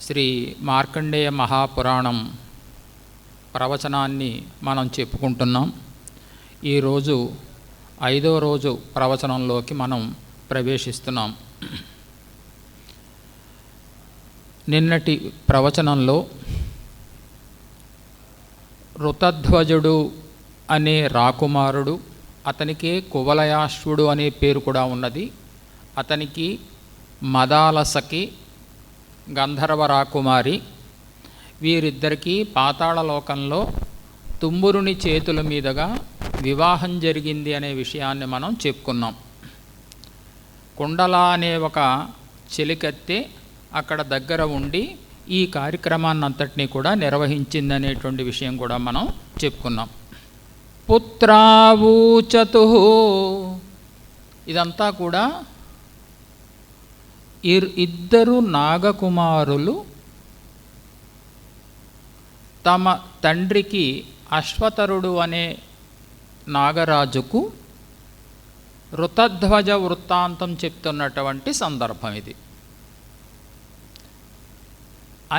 శ్రీ మార్కండేయ మహాపురాణం ప్రవచనాన్ని మనం చెప్పుకుంటున్నాం. ఈరోజు 5వ రోజు ప్రవచనంలోకి మనం ప్రవేశిస్తున్నాం. నిన్నటి ప్రవచనంలో ఋతధ్వజుడు అనే రాకుమారుడు, అతనికే కువలయాశ్వుడు అనే పేరు కూడా ఉన్నది, అతనికి మదాలసకి గంధర్వ రాకుమారి, వీరిద్దరికీ పాతాళలోకంలో తుంబురుని చేతుల మీదుగా వివాహం జరిగింది అనే విషయాన్ని మనం చెప్పుకున్నాం. కుండల అనే ఒక చెలికత్తె అక్కడ దగ్గర ఉండి ఈ కార్యక్రమాన్ని అంతటినీ కూడా నిర్వహించిందనేటువంటి విషయం కూడా మనం చెప్పుకున్నాం. పుత్రావూచతు, ఇదంతా కూడా ఇద్దరు నాగకుమారులు తమ తండ్రికి అశ్వతరుడు అనే నాగరాజుకు ఋతధ్వజ వృత్తాంతం చెప్తున్నటువంటి సందర్భం ఇది.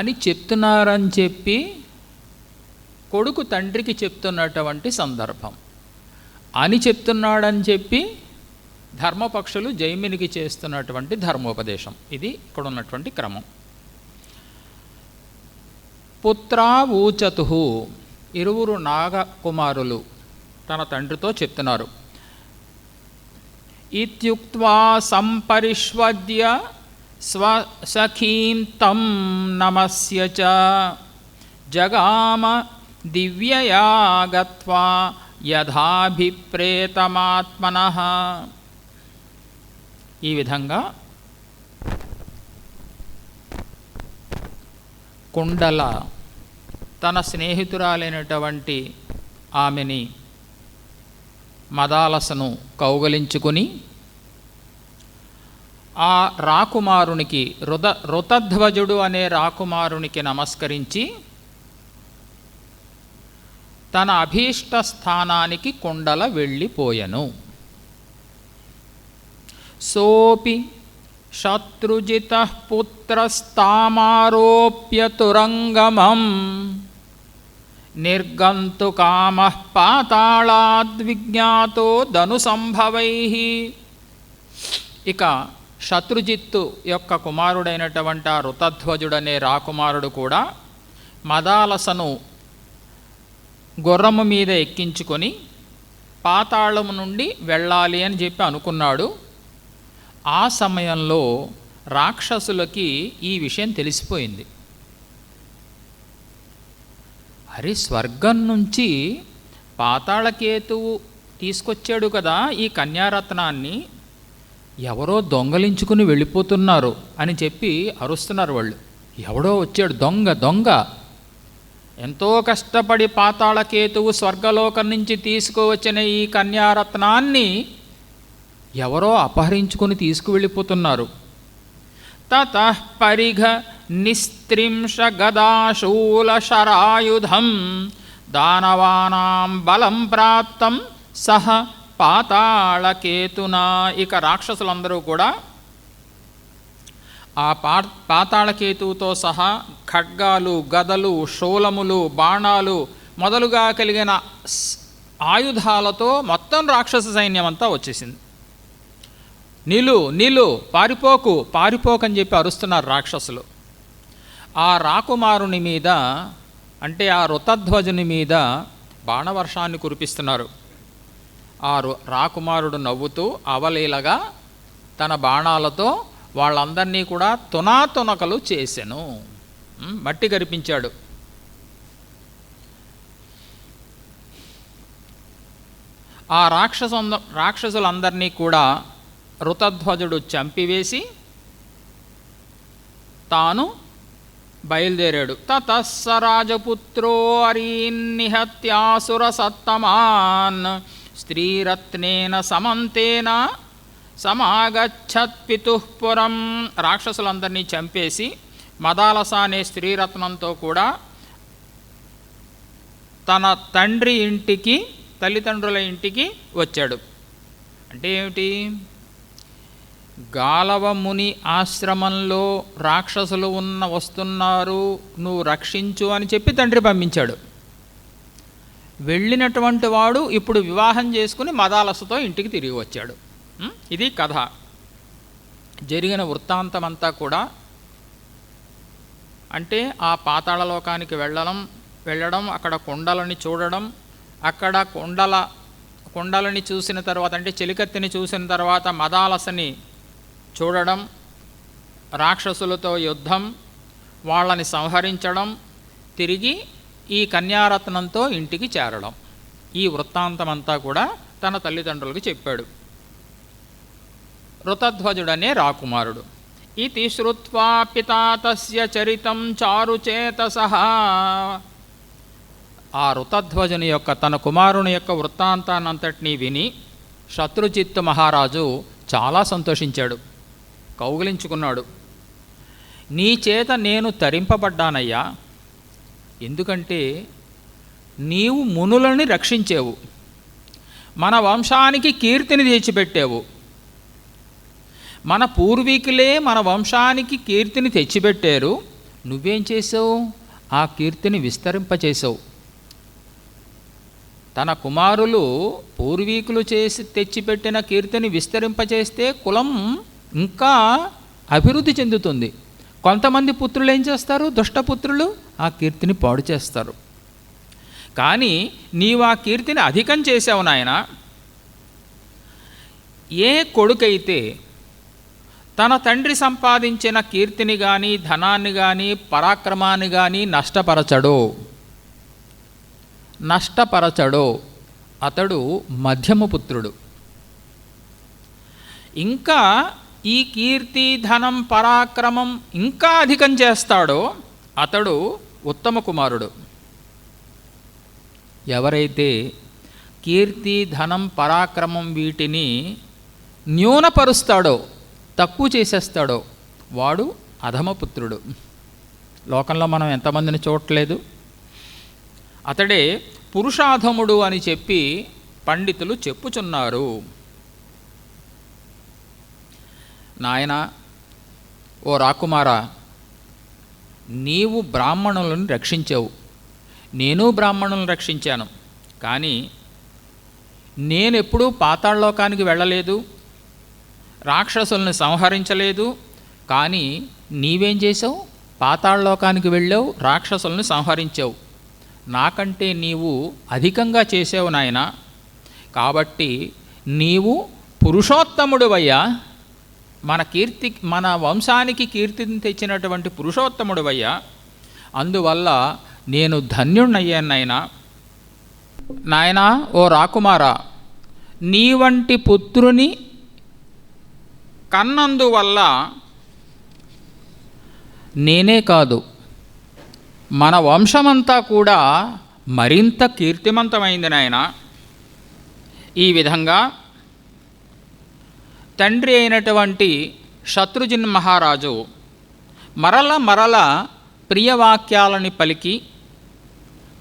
అని చెప్తున్నారని చెప్పి కొడుకు తండ్రికి చెప్తున్నటువంటి సందర్భం. అని చెప్తున్నాడని చెప్పి ధర్మపక్షులు జైమినికి చేస్తున్నటువంటి ధర్మోపదేశం. ఇది ఇక్కడ ఉన్నటువంటి క్రమం. పుత్రావూచతు, ఇరువురు నాగకుమారులు తన తండ్రితో చెప్తున్నారు. ఇత్యుక్త్వా సంపరిష్వద్య స్వసఖీం తం నమస్య చ జగామ దివ్యయా గత్వా యథాభిప్రేతమాత్మనః. ఈ విధంగా కుండల తన స్నేహితురాలైనటువంటి ఆమెని మదాలసను కౌగలించుకుని ఆ రాకుమారునికి ఋతధ్వజుడు అనే రాకుమారునికి నమస్కరించి తన అభీష్ట స్థానానికి కుండల వెళ్ళిపోయెను. సోపి శత్రుజితః పుత్రస్తామారోప్య తురంగమం నిర్గంతుకామః పాతాళాద్విజ్ఞాతో ధనుసంభవైః. ఇక శత్రుజిత్తు యొక్క కుమారుడైనటువంటి ఆ ఋతధ్వజుడనే రాకుమారుడు కూడా మదాలసను గుర్రము మీద ఎక్కించుకొని పాతాళము నుండి వెళ్ళాలి అని చెప్పి అనుకున్నాడు. ఆ సమయంలో రాక్షసులకి ఈ విషయం తెలిసిపోయింది. అరే, స్వర్గం నుంచి పాతాళకేతువు తీసుకొచ్చాడు కదా ఈ కన్యారత్నాన్ని, ఎవరో దొంగలించుకుని వెళ్ళిపోతున్నారు అని చెప్పి అరుస్తున్నారు వాళ్ళు. ఎవడో వచ్చాడు, దొంగ దొంగ, ఎంతో కష్టపడి పాతాళకేతువు స్వర్గలోకం నుంచి తీసుకువచ్చిన ఈ కన్యారత్నాన్ని ఎవరో అపహరించుకుని తీసుకువెళ్ళిపోతున్నారు. తతః పరిఘ నిస్త్రింశ గదాశూల శరాయుధం దానవానాం బలం ప్రాప్తం సహ పాతాళకేతునా. ఇక రాక్షసులందరూ కూడా ఆ పాతాళకేతువుతో సహా ఖడ్గాలు, గదలు, శూలములు, బాణాలు మొదలుగా కలిగిన ఆయుధాలతో మొత్తం రాక్షస సైన్యం అంతా వచ్చేసింది. నిలు నిలు, పారిపోకు పారిపోకని చెప్పి అరుస్తున్నారు రాక్షసులు. ఆ రాకుమారుని మీద, అంటే ఆ ఋతధ్వజుని మీద బాణవర్షాన్ని కురిపిస్తున్నారు. ఆ రాకుమారుడు నవ్వుతూ అవలీలగా తన బాణాలతో వాళ్ళందరినీ కూడా తునాతునకలు చేసెను, మట్టి కరిపించాడు. ఆ రాక్షసులందరినీ కూడా ఋతధ్వజుడు చంపివేసి తాను బయలుదేరాడు. తతస్స రాజపుత్రో అరీన్నిహత్యాసుర సత్తమాన్ స్త్రీరత్నేన సమంతేన సమాగచ్చత్ పితుఃపురం. రాక్షసులందరినీ చంపేసి మదాలస అనే స్త్రీరత్నంతో కూడా తన తండ్రి ఇంటికి, తల్లిదండ్రుల ఇంటికి వచ్చాడు. అంటే ఏమిటి? గాలవముని ఆశ్రమంలో రాక్షసులు వస్తున్నారు, నువ్వు రక్షించు అని చెప్పి తండ్రి పంపించాడు. వెళ్ళినటువంటి వాడు ఇప్పుడు వివాహం చేసుకుని మదాలసతో ఇంటికి తిరిగి వచ్చాడు. ఇది కథ. జరిగిన వృత్తాంతమంతా కూడా అంటే ఆ పాతాళలోకానికి వెళ్ళడం, అక్కడ కొండలని చూడడం, అక్కడ కొండలని చూసిన తర్వాత అంటే చెలికత్తెని చూసిన తర్వాత మదాలసని చూడడం, రాక్షసులతో యుద్ధం, వాళ్ళని సంహరించడం, తిరిగి ఈ కన్యారత్నంతో ఇంటికి చేరడం. ఈ వృత్తాంతమంతా కూడా తన తల్లిదండ్రులకు చెప్పాడు. ఋతధ్వజుడనే రాకుమారుడు. ఇతి శ్రుత్వా పితా తస్య చరితం చారుచేతసః. ఆ ఋతధ్వజుని యొక్క తన కుమారుని యొక్క వృత్తాంతాన్నంతటినీ విని శత్రుజిత్తు మహారాజు చాలా సంతోషించాడు, కౌగిలించుకున్నాడు. నీ చేత నేను తరింపబడ్డానయ్యా, ఎందుకంటే నీవు మునులని రక్షించేవు, మన వంశానికి కీర్తిని తెచ్చిపెట్టావు. మన పూర్వీకులే మన వంశానికి కీర్తిని తెచ్చిపెట్టారు, నువ్వేం చేసావు? ఆ కీర్తిని విస్తరింపచేసావు. తన కుమారులు పూర్వీకులు తెచ్చిపెట్టిన కీర్తిని విస్తరింపచేస్తే కులం ఇంకా అభివృద్ధి చెందుతుంది. కొంతమంది పుత్రులు ఏం చేస్తారు? దుష్టపుత్రులు ఆ కీర్తిని పాడు చేస్తారు. కానీ నీవు ఆ కీర్తిని అధికం చేసావు నాయన. ఏ కొడుకైతే తన తండ్రి సంపాదించిన కీర్తిని కానీ ధనాన్ని కానీ పరాక్రమాన్ని కానీ నష్టపరచడో అతడు మధ్యమపుత్రుడు. ఇంకా ఈ కీర్తి ధనం పరాక్రమం ఇంకా అధికం చేస్తాడో అతడు ఉత్తమ కుమారుడు. ఎవరైతే కీర్తి ధనం పరాక్రమం వీటిని న్యూనపరుస్తాడో, తక్కువ చేసేస్తాడో వాడు అధమపుత్రుడు. లోకంలో మనం ఎంతమందిని చూడట్లేదు. అతడే పురుషాధముడు అని చెప్పి పండితులు చెప్పుచున్నారు. నాయనా, ఓ రాకుమారా, నీవు బ్రాహ్మణులను రక్షించావు, నేను బ్రాహ్మణులను రక్షించాను. కానీ నేనెప్పుడూ పాతాళలోకానికి వెళ్ళలేదు, రాక్షసుల్ని సంహరించలేదు. కానీ నీవేం చేసావు? పాతాళలోకానికి వెళ్ళావు, రాక్షసుల్ని సంహరించావు. నాకంటే నీవు అధికంగా చేసావు నాయన. కాబట్టి నీవు పురుషోత్తముడువయ్యా, మన వంశానికి కీర్తిని తెచ్చినటువంటి పురుషోత్తముడువయ్యా. అందువల్ల నేను ధన్యుణ్ణయ్యాను నాయనా. నాయనా, ఓ రాకుమారా, నీ వంటి పుత్రుని కన్నందువల్ల నేనే కాదు, మన వంశమంతా కూడా మరింత కీర్తిమంతమైంది నాయన. ఈ విధంగా తండ్రి అయినటువంటి శత్రుజిన్ మహారాజు మరల ప్రియవాక్యాలని పలికి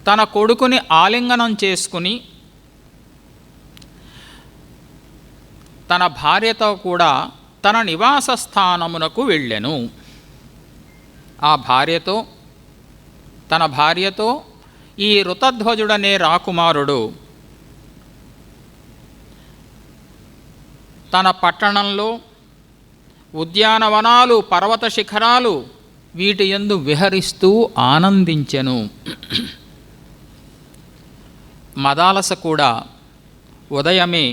తన కొడుకుని ఆలింగనం చేసుకుని తన భార్యతో కూడా తన నివాస స్థానమునకు వెళ్ళెను. తన భార్యతో ఈ ఋతధ్వజుడనే రాకుమారుడు తన పట్టణంలో ఉద్యానవనాలు, పర్వత శిఖరాలు వీటి యందు విహరిస్తూ ఆనందించెను. మదాలస కూడా ఉదయమే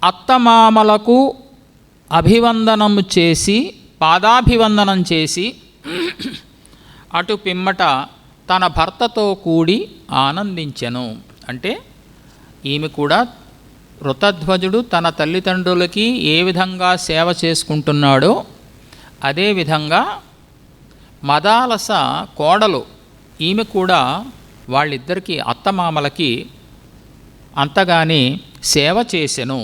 అత్తమామలకు పాదాభివందనం చేసి అటు పిమ్మట తన భర్తతో కూడి ఆనందించెను. అంటే ఈమె కూడా ఋతధ్వజుడు తన తల్లిదండ్రులకి ఏ విధంగా సేవ చేసుకుంటున్నాడో అదేవిధంగా మదాలస కోడలు ఈమె కూడా వాళ్ళిద్దరికీ అత్తమామలకి అంతగానే సేవ చేసెను.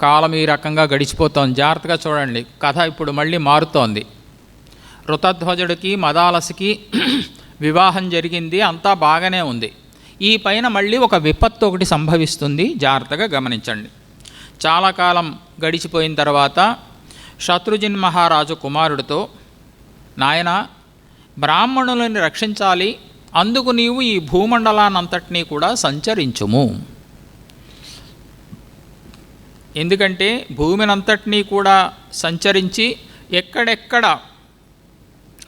కాలం ఈ రకంగా గడిచిపోతోంది. జాగ్రత్తగా చూడండి, కథ ఇప్పుడు మళ్ళీ మారుతోంది. ఋతధ్వజుడికి మదాలసకి వివాహం జరిగింది, అంతా బాగానే ఉంది. ఈ పైన మళ్ళీ ఒక విపత్తు ఒకటి సంభవిస్తుంది, జాగ్రత్తగా గమనించండి. చాలా కాలం గడిచిపోయిన తర్వాత శత్రుజిన్ మహారాజు కుమారుడితో, నాయన బ్రాహ్మణులను రక్షించాలి, అందుకు నీవు ఈ భూమండలాన్నంతటినీ కూడా సంచరించుము. ఎందుకంటే భూమినంతటినీ కూడా సంచరించి ఎక్కడెక్కడ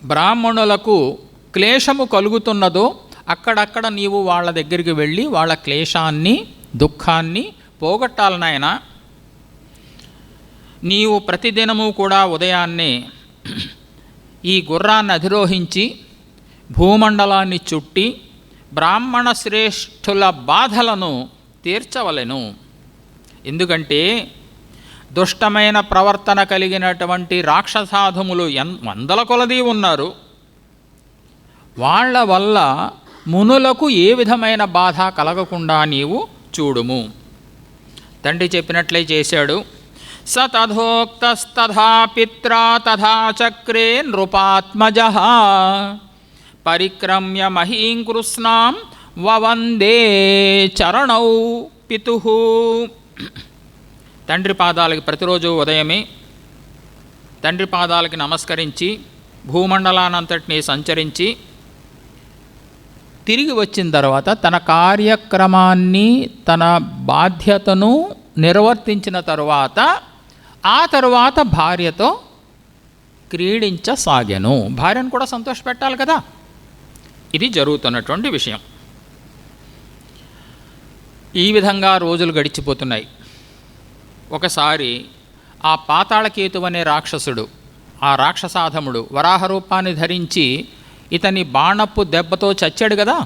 బ్రాహ్మణులకు క్లేశము కలుగుతున్నదో అక్కడక్కడ నీవు వాళ్ళ దగ్గరికి వెళ్ళి వాళ్ళ క్లేశాన్ని, దుఃఖాన్ని పోగొట్టాలి నాయన. నీవు ప్రతిదినము కూడా ఉదయాన్నే ఈ గుర్రాన్ని అధిరోహించి భూమండలాన్ని చుట్టి బ్రాహ్మణ శ్రేష్ఠుల బాధలను తీర్చవలెను. ఎందుకంటే దుష్టమైన ప్రవర్తన కలిగినటువంటి రాక్షసాధములు వందల కొలది ఉన్నారు. వాళ్ళ వల్ల మునులకు ఏ విధమైన బాధ కలగకుండా నీవు చూడుము. తండ్రి చెప్పినట్లే చేశాడు. స తథోక్తస్తథా పిత్రా తథా చక్రే నృపాత్మజః పరిక్రమ్య మహీం కృష్ణాం వవందే చరణౌ పితుః. తండ్రి పాదాలకి ప్రతిరోజు ఉదయమే తండ్రి పాదాలకి నమస్కరించి భూమండలానంతటినీ సంచరించి తిరిగి వచ్చిన తర్వాత తన కార్యక్రమాన్ని, తన బాధ్యతను నిర్వర్తించిన తరువాత ఆ తరువాత భార్యతో క్రీడించసాగెను. భార్యను కూడా సంతోషపెట్టాలి కదా. ఇది జరుగుతున్నటువంటి విషయం. ఈ విధంగా రోజులు గడిచిపోతున్నాయి. ఒకసారి ఆ పాతాళకేతు అనే రాక్షసుడు, ఆ రాక్షసాధముడు వరాహ రూపాన్ని ధరించి ఇతని బాణపు దెబ్బతో చచ్చాడు కదా.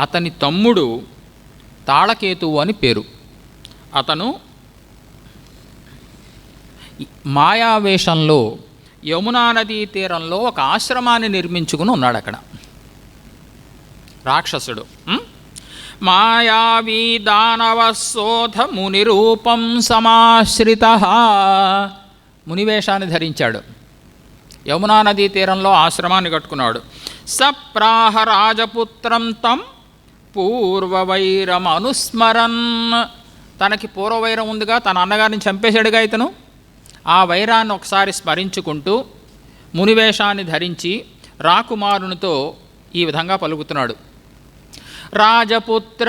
అతని తమ్ముడు తాళకేతువు అని పేరు. అతను మాయావేషంలో యమునా నదీ తీరంలో ఒక ఆశ్రమాన్ని నిర్మించుకుని ఉన్నాడు. అక్కడ రాక్షసుడు మాయావీ దానవశోధ మునిరూపం సమాశ్రితః, మునివేషాన్ని ధరించాడు. యమునా నదీ తీరంలో ఆశ్రమాన్ని కట్టుకున్నాడు. సప్రాహ రాజపుత్రం తం పూర్వవైరం అనుస్మరన్, తనకి పూర్వవైరం ఉందిగా, తన అన్నగారిని చంపేశాడుగా ఇతను. ఆ వైరాన్ని ఒకసారి స్మరించుకుంటూ మునివేషాన్ని ధరించి రాకుమారునితో ఈ విధంగా పలుకుతున్నాడు. రాజపుత్ర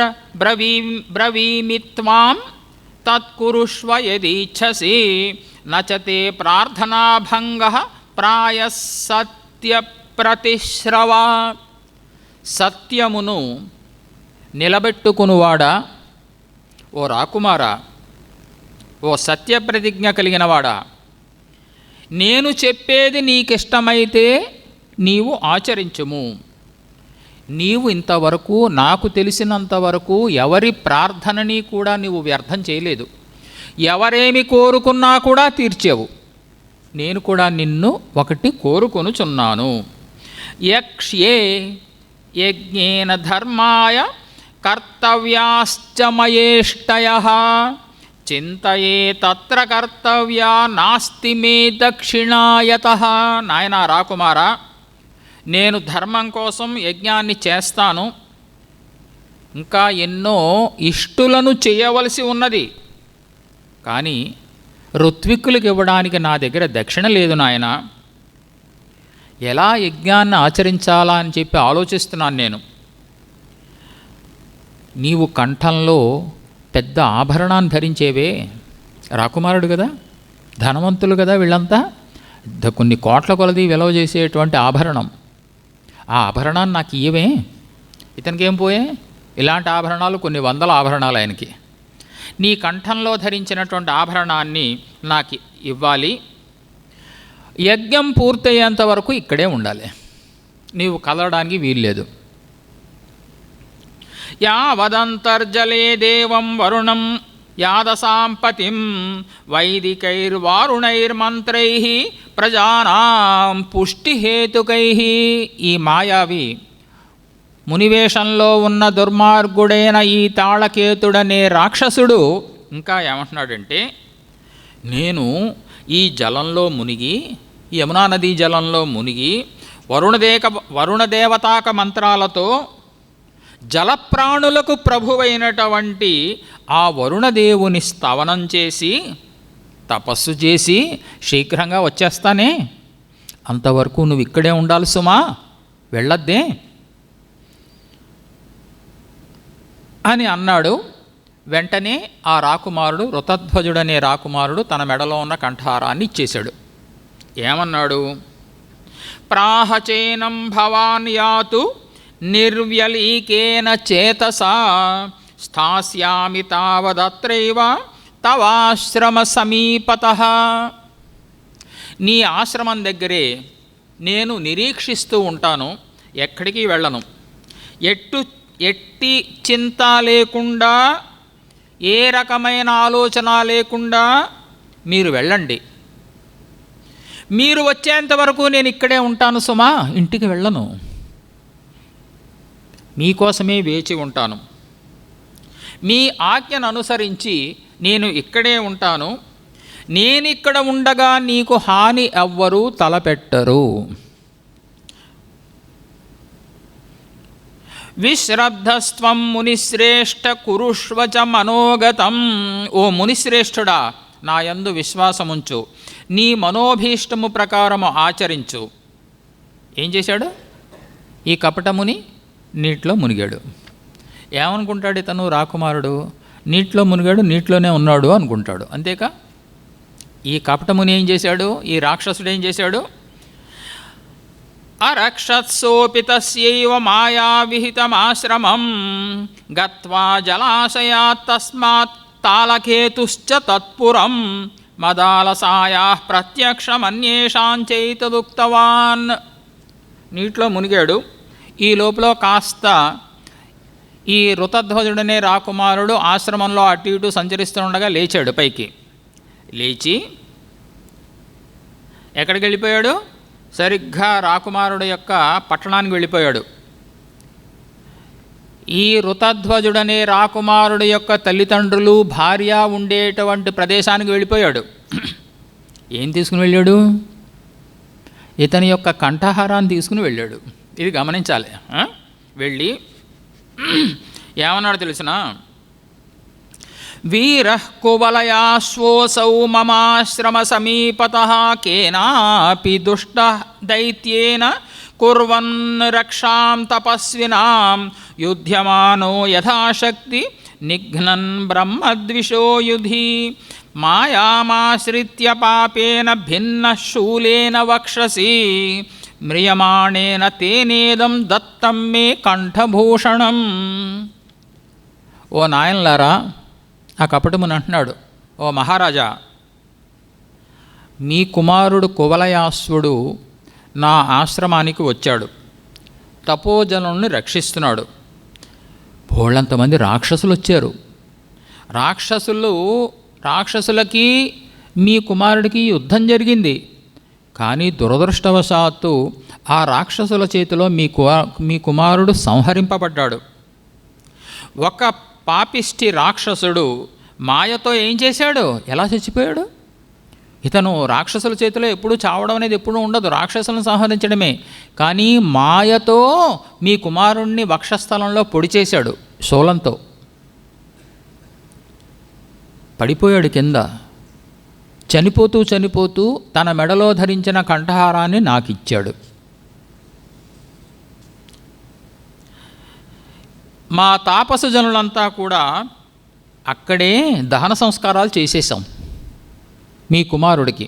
బ్రవీమి త్వాం తత్కురుష్వ యదీచ్ఛసి నచతే ప్రార్థనాభంగః ప్రాయసత్య ప్రతిశ్రవ. సత్యమును నిలబెట్టుకునివాడా, ఓ రాకుమారా, ఓ సత్యప్రతిజ్ఞ కలిగినవాడా, నేను చెప్పేది నీకిష్టమైతే నీవు ఆచరించుము. నీవు ఇంతవరకు నాకు తెలిసినంతవరకు ఎవరి ప్రార్థనని కూడా నీవు వ్యర్థం చేయలేదు. ఎవరేమి కోరుకున్నా కూడా తీర్చావు. నేను కూడా నిన్ను ఒకటి కోరుకొనుచున్నాను. యక్ష్యే యజ్ఞేన ధర్మాయ కర్తవ్యాశ్చ మయేష్టయః చింతయే తత్ర కర్తవ్యా నాస్తి మే దక్షిణాయతః. నాయనా రాకుమారా, నేను ధర్మం కోసం యజ్ఞాన్ని చేస్తాను. ఇంకా ఎన్నో ఇష్టులను చేయవలసి ఉన్నది. కానీ ఋత్విక్కులకు ఇవ్వడానికి నా దగ్గర దక్షిణ లేదు నాయన. ఎలా యజ్ఞాన్ని ఆచరించాలా అని చెప్పి ఆలోచిస్తున్నాను నేను. నీవు కంఠంలో పెద్ద ఆభరణాన్ని ధరించేవే, రాకుమారుడు కదా, ధనవంతులు కదా వీళ్ళంతా, కొన్ని కోట్ల కొలది విలువ చేసేటువంటి ఆభరణం. ఆ ఆభరణాన్ని నాకు ఇయ్యవే. ఇతనికి ఏం పోయే, ఇలాంటి ఆభరణాలు కొన్ని వందల ఆభరణాలు ఆయనకి. నీ కంఠంలో ధరించినటువంటి ఆభరణాన్ని నాకు ఇవ్వాలి. యజ్ఞం పూర్తయ్యేంత వరకు ఇక్కడే ఉండాలి, నీవు కదలడానికి వీల్లేదు. యావదంతర్జలే దేవం వరుణం యాదసాంపతిం వైదికైర్వారుణైర్మంత్రైః ప్రజానాం పుష్టిహేతుకైః. ఈ మాయావి మునివేషంలో ఉన్న దుర్మార్గుడైన ఈ తాళకేతుడనే రాక్షసుడు ఇంకా ఏమంటున్నాడంటే, నేను ఈ జలంలో మునిగి, యమునా నదీ జలంలో మునిగి వరుణదేవతాక మంత్రాలతో జలప్రాణులకు ప్రభువైనటువంటి ఆ వరుణదేవుని స్తవనం చేసి తపస్సు చేసి శీఘ్రంగా వచ్చేస్తానే, అంతవరకు నువ్వు ఇక్కడే ఉండాలి సుమా, వెళ్ళొద్దే అని అన్నాడు. వెంటనే ఆ రాకుమారుడు, ఋతధ్వజుడనే రాకుమారుడు తన మెడలో ఉన్న కంఠహారాన్ని ఇచ్చేశాడు. ఏమన్నాడు? ప్రాహచేనం భవాన్ యాతు నిర్వ్యలీకేన చేతసా స్థాస్యామి తావదత్రైవ తవాశ్రమ సమీపతః. నీ ఆశ్రమం దగ్గరే నేను నిరీక్షిస్తూ ఉంటాను, ఎక్కడికి వెళ్ళను. ఎట్టి చింత లేకుండా, ఏ రకమైన ఆలోచన లేకుండా మీరు వెళ్ళండి. మీరు వచ్చేంత వరకు నేను ఇక్కడే ఉంటాను సుమా, ఇంటికి వెళ్ళను. మీకోసమే వేచి ఉంటాను. మీ ఆజ్ఞను అనుసరించి నేను ఇక్కడే ఉంటాను. నేనిక్కడ ఉండగా నీకు హాని ఎవ్వరూ తలపెట్టరు. విశ్రద్ధస్త్వం మునిశ్రేష్ఠ కురుష్వచ మనోగతం. ఓ మునిశ్రేష్ఠుడా, నా యందు విశ్వాసముంచు, నీ మనోభీష్టము ప్రకారము ఆచరించు. ఏం చేశాడు? ఈ కపటముని నీటిలో మునిగాడు. ఏమనుకుంటాడు ఇతను రాకుమారుడు? నీటిలో మునిగాడు, నీటిలోనే ఉన్నాడు అనుకుంటాడు. అంతేకా? ఈ కపటముని ఏం చేశాడు? ఈ రాక్షసుడు ఏం చేశాడు? అరక్షత్సోపి తస్యైవ మాయా విహితమాశ్రమం గత్వా జలాశయాత్ తస్మాత్ తాళకేతుశ్చ తత్పురం మదాలసాయాః ప్రత్యక్షమన్యేషాంచైతదుక్తవాన్. నీటిలో మునిగాడు. ఈ లోపల కాస్త ఈ ఋతధ్వజుడనే రాకుమారుడు ఆశ్రమంలో అటు ఇటు సంచరిస్తుండగా లేచాడు. పైకి లేచి ఎక్కడికి వెళ్ళిపోయాడు? సరిగ్గా రాకుమారుడు యొక్క పట్టణానికి వెళ్ళిపోయాడు. ఈ ఋతధ్వజుడనే రాకుమారుడు యొక్క తల్లిదండ్రులు, భార్య ఉండేటువంటి ప్రదేశానికి వెళ్ళిపోయాడు. ఏం తీసుకుని వెళ్ళాడు? ఇతని యొక్క కంఠహారాన్ని తీసుకుని వెళ్ళాడు. ఇది గమనించాలి. వెళ్ళి ఏమన్నాడు తెలిసిన? వీరః కువలయాశ్వోసౌ మమాశ్రమ సమీపతః కేనాపి దుష్ట దైత్యేన కుర్వన్ రక్షాం తపస్వినాం యుధ్యమానో యథాశక్తి నిఘ్నన్ బ్రహ్మద్విషో యుధి మాయామాశ్రిత్య పాపేన భిన్న శూలేన వక్షసి మ్రియమాణేన తేనేదం దత్తం మే కంఠభూషణం. ఓ నాయనలారా, ఆ కపటముని అంటున్నాడు, ఓ మహారాజా, మీ కుమారుడు కువలయాశ్వుడు నా ఆశ్రమానికి వచ్చాడు, తపోజనుల్ని రక్షిస్తున్నాడు. బోళ్ళంతమంది రాక్షసులు వచ్చారు. రాక్షసులకి మీ కుమారుడికి యుద్ధం జరిగింది. కానీ దురదృష్టవశాత్తు ఆ రాక్షసుల చేతిలో మీ కుమారుడు సంహరింపబడ్డాడు. ఒక పాపిష్టి రాక్షసుడు మాయతో ఏం చేశాడు? ఎలా చచ్చిపోయాడు? ఇతను రాక్షసుల చేతిలో ఎప్పుడూ చావడం అనేది ఎప్పుడూ ఉండదు, రాక్షసులను సంహరించడమే. కానీ మాయతో మీ కుమారుణ్ణి వక్షస్థలంలో పొడి చేశాడు, శూలంతో పడిపోయాడు కింద. చనిపోతూ తన మెడలో ధరించిన కంఠహారాన్ని నాకు ఇచ్చాడు. మా తాపస జనులంతా కూడా అక్కడే దహన సంస్కారాలు చేసేసాం మీ కుమారుడికి.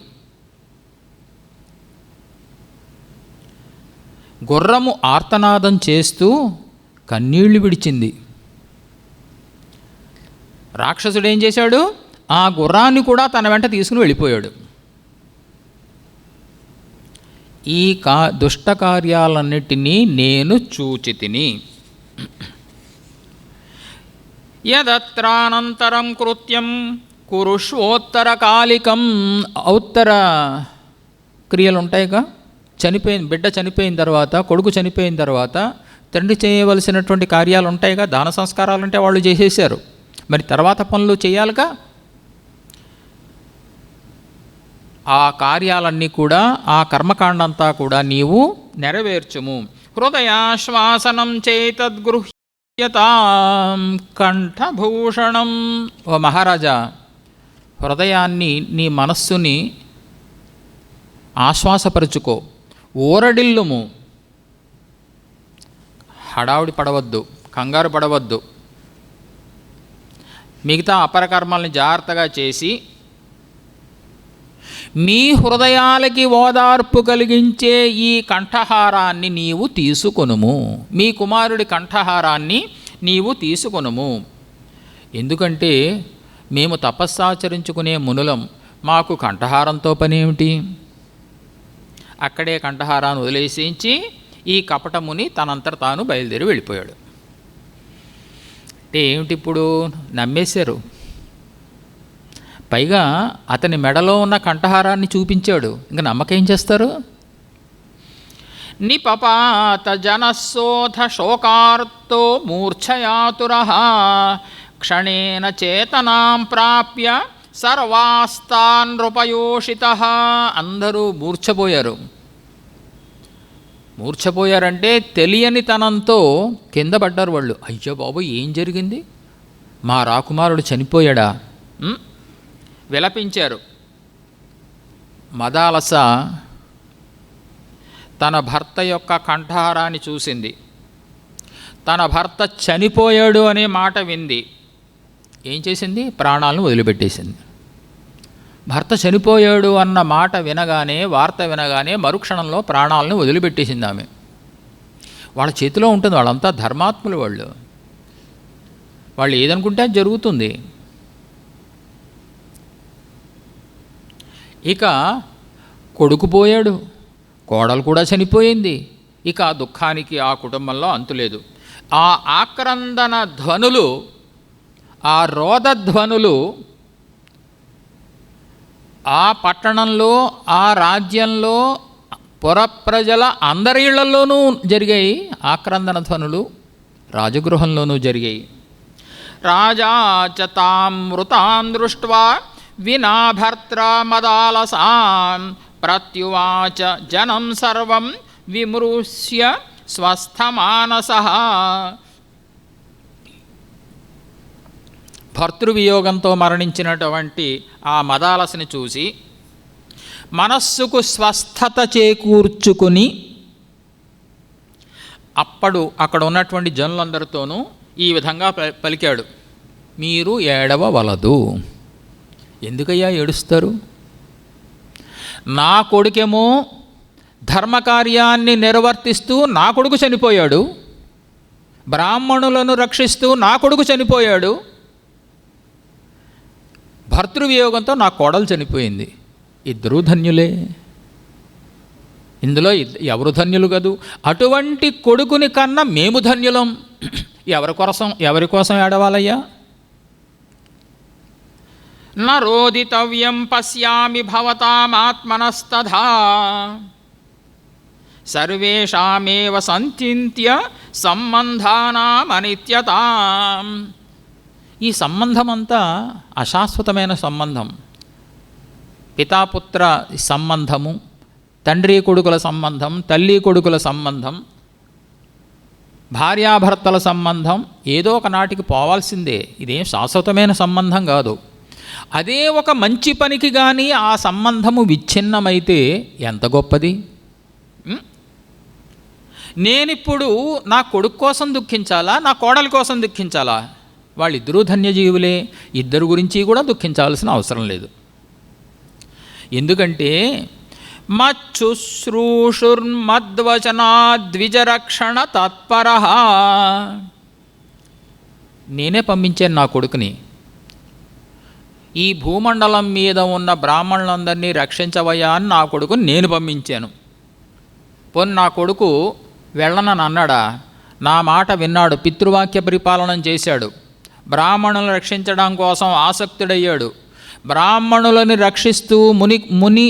గుర్రము ఆర్తనాదం చేస్తూ కన్నీళ్లు విడిచింది. రాక్షసుడు ఏం చేశాడు? ఆ గుర్రాన్ని కూడా తన వెంట తీసుకుని వెళ్ళిపోయాడు. ఈ దుష్ట కార్యాలన్నిటినీ నేను చూచితిని. యదత్రానంతరం కృత్యం కురుష్వోత్తరకాలికం. ఔత్తర క్రియలు ఉంటాయిగా, బిడ్డ చనిపోయిన తర్వాత, కొడుకు చనిపోయిన తర్వాత తండ్రి చేయవలసినటువంటి కార్యాలు ఉంటాయిగా, దాన సంస్కారాలు అంటే వాళ్ళు చేసేసారు, మరి తర్వాత పనులు చేయాలిగా. ఆ కార్యాలన్నీ కూడా, ఆ కర్మకాండంతా కూడా నీవు నెరవేర్చుము. హృదయాశ్వాసనం చేతద్గృహ్య యతాం కంఠభూషణం. ఓ మహారాజా, హృదయాన్ని, నీ మనస్సుని ఆశ్వాసపరుచుకో, ఊరడిల్లుము, హడావుడి పడవద్దు, కంగారు పడవద్దు. మిగతా అపరకర్మల్ని జాగ్రత్తగా చేసి మీ హృదయాలకి ఓదార్పు కలిగించే ఈ కంఠహారాన్ని నీవు తీసుకొనుము. మీ కుమారుడి కంఠహారాన్ని నీవు తీసుకొనుము. ఎందుకంటే మేము తపస్సాచరించుకునే మునులం, మాకు కంఠహారంతో పనేమిటి? అక్కడే కంఠహారాన్ని వదిలేసించి ఈ కపటముని తనంతట తాను బయలుదేరి వెళ్ళిపోయాడు. అంటే ఏమిటి, ఇప్పుడు నమ్మేశారు. పైగా అతని మెడలో ఉన్న కంఠహారాన్ని చూపించాడు. ఇంకా నమ్మకేం చేస్తారు? నిపపాత జనశోధ శోకార్తో మూర్ఛయాతురః క్షణేన చేతనాం ప్రాప్య సర్వాస్తాన్ నృపయోషితః. అందరూ మూర్ఛపోయారంటే తెలియని తనంతో కింద పడ్డారు వాళ్ళు. అయ్యో బాబు, ఏం జరిగింది? మా రాకుమారుడు చనిపోయాడా? విలపించారు. మదాలస తన భర్త యొక్క కంఠహారాన్ని చూసింది. తన భర్త చనిపోయాడు అనే మాట వింది. ఏం చేసింది? ప్రాణాలను వదిలిపెట్టేసింది. భర్త చనిపోయాడు అన్న మాట వినగానే, వార్త వినగానే మరుక్షణంలో ప్రాణాలను వదిలిపెట్టేసింది ఆమె. వాళ్ళ చేతిలో ఉంటుంది, వాళ్ళంతా ధర్మాత్ములు. వాళ్ళు ఏదనుకుంటే అది జరుగుతుంది. ఇక కొడుకు పోయాడు, కోడలు కూడా చనిపోయింది. ఇక ఆ దుఃఖానికి ఆ కుటుంబంలో అంతులేదు. ఆ ఆక్రందన ధ్వనులు, ఆ రోదధ్వనులు ఆ పట్టణంలో, ఆ రాజ్యంలో పురప్రజల అందరి ఇళ్లలోనూ జరిగాయి. ఆక్రందన ధ్వనులు రాజగృహంలోనూ జరిగాయి. రాజా చ తాం మృతాం దృష్ట్వా వినా భర్త్రా మదాలసాం ప్రత్యువాచ జనం సర్వం విమృశ్య స్వస్థమానసః. భర్తృవియోగంతో మరణించినటువంటి ఆ మదాలసని చూసి మనస్సుకు స్వస్థత చేకూర్చుకుని అక్కడ ఉన్నటువంటి జనులందరితోనూ ఈ విధంగా పలికాడు, మీరు ఏడవవలదు. ఎందుకయ్యా ఏడుస్తారు? నా కొడుకేమో ధర్మకార్యాన్ని నిర్వర్తిస్తూ నా కొడుకు చనిపోయాడు, బ్రాహ్మణులను రక్షిస్తూ నా కొడుకు చనిపోయాడు, భర్తృవియోగంతో నా కోడలు చనిపోయింది. ఇద్దరూ ధన్యులే. ఇందులో ఎవరు ధన్యులు కదూ? అటువంటి కొడుకుని కన్నా మేము ధన్యులం. ఎవరి కోసం ఏడవాలయ్యా? నరోదితవ్యం పశ్యామి భవతామాత్మనస్తథా సర్వేషామేవ సంచింత్య సంబంధానామనిత్యతాం. ఈ సంబంధం అంతా అశాశ్వతమైన సంబంధం. పితాపుత్ర సంబంధము, తండ్రి కొడుకుల సంబంధం, తల్లి కొడుకుల సంబంధం, భార్యాభర్తల సంబంధం ఏదో ఒక నాటికి పోవాల్సిందే. ఇదేం శాశ్వతమైన సంబంధం కాదు. అదే ఒక మంచి పనికి కానీ ఆ సంబంధము విచ్ఛిన్నమైతే ఎంత గొప్పది. నేనిప్పుడు నా కొడుకు కోసం దుఃఖించాలా, నా కోడలి కోసం దుఃఖించాలా? వాళ్ళిద్దరూ ధన్యజీవులే. ఇద్దరు గురించి కూడా దుఃఖించాల్సిన అవసరం లేదు. ఎందుకంటే మచ్చుశ్రూషుర్మద్వచనాద్విజరక్షణ తత్పరః. నేనే పంపించాను నా కొడుకుని. ఈ భూమండలం మీద ఉన్న బ్రాహ్మణులందరినీ రక్షించవయ్యా అని నా కొడుకుని నేను పంపించాను. పోనీ నా కొడుకు వెళ్ళనని అన్నాడా? నా మాట విన్నాడు, పితృవాక్య పరిపాలన చేశాడు, బ్రాహ్మణులను రక్షించడం కోసం ఆసక్తుడయ్యాడు, బ్రాహ్మణులను రక్షిస్తూ ముని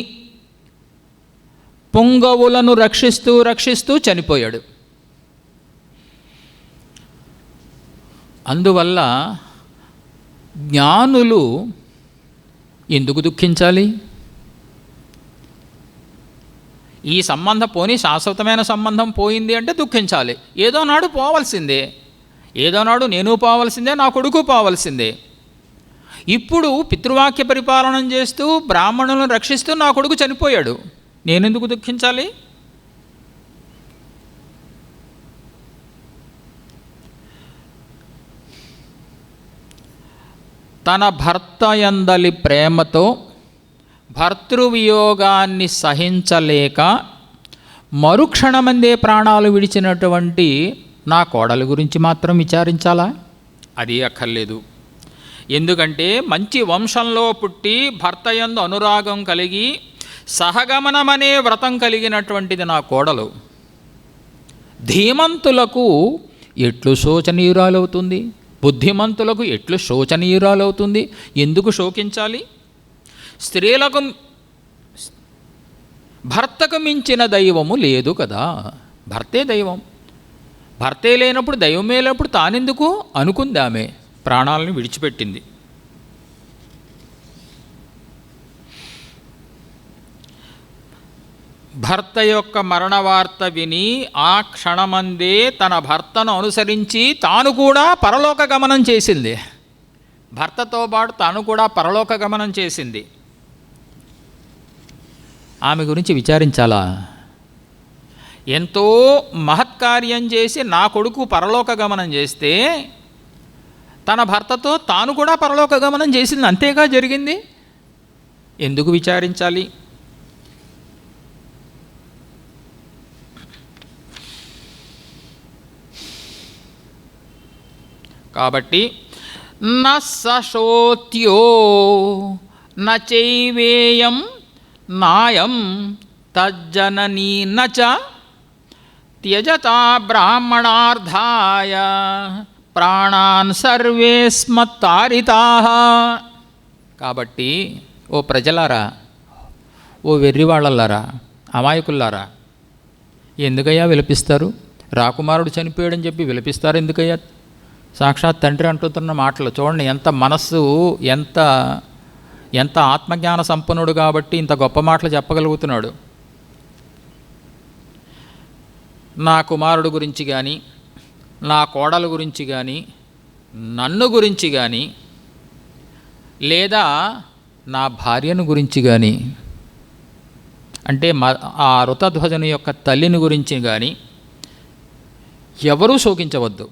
పుంగవులను రక్షిస్తూ చనిపోయాడు. అందువల్ల జ్ఞానులు ఎందుకు దుఃఖించాలి? ఈ సంబంధం పోనీ శాశ్వతమైన సంబంధం పోయింది అంటే దుఃఖించాలి. ఏదో నాడు పోవాల్సిందే. ఏదోనాడు నేను పోవలసిందే, నా కొడుకు పోవలసిందే. ఇప్పుడు పితృవాక్య పరిపాలన చేస్తూ బ్రాహ్మణులను రక్షిస్తూ నా కొడుకు చనిపోయాడు, నేనెందుకు దుఃఖించాలి? తన భర్త యందలి ప్రేమతో భర్తృవియోగాన్ని సహించలేక మరుక్షణమందే ప్రాణాలు విడిచినటువంటి నా కోడలి గురించి మాత్రం విచారించాలా? అది అక్కర్లేదు. ఎందుకంటే మంచి వంశంలో పుట్టి భర్త యందు అనురాగం కలిగి సహగమనమనే వ్రతం కలిగినటువంటిది నా కోడలు. ధీమంతులకు ఎట్లు శోచనీయురాలవుతుంది, బుద్ధిమంతులకు ఎట్లు శోచనీయురాలవుతుంది? ఎందుకు శోకించాలి? స్త్రీలకు భర్తకు మించిన దైవము లేదు కదా, భర్తే దైవం. భర్తే లేనప్పుడు దైవమే లేనప్పుడు తానెందుకు అనుకుంది, ఆమె ప్రాణాలను విడిచిపెట్టింది. భర్త యొక్క మరణ వార్త విని ఆ క్షణమందే తన భర్తను అనుసరించి తాను కూడా పరలోక గమనం చేసింది. భర్తతో పాటు తాను కూడా పరలోక గమనం చేసింది. ఆమె గురించి విచారించాలా? ఎంతో మహత్కార్యం చేసి నా కొడుకు పరలోక గమనం చేస్తే తన భర్తతో తాను కూడా పరలోక గమనం చేసింది, అంతేగా జరిగింది. ఎందుకు విచారించాలి? కాబట్టి న సశోత్యో నచైవేయం నాయం తజ్జననీ నచ త్యజతా బ్రాహ్మణార్థాయ ప్రాణాన్ సర్వే స్మత్తారితాః. కాబట్టి ఓ ప్రజలారా, ఓ వెర్రివాళ్ళలారా, అమాయకుల్లారా, ఎందుకయ్యా విలపిస్తారు? రాకుమారుడు చనిపోయాడని చెప్పి విలపిస్తారు ఎందుకయ్యా? సాక్షాత్ తండ్రి అంటున్న మాటలు చూడండి, ఎంత మనస్సు, ఎంత ఆత్మజ్ఞాన సంపన్నుడు కాబట్టి ఇంత గొప్ప మాటలు చెప్పగలుగుతున్నాడు. నా కుమారుడు గురించి కానీ, నా కోడల గురించి కానీ, నన్ను గురించి కానీ, లేదా నా భార్యను గురించి కానీ, అంటే ఆ ఋతధ్వజుని యొక్క తల్లిని గురించి కానీ ఎవరూ శోకించవద్దు.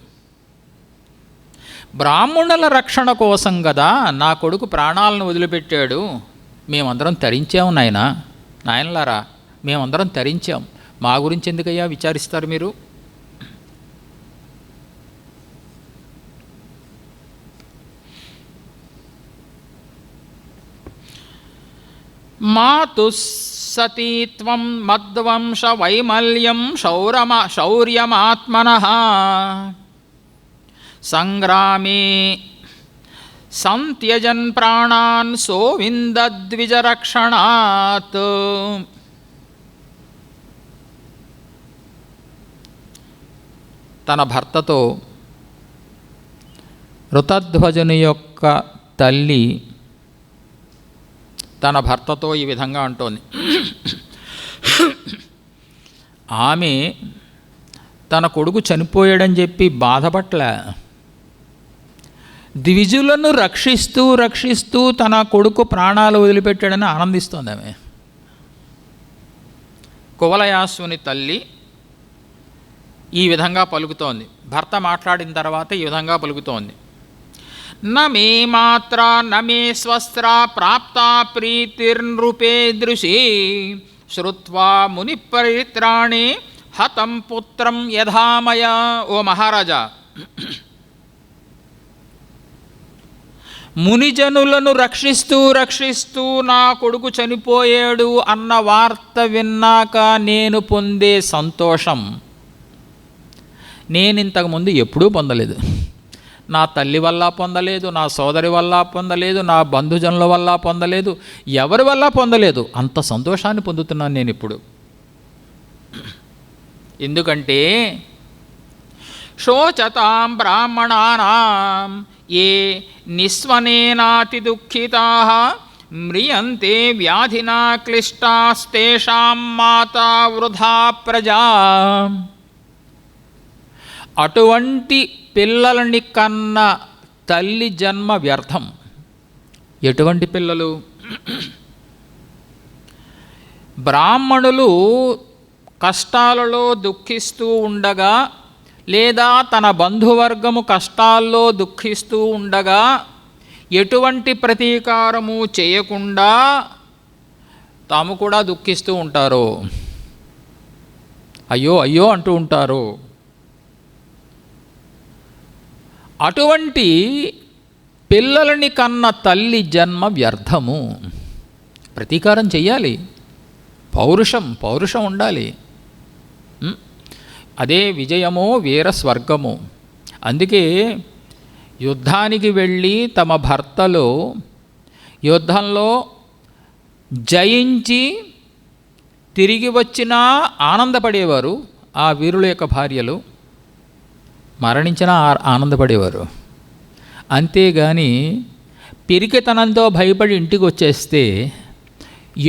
బ్రాహ్మణుల రక్షణ కోసం కదా నా కొడుకు ప్రాణాలను వదిలిపెట్టాడు. మేమందరం తరించాం నాయనలారా, మేమందరం తరించాం. మా గురించి ఎందుకయ్యా విచారిస్తారు మీరు? మాతు సతీత్వం మద్వంశ వైమల్యం శౌర్యమాత్మనః సంగ్రామే సంత్యజన్ ప్రాణాన్ సోవిందద్విజరక్షణాత్. తన భర్తతో ఋతధ్వజుని యొక్క తల్లి తన భర్తతో ఈ విధంగా అంటోంది. ఆమె తన కొడుకు చనిపోయాడని చెప్పి బాధపట్ల, ద్విజులను రక్షిస్తూ తన కొడుకు ప్రాణాలు వదిలిపెట్టాడని ఆనందిస్తోంది ఆమె. కువలయాశ్వుని తల్లి ఈ విధంగా పలుకుతోంది. భర్త మాట్లాడిన తర్వాత ఈ విధంగా పలుకుతోంది. నమే మాత్ర నమే స్వస్త్ర ప్రాప్తా ప్రీతిర్నృపేదృశీ శ్రుత్వా ముని పరిత్రాణే హతం పుత్రం యథామయ. ఓ మహారాజా, మునిజనులను రక్షిస్తూ నా కొడుకు చనిపోయాడు అన్న వార్త విన్నాక నేను పొందే సంతోషం నేనింతకుముందు ఎప్పుడూ పొందలేదు. నా తల్లి వల్ల పొందలేదు, నా సోదరి వల్ల పొందలేదు, నా బంధుజనుల వల్ల పొందలేదు, ఎవరి వల్ల పొందలేదు. అంత సంతోషాన్ని పొందుతున్నాను నేను ఇప్పుడు. ఎందుకంటే శోచతాం బ్రాహ్మణానాం ఏ నిస్వనేనాతి దుఃఖితాః మ్రియంతే వ్యాధినా క్లిష్టాస్తేషాం మాతా వృధా ప్రజా. అటువంటి పిల్లలని కన్న తల్లి జన్మ వ్యర్థం. ఎటువంటి పిల్లలు? బ్రాహ్మణులు కష్టాలలో దుఃఖిస్తూ ఉండగా, లేదా తన బంధువర్గము కష్టాల్లో దుఃఖిస్తూ ఉండగా ఎటువంటి ప్రతీకారము చేయకుండా తాము కూడా దుఃఖిస్తూ ఉంటారు, అయ్యో అయ్యో అంటూ ఉంటారు. అటువంటి పిల్లలని కన్న తల్లి జన్మ వ్యర్థము. ప్రతీకారం చెయ్యాలి, పౌరుషం ఉండాలి. అదే విజయమో వీర స్వర్గము. అందుకే యుద్ధానికి వెళ్ళి తమ భర్తలు యుద్ధంలో జయించి తిరిగి వచ్చినా ఆనందపడేవారు. ఆ వీరుల యొక్క భార్యలు మరణించినా ఆనందపడేవారు. అంతేగాని పిరికితనంతో భయపడి ఇంటికి వచ్చేస్తే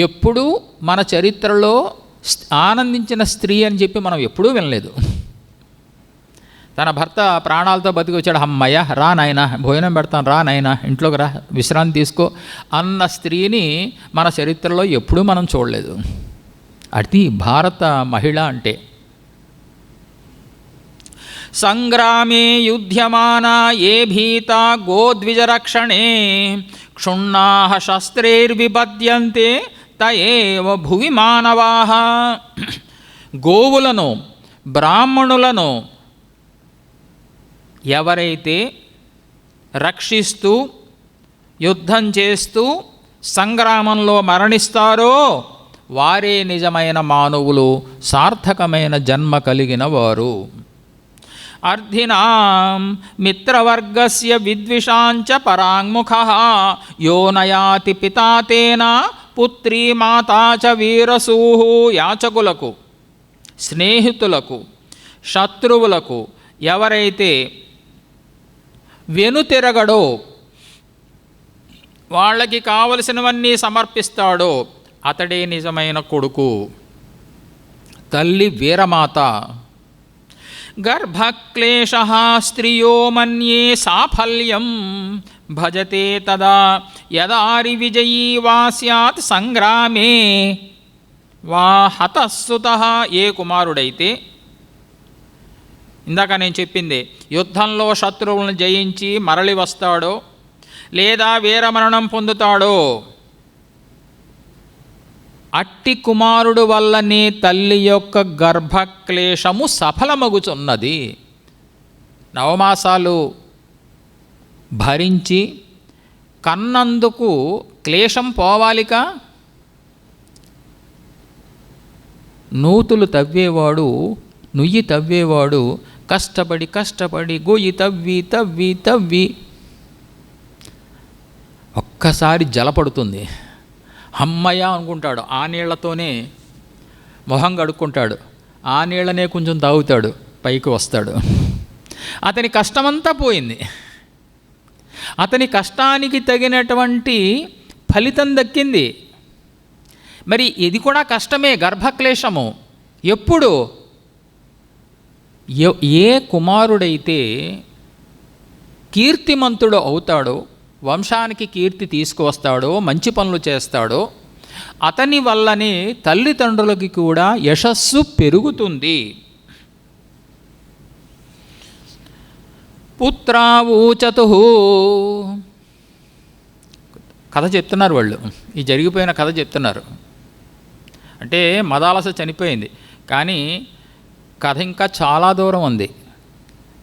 ఎప్పుడూ మన చరిత్రలో ఆనందించిన స్త్రీ అని చెప్పి మనం ఎప్పుడూ వినలేదు. తన భర్త ప్రాణాలతో బతికి వచ్చాడు, అమ్మయ్య రా నాయనా భోజనం పెడతాను, రా నాయనా ఇంట్లోకి రా విశ్రాంతి తీసుకో అన్న స్త్రీని మన చరిత్రలో ఎప్పుడూ మనం చూడలేదు. అది భారత మహిళ అంటే. సంగ్రామే యుధ్యమానా ఏ భీతా గోద్విజరక్షణే క్షుణ్ణాః శస్త్రైర్విపద్యంతే తయేవ భువి మానవాః. గోవులను బ్రాహ్మణులను ఎవరైతే రక్షిస్తూ యుద్ధం చేస్తూ సంగ్రామంలో మరణిస్తారో వారే నిజమైన మానవులు, సార్థకమైన జన్మ కలిగిన వారు. అర్ధినాం మిత్రవర్గస్య విద్విషాంచ పరాంగుఖః యో నయాతి పితా తేన పుత్రీ మాతా చ వీరసూః. యాచకులకు, స్నేహితులకు, శత్రువులకు ఎవరైతే వెనుతిరగడో, వాళ్ళకి కావలసినవన్నీ సమర్పిస్తాడో అతడే నిజమైన కొడుకు. తల్లి వీరమాత. గర్భక్లేశః స్త్రియో మన్యే సాఫల్యం భజతే తదా యదారి విజయీ వా స్యాత్ సంగ్రామే వా హతస్సుతః. ఏ కుమారుడైతే ఇందాక నేను చెప్పింది యుద్ధంలో శత్రువులను జయించి మరలి వస్తాడో లేదా వీరమరణం పొందుతాడో అట్టి కుమారుడు వల్లనే తల్లి యొక్క గర్భక్లేశము సఫలమగుచున్నది. నవమాసాలు భరించి కన్నందుకు క్లేశం పోవాలిక. నూతులు తవ్వేవాడు, నుయ్యి తవ్వేవాడు కష్టపడి గొయ్యి తవ్వి ఒక్కసారి జలపడుతుంది, అమ్మయ్య అనుకుంటాడు. ఆ నీళ్లతోనే మొహం కడుక్కుంటాడు, ఆ నీళ్ళనే కొంచెం తాగుతాడు, పైకి వస్తాడు. అతని కష్టమంతా పోయింది, అతని కష్టానికి తగినటువంటి ఫలితం దక్కింది. మరి ఇది కూడా కష్టమే, గర్భక్లేశము. ఎప్పుడు ఏ కుమారుడైతే కీర్తిమంతుడు అవుతాడో, వంశానికి కీర్తి తీసుకువస్తాడో, మంచి పనులు చేస్తాడో అతని వల్లనే తల్లిదండ్రులకి కూడా యశస్సు పెరుగుతుంది. పుత్రావూచతు. కథ చెప్తున్నారు వాళ్ళు, ఈ జరిగిపోయిన కథ చెప్తున్నారు. అంటే మదాలస చనిపోయింది, కానీ కథ ఇంకా చాలా దూరం ఉంది.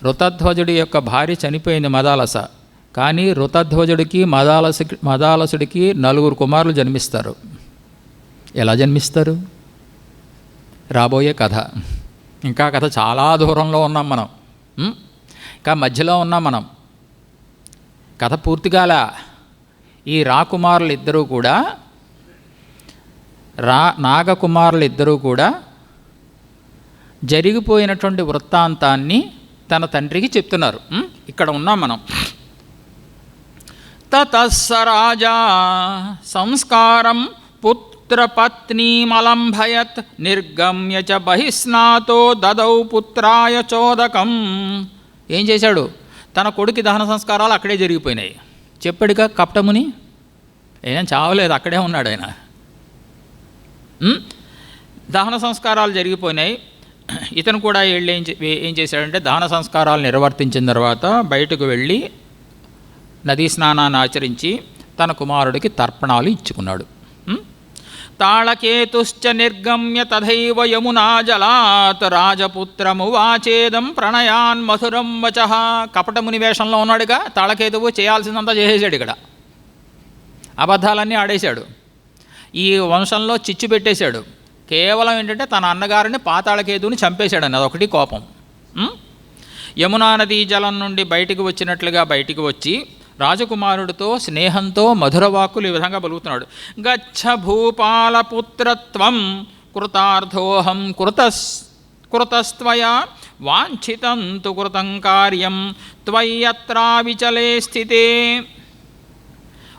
ఋతధ్వజుడి యొక్క భార్య చనిపోయింది మదాలస, కానీ ఋతధ్వజుడికి మదాలసుడికి 4 కుమారులు జన్మిస్తారు. ఎలా జన్మిస్తారు? రాబోయే కథ. ఇంకా కథ చాలా దూరంలో ఉన్నాం మనం, ఇంకా మధ్యలో ఉన్నాం మనం. కథ పూర్తిగాల. ఈ రాకుమారులు ఇద్దరూ కూడా, నాగకుమారులు ఇద్దరూ కూడా జరిగిపోయినటువంటి వృత్తాంతాన్ని తన తండ్రికి చెప్తున్నారు. ఇక్కడ ఉన్నాం మనం. తతస్స రాజా సంస్కారం పుత్రపత్నీమలంభయత్ నిర్గమ్య చ బహిస్నాతో దదౌ పుత్రాయ చోదకం. ఏం చేశాడు? తన కొడుకు దహన సంస్కారాలు అక్కడే జరిగిపోయినాయి. చెప్పాడుగా కపటముని, ఏం చావలేదు, అక్కడే ఉన్నాడు ఆయన. దహన సంస్కారాలు జరిగిపోయినాయి. ఇతను కూడా వెళ్ళి ఏం చేశాడంటే దహన సంస్కారాలు నిర్వర్తించిన తర్వాత బయటకు వెళ్ళి నదీ స్నానాన్ని ఆచరించి తన కుమారుడికి తర్పణాలు ఇచ్చుకున్నాడు. తాళకేతుశ్చ నిర్గమ్య తథైవ యమునా జలాత్ రాజపుత్రము వాచేదం ప్రణయాన్ మధురం వచః. కపటముని వేషంలో ఉన్నాడుగా తాళకేతువు, చేయాల్సిందంతా చేసేసాడు. ఇక్కడ అబద్ధాలన్నీ ఆడేశాడు, ఈ వంశంలో చిచ్చు పెట్టేశాడు. కేవలం ఏంటంటే తన అన్నగారిని పాతాళకేతువుని చంపేశాడని అదొకటి కోపం. యమునా నదీ జలం నుండి బయటికి వచ్చినట్లుగా బయటికి వచ్చి రాజకుమారుడితో స్నేహంతో మధురవాక్కులు ఈ విధంగా పలుకుతున్నాడు. గచ్చ భూపాలపుత్రత్వం కృతార్థోహం కృతస్త్వయా వాంఛితం తు కృతం కార్యం త్వయ్యత్రా విచలే స్థితే.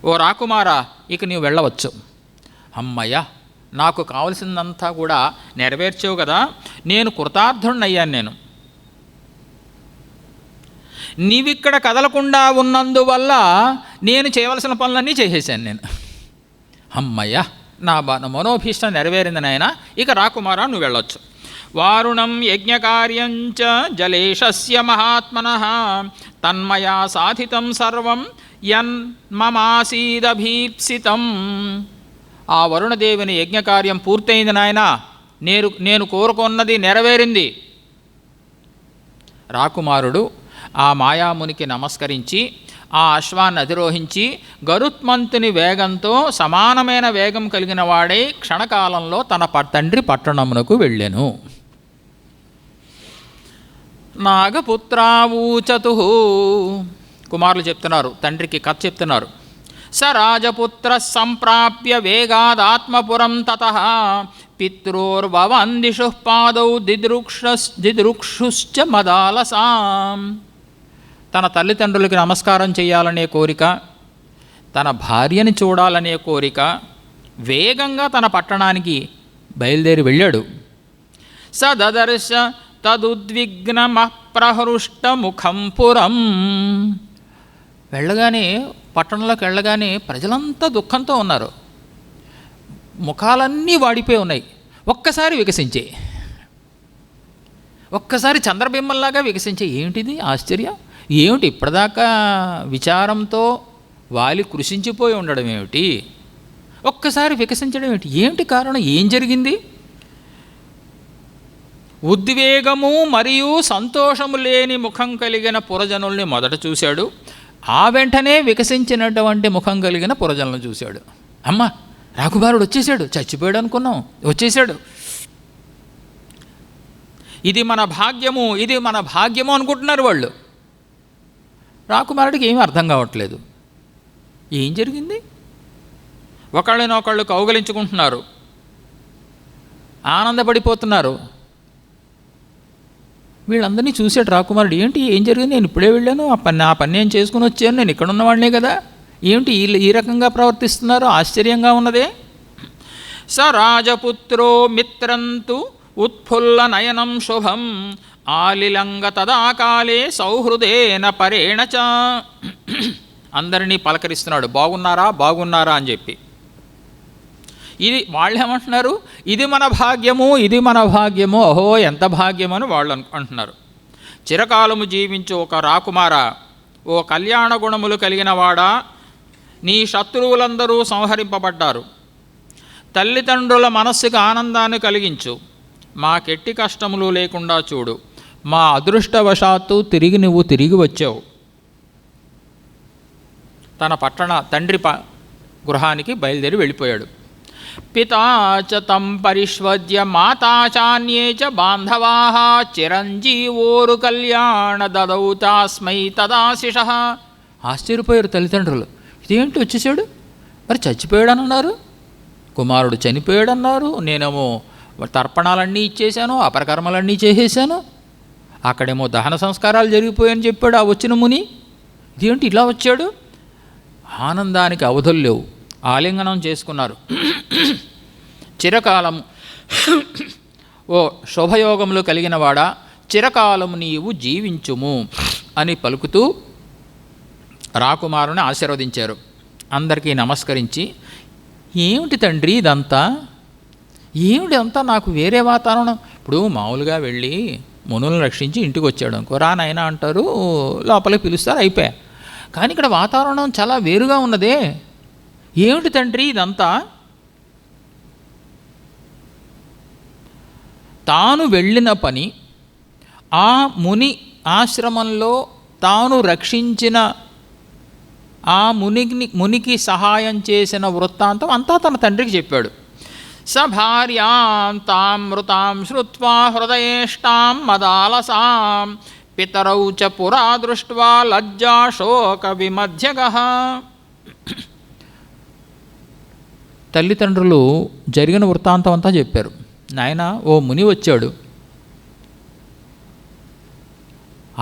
ఓ రాకుమారా, ఇక నీవు వెళ్ళవచ్చు. అమ్మయ్య, నాకు కావలసిందంతా కూడా నెరవేర్చావు కదా, నేను కృతార్థుణ్ణయ్యాను. నీవిక్కడ కదలకుండా ఉన్నందువల్ల నేను చేయవలసిన పనులన్నీ చేసేసాను నేను. అమ్మయ్య, నా మనోభీష్టం నెరవేరింది నాయన, ఇక రాకుమారా నువ్వు వెళ్ళొచ్చు. వారుణం యజ్ఞకార్యంచ జలేషస్య మహాత్మనః తన్మయా సాధితం సర్వం యన్మమాసీదభీప్సితం. ఆ వరుణదేవుని యజ్ఞకార్యం పూర్తయింది నాయన, నేను కోరుకున్నది నెరవేరింది. రాకుమారుడు ఆ మాయామునికి నమస్కరించి ఆ అశ్వాన్ని అధిరోహించి గరుత్మంతుని వేగంతో సమానమైన వేగం కలిగిన వాడై క్షణకాలంలో తన తండ్రి పట్టణమునకు వెళ్ళెను. నాగపుత్రావూచతు, కుమారులు చెప్తున్నారు, తండ్రికి కథ చెప్తున్నారు. స రాజపుత్ర సంప్రాప్య వేగాదాత్మపురం తతః పితృర్వవందిషు పాదౌ దిదృక్షుశ్చ మదాలసాం. తన తల్లిదండ్రులకి నమస్కారం చేయాలనే కోరిక, తన భార్యని చూడాలనే కోరిక వేగంగా తన పట్టణానికి బయలుదేరి వెళ్ళాడు. స దదర్శ తదుద్విగ్నమప్రహృష్టముఖం పురం. వెళ్ళగానే, పట్టణంలోకి వెళ్ళగానే ప్రజలంతా దుఃఖంతో ఉన్నారు. ముఖాలన్నీ వాడిపోయి ఉన్నాయి. ఒక్కసారి వికసించే, ఒక్కసారి చంద్రబింబంలాగా వికసించే. ఏమిటిది ఆశ్చర్యం? ఏమిటి ఇప్పటిదాకా విచారంతో వాలి కృషించిపోయి ఉండడం ఏమిటి? ఒక్కసారి వికసించడం ఏమిటి? ఏమిటి కారణం? ఏం జరిగింది? ఉద్వేగము మరియు సంతోషము లేని ముఖం కలిగిన పురజనుల్ని మొదట చూశాడు. ఆ వెంటనే వికసించినటువంటి ముఖం కలిగిన పురజనులను చూశాడు. అమ్మ, రాకుమారుడు వచ్చేసాడు, చచ్చిపోయాడు అనుకున్నాం, వచ్చేసాడు, ఇది మన భాగ్యము, ఇది మన భాగ్యము అనుకుంటున్నారు వాళ్ళు. రాకుమారుడికి ఏమీ అర్థం కావట్లేదు. ఏం జరిగింది? ఒకళ్ళనొకళ్ళు కౌగలించుకుంటున్నారు, ఆనందపడిపోతున్నారు. వీళ్ళందరినీ చూసాడు రాకుమారుడు. ఏంటి, ఏం జరిగింది? నేను ఇప్పుడే వెళ్ళాను, ఆ పని నేను చేసుకుని వచ్చాను, నేను ఇక్కడ ఉన్నవాడినే కదా, ఏమిటి ఈ రకంగా ప్రవర్తిస్తున్నారు? ఆశ్చర్యంగా ఉన్నదే. స రాజపుత్రో మిత్రంతు ఉత్ఫుల్ల నయనం శుభం ఆలిలంగ తదాకాలే సౌహృదేన పరేణ చ. అందరినీ పలకరిస్తున్నాడు, బాగున్నారా బాగున్నారా అని చెప్పి. ఇది వాళ్ళు ఏమంటున్నారు? ఇది మన భాగ్యము, ఇది మన భాగ్యము, అహో ఎంత భాగ్యమని వాళ్ళు అంటున్నారు. చిరకాలము జీవించు ఒక రాకుమారా, ఓ కళ్యాణ గుణములు కలిగిన వాడా, నీ శత్రువులందరూ సంహరింపబడ్డారు. తల్లిదండ్రుల మనస్సుకు ఆనందాన్ని కలిగించు, మాకెట్టి కష్టములు లేకుండా చూడు, మా అదృష్టవశాత్తు నువ్వు తిరిగి వచ్చావు. తన తండ్రి గృహానికి బయలుదేరి వెళ్ళిపోయాడు. పితాచ తం పరిష్వద్య మాతాచాన్యే చ బాంధవాః చిరంజీవోరు కళ్యాణ దదౌ తాస్మై తదాశిషః. ఆశ్చర్యపోయారు తల్లిదండ్రులు. ఇదేంటి వచ్చేసాడు, మరి చచ్చిపోయాడనన్నారు, కుమారుడు చనిపోయాడన్నారు, నేనేమో తర్పణాలన్నీ ఇచ్చేశాను, అపరకర్మలన్నీ చేసేసాను, అక్కడేమో దహన సంస్కారాలు జరిగిపోయాయని చెప్పాడు ఆ వచ్చిన ముని. ఇదేంటి ఇలా వచ్చాడు? ఆనందానికి అవధులు లేవు. ఆలింగనం చేసుకున్నారు. చిరకాలము ఓ శుభయోగములు కలిగిన వాడా, చిరకాలము నీవు జీవించుము అని పలుకుతూ రాకుమారుని ఆశీర్వదించారు. అందరికీ నమస్కరించి, ఏమిటి తండ్రి ఇదంతా, ఏమిటి అంతా, నాకు వేరే వాతావరణం. ఇప్పుడు మామూలుగా వెళ్ళి మునులను రక్షించి ఇంటికి వచ్చాడు అనుకో, రా నాయనా అంటారు, లోపలికి పిలుస్తారు, అయిపోయా. కానీ ఇక్కడ వాతావరణం చాలా వేరుగా ఉన్నదే, ఏమిటి తండ్రి ఇదంతా. తాను వెళ్ళిన పని, ఆ ముని ఆశ్రమంలో తాను రక్షించిన ఆ మునికి సహాయం చేసిన వృత్తాంతం అంతా తన తండ్రికి చెప్పాడు. స భార్యాం తామృతాం శ్రుత్వా హృదయేష్టాం మదాలసాం పితరౌ చ పురా దృష్ట్వా లజ్జా శోక విమధ్యగః. తల్లిదండ్రులు జరిగిన వృత్తాంతం అంతా చెప్పారు. నాయన, ఓ ముని వచ్చాడు,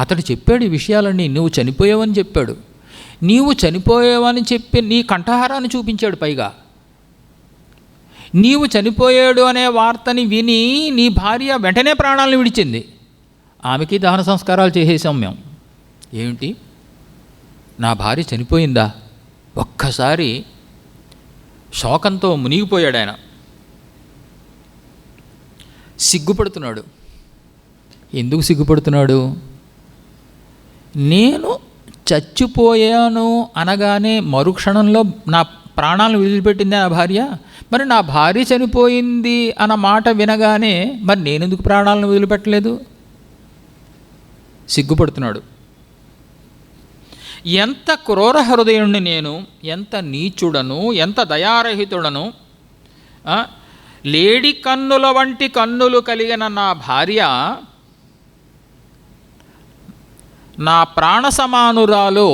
అతడు చెప్పాడు ఈ విషయాలన్నీ, నువ్వు చనిపోయావని చెప్పాడు. నీవు చనిపోయావని చెప్పి నీ కంఠహారాన్ని చూపించాడు. పైగా నీవు చనిపోయాడు అనే వార్తని విని నీ భార్య వెంటనే ప్రాణాలను విడిచింది. ఆమెకి దహన సంస్కారాలు చేసేసాం మేము. ఏమిటి, నా భార్య చనిపోయిందా? ఒక్కసారి శోకంతో మునిగిపోయాడు ఆయన. సిగ్గుపడుతున్నాడు. ఎందుకు సిగ్గుపడుతున్నాడు? నేను చచ్చిపోయాను అనగానే మరుక్షణంలో నా ప్రాణాలను వదిలిపెట్టింది నా భార్య. మరి నా భార్య చనిపోయింది అన్న మాట వినగానే మరి నేనెందుకు ప్రాణాలను వదిలిపెట్టలేదు? సిగ్గుపడుతున్నాడు. ఎంత క్రూర హృదయుణ్ణి నేను, ఎంత నీచుడను, ఎంత దయారహితుడను. లేడి కన్నుల వంటి కన్నులు కలిగిన నా భార్య నా ప్రాణ సమానురాలు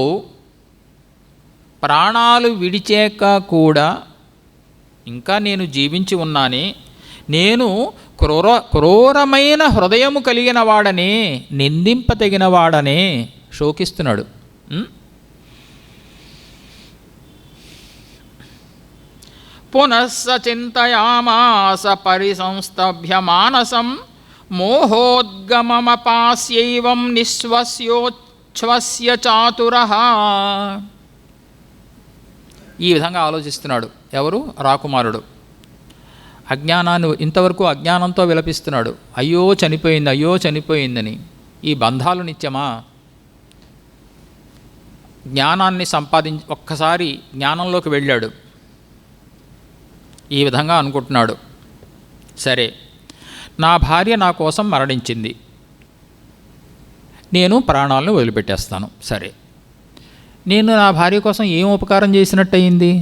ప్రాణాలు విడిచాక కూడా ఇంకా నేను జీవించి ఉన్నానే. నేను క్రూరమైన హృదయము కలిగిన వాడనే, నిందింపతగిన వాడనే శోకిస్తున్నాడు. పునఃస చింతయామాస పరిసంస్తభ్య మానసం మోహోద్గమమపాస్యైవం నిశ్వస్యోచ్ఛ్వస్య చాతురః. ఈ విధంగా ఆలోచిస్తున్నాడు. ఎవరు? రాకుమారుడు. అజ్ఞానాన్ని ఇంతవరకు అజ్ఞానంతో విలపిస్తున్నాడు. అయ్యో చనిపోయింది, అయ్యో చనిపోయిందని. ఈ బంధాలు నిత్యమా? జ్ఞానాన్ని ఒక్కసారి జ్ఞానంలోకి వెళ్ళాడు. ఈ విధంగా అనుకుంటున్నాడు. సరే, నా భార్య నా కోసం మరణించింది, నేను ప్రాణాలను వదిలిపెట్టేస్తాను. సరే, నేను నా భార్య కోసం ఏం ఉపకారం చేసినట్టయింది?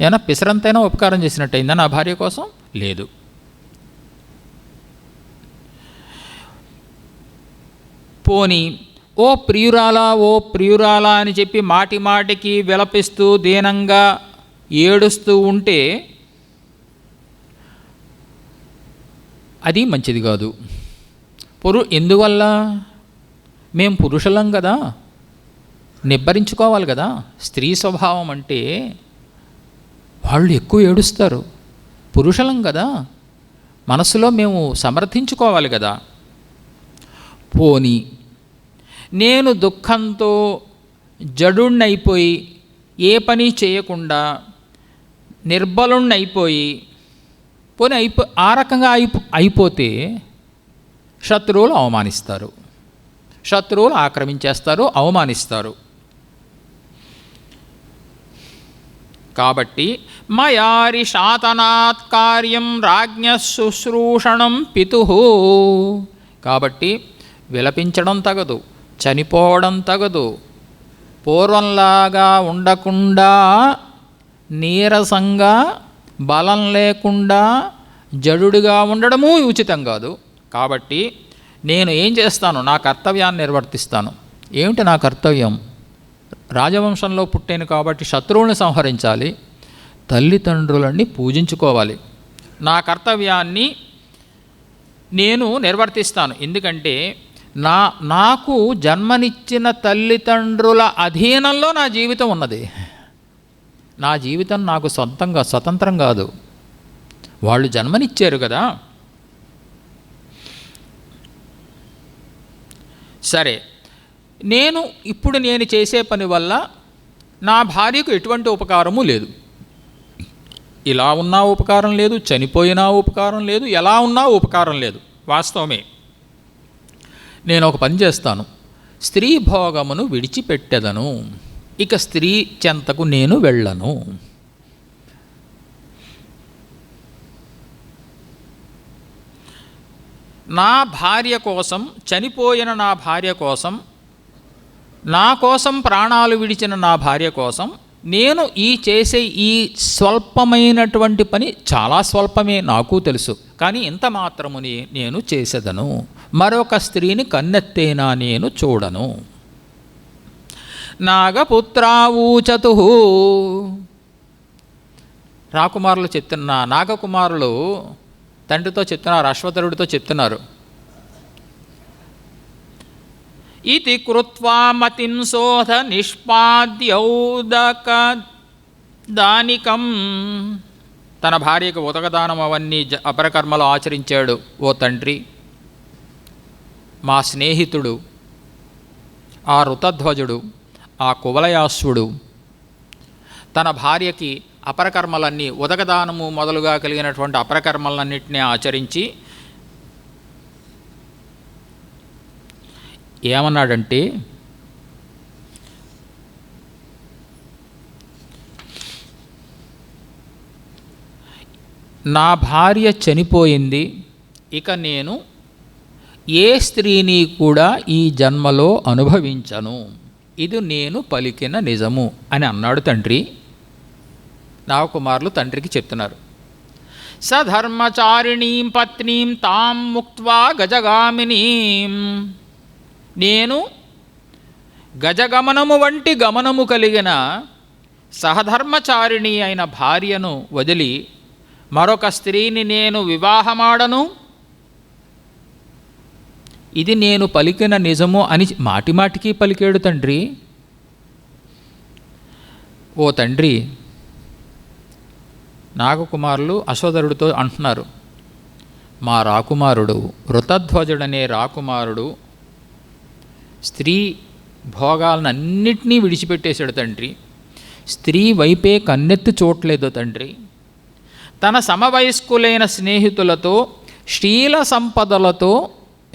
ఏమైనా పిసరంతైనా ఉపకారం చేసినట్టయిందా నా భార్య కోసం? లేదు. పోనీ ఓ ప్రియురాలా, ఓ ప్రియురాలా అని చెప్పి మాటి మాటికి విలపిస్తూ దీనంగా ఏడుస్తూ ఉంటే అది మంచిది కాదు. ఎందువల్ల? మేము పురుషులం కదా, నిబ్బరించుకోవాలి కదా. స్త్రీ స్వభావం అంటే వాళ్ళు ఎక్కువ ఏడుస్తారు. పురుషులం కదా, మనసులో మేము సమర్థించుకోవాలి కదా. పోనీ నేను దుఃఖంతో జడుణ్ణైపోయి ఏ పని చేయకుండా నిర్బలుణ్ణైపోయి పోనీ ఆ రకంగా అయిపోతే శత్రువులు అవమానిస్తారు, శత్రువులు ఆక్రమించేస్తారు, అవమానిస్తారు. కాబట్టి మయారి శాతనాత్ కార్యం రాజ్ఞ శుశ్రూషణం పితుః. కాబట్టి విలపించడం తగదు, చనిపోవడం తగదు. పూర్వంలాగా ఉండకుండా నీరసంగా బలం లేకుండా జడుగా ఉండడము ఉచితం కాదు. కాబట్టి నేను ఏం చేస్తాను? నా కర్తవ్యాన్ని నిర్వర్తిస్తాను. ఏమిటి నా కర్తవ్యం? రాజవంశంలో పుట్టాను కాబట్టి శత్రువులను సంహరించాలి, తల్లిదండ్రులని పూజించుకోవాలి. నా కర్తవ్యాన్ని నేను నిర్వర్తిస్తాను. ఎందుకంటే నాకు జన్మనిచ్చిన తల్లిదండ్రుల అధీనంలో నా జీవితం ఉన్నది. నా జీవితం నాకు స్వతంత్రం కాదు. వాళ్ళు జన్మనిచ్చారు కదా. సరే, ఇప్పుడు నేను చేసే పని వల్ల నా భార్యకు ఎటువంటి ఉపకారము లేదు. ఇలా ఉన్నా ఉపకారం లేదు, చనిపోయినా ఉపకారం లేదు, ఎలా ఉన్నా ఉపకారం లేదు. వాస్తవమే. నేను ఒక పని చేస్తాను, స్త్రీ భోగమును విడిచిపెట్టెదను, ఇక స్త్రీ చెంతకు నేను వెళ్ళను. నా భార్య కోసం, చనిపోయిన నా భార్య కోసం, నా కోసం ప్రాణాలు విడిచిన నా భార్య కోసం నేను చేసే ఈ స్వల్పమైనటువంటి పని, చాలా స్వల్పమే నాకు తెలుసు, కానీ ఇంత మాత్రముని నేను చేసేదను. మరొక స్త్రీని కన్నెత్తేనా నేను చూడను. నాగపుత్రావూచతు, రాకుమారులు చెప్తున్నా, నాగకుమారులు తండ్రితో చెప్తున్నారు, అశ్వతరుడితో చెప్తున్నారు. ఇతి కృత్వా మతిం శోధ నిష్పాద్యౌదక దానికం, తన భార్యకు ఉదకదానం అవన్నీ అపరకర్మలు ఆచరించాడు. ఓ తండ్రి, మా స్నేహితుడు ఆ ఋతధ్వజుడు, ఆ కువలయాశ్వుడు తన భార్యకి అపరకర్మలన్నీ, ఉదకదానము మొదలుగా కలిగినటువంటి అపరకర్మలన్నింటినీ ఆచరించి ఏమన్నాడంటే, నా భార్య చనిపోయింది, ఇక నేను ఏ స్త్రీని కూడా ఈ జన్మలో అనుభవించను, ఇది నేను పలికిన నిజము అని అన్నాడు తండ్రి. నాగకుమారులు తండ్రికి చెప్తున్నారు. సధర్మచారిణీం పత్నీం తాం ముక్త్వా గజగామినీం, నేను గజగమనము వంటి గమనము కలిగిన సహధర్మచారిణి అయిన భార్యను వదిలి మరొక స్త్రీని నేను వివాహమాడను, ఇది నేను పలికిన నిజము అని మాటిమాటికి పలికాడు తండ్రి. ఓ తండ్రి, నాగకుమారులు అశ్వధరుడితో అంటున్నారు, మా రాకుమారుడు ఋతధ్వజుడనే రాకుమారుడు స్త్రీ భోగాలన్నింటినీ విడిచిపెట్టేశాడు తండ్రి. స్త్రీ వైపే కన్నెత్తి చూడలేదు తండ్రి. తన సమవయస్కులైన స్నేహితులతో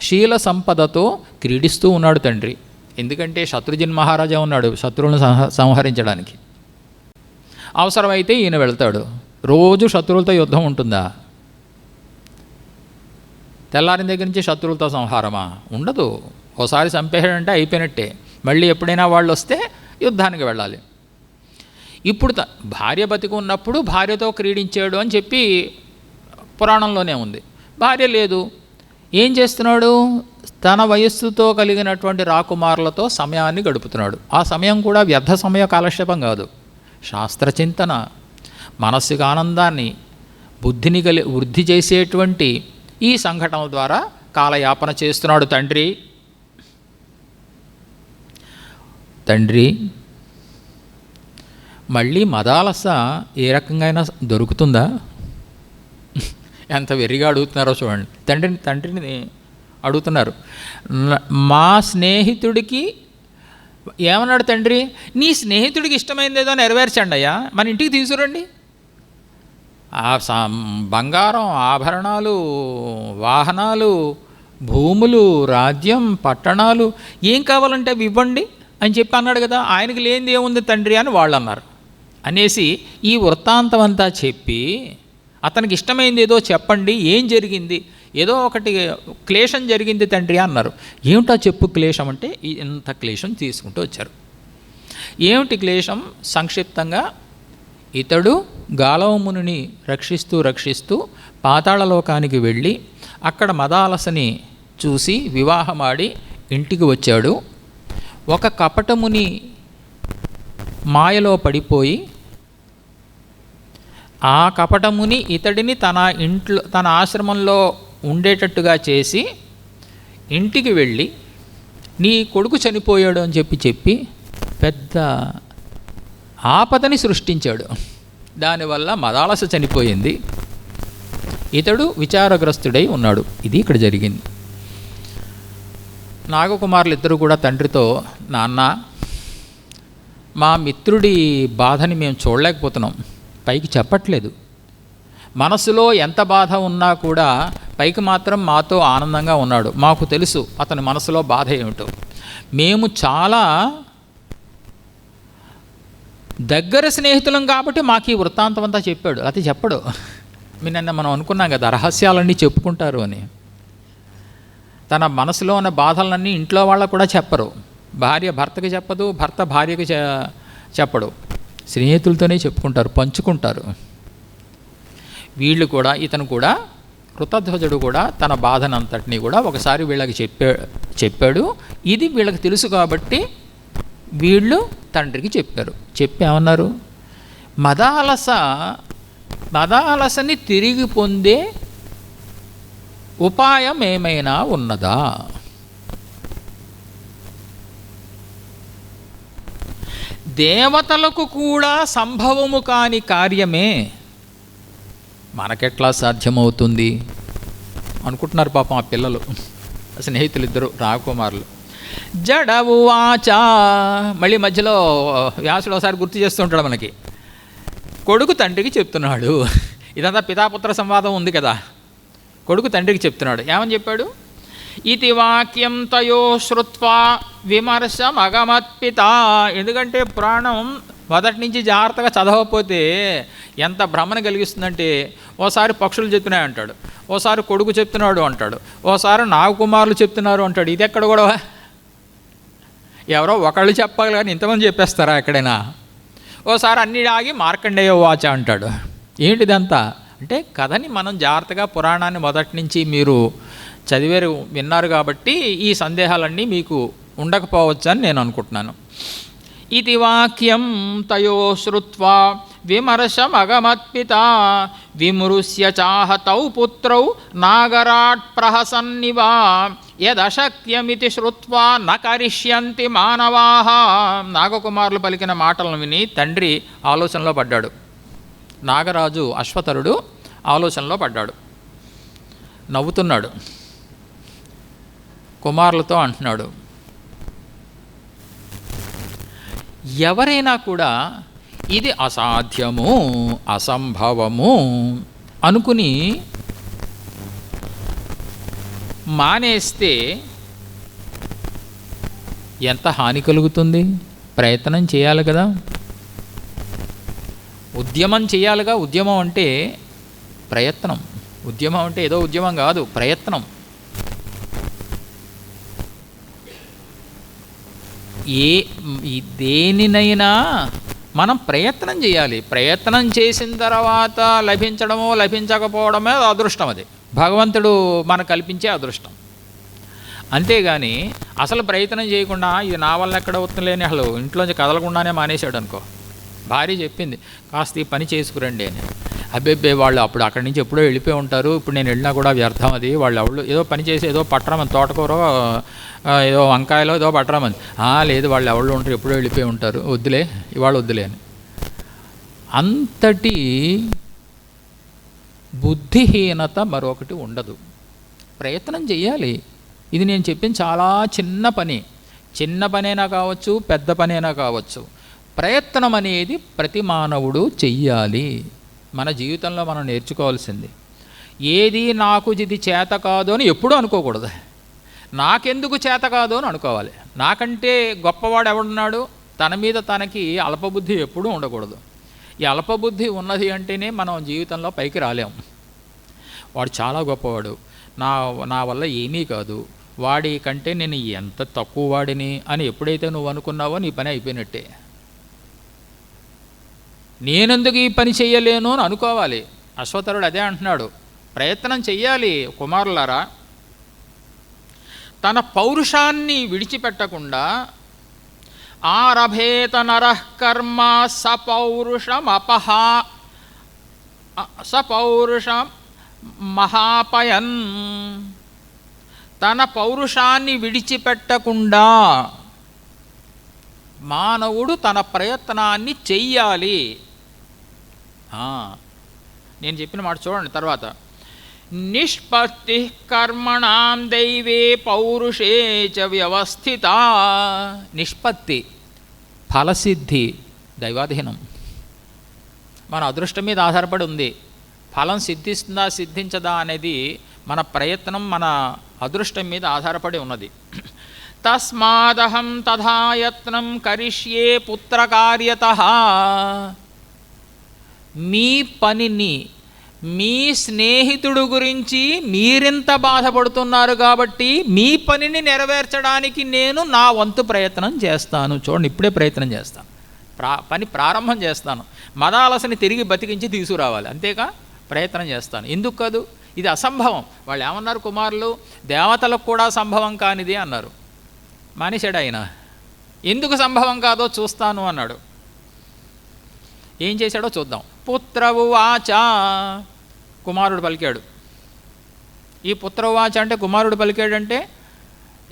శీల సంపదతో క్రీడిస్తూ ఉన్నాడు తండ్రి. ఎందుకంటే శత్రుజిన్ మహారాజా ఉన్నాడు శత్రువులను సంహరించడానికి. అవసరమైతే ఈయన వెళ్తాడు. రోజు శత్రువులతో యుద్ధం ఉంటుందా? తెల్లారిన దగ్గర నుంచి శత్రువులతో సంహారమా? ఉండదు. ఓసారి చంపేశాడంటే అయిపోయినట్టే. మళ్ళీ ఎప్పుడైనా వాళ్ళు వస్తే యుద్ధానికి వెళ్ళాలి. ఇప్పుడు భార్య బతికి ఉన్నప్పుడు భార్యతో క్రీడించాడు అని చెప్పి పురాణంలోనే ఉంది. భార్య లేదు, ఏం చేస్తున్నాడు? తన వయస్సుతో కలిగినటువంటి రాకుమారులతో సమయాన్ని గడుపుతున్నాడు. ఆ సమయం కూడా వ్యర్థ సమయ కాలక్షేపం కాదు, శాస్త్రచింతన, మనస్సుకు ఆనందాన్ని, బుద్ధిని వృద్ధి చేసేటువంటి ఈ సంఘటనల ద్వారా కాలయాపన చేస్తున్నాడు తండ్రి. మళ్ళీ మదాలస ఏ రకంగా దొరుకుతుందా? ఎంత వెర్రిగా అడుగుతున్నారో చూడండి. తండ్రిని అడుగుతున్నారు. మా స్నేహితుడికి ఏమన్నాడు తండ్రి? నీ స్నేహితుడికి ఇష్టమైంది ఏదో నెరవేర్చండి అయ్యా, మన ఇంటికి తీసుకురండి. బంగారం, ఆభరణాలు, వాహనాలు, భూములు, రాజ్యం, పట్టణాలు ఏం కావాలంటే అవి ఇవ్వండి అని చెప్పి అన్నాడు కదా. ఆయనకి లేనిది ఏముంది తండ్రి అని వాళ్ళు అన్నారు. అనేసి ఈ వృత్తాంతం అంతా చెప్పి అతనికి ఇష్టమైంది ఏదో చెప్పండి, ఏం జరిగింది, ఏదో ఒకటి క్లేశం జరిగింది తండ్రి అన్నారు. ఏమిటో చెప్పు క్లేశం అంటే ఇంత క్లేశం తీసుకుంటూ వచ్చారు. ఏమిటి క్లేశం? సంక్షిప్తంగా, ఇతడు గాలవముని రక్షిస్తూ పాతాళలోకానికి వెళ్ళి అక్కడ మదాలసని చూసి వివాహమాడి ఇంటికి వచ్చాడు. ఒక కపటముని మాయలో పడిపోయి ఆ కపటముని ఇతడిని తన ఆశ్రమంలో ఉండేటట్టుగా చేసి ఇంటికి వెళ్ళి నీ కొడుకు చనిపోయాడు అని చెప్పి పెద్ద ఆపదని సృష్టించాడు. దానివల్ల మదాలస చనిపోయింది. ఇతడు విచారగ్రస్తుడై ఉన్నాడు. ఇది ఇక్కడ జరిగింది. నాగకుమారులు ఇద్దరు కూడా తండ్రితో, నాన్న, మా మిత్రుడి బాధని మేము చూడలేకపోతున్నాం, పైకి చెప్పట్లేదు. మనసులో ఎంత బాధ ఉన్నా కూడా పైకి మాత్రం మాతో ఆనందంగా ఉన్నాడు. మాకు తెలుసు అతని మనసులో బాధ ఏమిటో. మేము చాలా దగ్గర స్నేహితులం కాబట్టి మాకు ఈ వృత్తాంతం అంతా చెప్పాడు. అది చెప్పడు. నిన్న మనం అనుకున్నాం కదా, రహస్యాలన్నీ చెప్పుకుంటారు అని. తన మనసులో ఉన్న బాధలన్నీ ఇంట్లో వాళ్ళకు కూడా చెప్పరు. భార్య భర్తకి చెప్పదు, భర్త భార్యకి చెప్పడు. స్నేహితులతోనే చెప్పుకుంటారు, పంచుకుంటారు. వీళ్ళు కూడా, ఇతను కూడా, కృతధ్వజుడు కూడా తన బాధనంతటినీ కూడా ఒకసారి వీళ్ళకి చెప్పాడు. ఇది వీళ్ళకి తెలుసు కాబట్టి వీళ్ళు తండ్రికి చెప్పారు. చెప్పి ఏమన్నారు, మదాలసని తిరిగి పొందే ఉపాయం ఏమైనా ఉన్నదా? దేవతలకు కూడా సంభవము కాని కార్యమే మనకెట్లా సాధ్యమవుతుంది అనుకుంటున్నారు పాపం ఆ పిల్లలు, స్నేహితులు ఇద్దరు రాకుమారులు. జడవు వాచా, మళ్ళీ మధ్యలో వ్యాసుడు ఒకసారి గుర్తు చేస్తుంటాడు మనకి. కొడుకు తండ్రికి చెప్తున్నాడు. ఇదంతా పితాపుత్ర సంవాదం ఉంది కదా. కొడుకు తండ్రికి చెప్తున్నాడు. ఏమని చెప్పాడు? ఇది వాక్యం తయో శ్రుత్వా విమర్శమగమత్పిత. ఎందుకంటే పురాణం మొదటి నుంచి జాగ్రత్తగా చదవకపోతే ఎంత భ్రమణ కలిగిస్తుందంటే, ఓసారి పక్షులు చెప్తున్నాయి అంటాడు, ఓసారి కొడుకు చెప్తున్నాడు అంటాడు, ఓసారి నాగకుమారులు చెప్తున్నారు అంటాడు. ఇది ఎక్కడ కూడా ఎవరో ఒకళ్ళు చెప్పాలి కానీ ఇంతమంది చెప్పేస్తారా ఎక్కడైనా? ఓసారి అన్ని ఆగి మార్కండేయ వాచ అంటాడు. ఏంటిదంతా అంటే, కథని మనం జాగ్రత్తగా పురాణాన్ని మొదటి నుంచి మీరు చదివారు, విన్నారు కాబట్టి ఈ సందేహాలన్నీ మీకు ఉండకపోవచ్చు అని నేను అనుకుంటున్నాను. ఇది వాక్యం తయో శ్రుత్వా విమర్శమగమత్పిత విమృశ్య చాహతౌ పుత్రౌ నాగరాట్ ప్రహసన్నివా యదశక్యమితి శ్రుత్వా న కరిష్యంతి మానవాః. నాగకుమారులు పలికిన మాటలను విని తండ్రి ఆలోచనలో పడ్డాడు. నాగరాజు అశ్వతరుడు ఆలోచనలో పడ్డాడు. నవ్వుతున్నాడు. కుమారులతో అంటున్నాడు, ఎవరైనా కూడా ఇది అసాధ్యము, అసంభవము అనుకుని మానేస్తే ఎంత హాని కలుగుతుంది? ప్రయత్నం చేయాలి కదా, ఉద్యమం చేయాలిగా. ఉద్యమం అంటే ప్రయత్నం. ఉద్యమం అంటే ఏదో ఉద్యమం కాదు, ప్రయత్నం. దేనినైనా మనం ప్రయత్నం చేయాలి. ప్రయత్నం చేసిన తర్వాత లభించడమో లభించకపోవడమే అదృష్టం. అది భగవంతుడు మనకు కల్పించే అదృష్టం. అంతేగాని అసలు ప్రయత్నం చేయకుండా ఇది నా వల్ల ఎక్కడ అవుతుందిలేని అసలు ఇంట్లోంచి కదలకుండానే మానేశాడు అనుకో. భార్య చెప్పింది, కాస్త ఈ పని చేసుకురండి అని. అబ్బెబ్బే, వాళ్ళు అప్పుడు అక్కడి నుంచి ఎప్పుడో వెళ్ళిపోయి ఉంటారు, ఇప్పుడు నేను వెళ్ళినా కూడా వ్యర్థం. అది వాళ్ళు ఎవరు ఏదో పని చేసి ఏదో పట్టరమని, తోటకూర ఏదో వంకాయలో ఏదో పట్టరమని. లేదు, వాళ్ళు ఎవరు ఉంటారు, ఎప్పుడో వెళ్ళిపోయి ఉంటారు, వద్దులే, ఇవాళ వద్దులే అని. అంతటి బుద్ధిహీనత మరొకటి ఉండదు. ప్రయత్నం చెయ్యాలి. ఇది నేను చెప్పిన చాలా చిన్న పని. చిన్న పనైనా కావచ్చు, పెద్ద పనైనా కావచ్చు. ప్రయత్నం అనేది ప్రతి మానవుడు చెయ్యాలి. మన జీవితంలో మనం నేర్చుకోవాల్సింది. ఏది నాకు ఇది చేత కాదు అని ఎప్పుడూ అనుకోకూడదు. నాకెందుకు చేత కాదు అని అనుకోవాలి. నాకంటే గొప్పవాడు ఎవడున్నాడు? తన మీద తనకి అల్పబుద్ధి ఎప్పుడూ ఉండకూడదు. ఈ అల్పబుద్ధి ఉన్నది అంటేనే మనం జీవితంలో పైకి రాలేము. వాడు చాలా గొప్పవాడు, నా వల్ల ఏమీ కాదు, వాడి కంటే నేను ఎంత తక్కువ వాడిని అని ఎప్పుడైతే నువ్వు అనుకున్నావో నీ పని అయిపోయినట్టే. నేనెందుకు ఈ పని చెయ్యలేను అని అనుకోవాలి. అశ్వతరుడు అదే అంటున్నాడు, ప్రయత్నం చెయ్యాలి. కుమారులారా, తన పౌరుషాన్ని విడిచిపెట్టకుండా ఆరభేత నరః కర్మ సపౌరుషం మహాపయన్. తన పౌరుషాన్ని విడిచిపెట్టకుండా మానవుడు తన ప్రయత్నాన్ని చెయ్యాలి. నేను చెప్పిన మాట చూడండి తర్వాత. నిష్పత్తి కర్మణాం దైవే పౌరుషే చ వ్యవస్థిత. నిష్పత్తి ఫలసిద్ధి దైవాధీనం. మన అదృష్టం మీద ఆధారపడి ఉంది. ఫలం సిద్ధిస్తుందా సిద్ధించదా అనేది మన ప్రయత్నం, మన అదృష్టం మీద ఆధారపడి ఉన్నది. తస్మాదహం తథాయత్నం కరిష్యే పుత్రకార్యతః. మీ పనిని, మీ స్నేహితుడు గురించి మీరింత బాధపడుతున్నారు కాబట్టి మీ పనిని నెరవేర్చడానికి నేను నా వంతు ప్రయత్నం చేస్తాను. చూడండి, ఇప్పుడే ప్రయత్నం చేస్తాను, పని ప్రారంభం చేస్తాను. మదాలసని తిరిగి బతికించి తీసుకురావాలి, అంతేకా ప్రయత్నం చేస్తాను. ఎందుకు కాదు? ఇది అసంభవం. వాళ్ళు ఏమన్నారు కుమారులు? దేవతలకు కూడా సంభవం కానిది అన్నారు. మానేశాడు ఆయన. ఎందుకు సంభవం కాదో చూస్తాను అన్నాడు. ఏం చేశాడో చూద్దాం. పుత్రవువాచ, కుమారుడు పలికాడు. ఈ పుత్రవువాచ అంటే కుమారుడు పలికాడంటే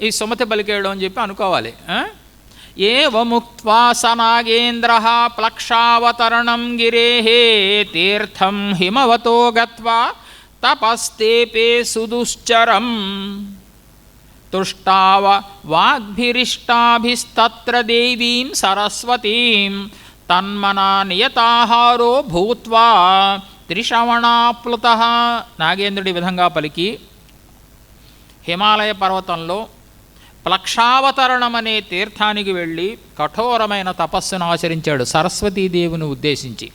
ఈ సుమతి పలికాడు అని చెప్పి అనుకోవాలి. ఏవముక్త్వా స నాగేంద్రః ప్లక్షావతరణం గిరేః తీర్థం హిమవతో గత్వా తపస్తేపే సుదుశ్చరం తుష్టావ వాగ్భిరిష్టాభిస్తత్ర దేవీం సరస్వతీం తన్మనా నియతాహారో భూత్వా త్రిశ్రవణాప్లుతః. నాగేంద్రుడి విధంగా పలికి హిమాలయ పర్వతంలో ప్లక్షావతరణం అనే తీర్థానికి వెళ్ళి కఠోరమైన తపస్సును ఆచరించాడు సరస్వతీదేవిని ఉద్దేశించి.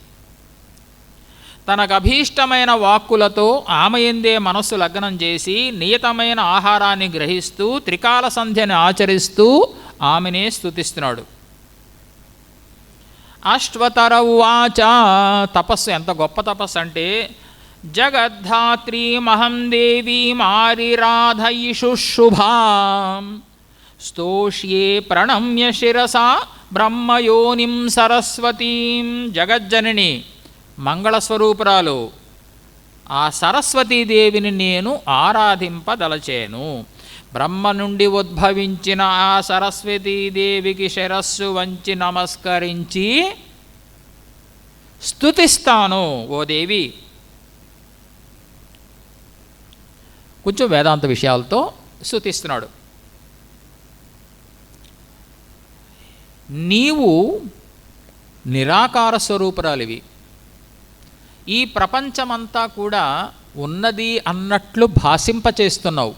తనకు అభీష్టమైన వాక్కులతో ఆమె యందే మనస్సు లగ్నం చేసి నియతమైన ఆహారాన్ని గ్రహిస్తూ త్రికాల సంధ్యని ఆచరిస్తూ ఆమెనే స్తుతిస్తున్నాడు. అశ్వతర ఉవాచ, తపస్సు ఎంత గొప్ప తపస్సు అంటే, జగద్ధాత్రీమహం దేవీమారిరాధయిషుశుభాం స్తోష్యే ప్రణమ్య శిరసా బ్రహ్మయోనిం సరస్వతీం. జగజ్జనని మంగళస్వరూపురాలు ఆ సరస్వతీదేవిని నేను ఆరాధింపదలచేను. బ్రహ్మ నుండి ఉద్భవించిన ఆ సరస్వతీదేవికి శిరస్సు వంచి నమస్కరించి స్తుతిస్తాను. ఓ దేవి, కొంచెం వేదాంత విషయాలతో స్తుతిస్తున్నాడు. నీవు నిరాకార స్వరూపురాలివి. ఈ ప్రపంచమంతా కూడా ఉన్నది అన్నట్లు భాషింపచేస్తున్నావు.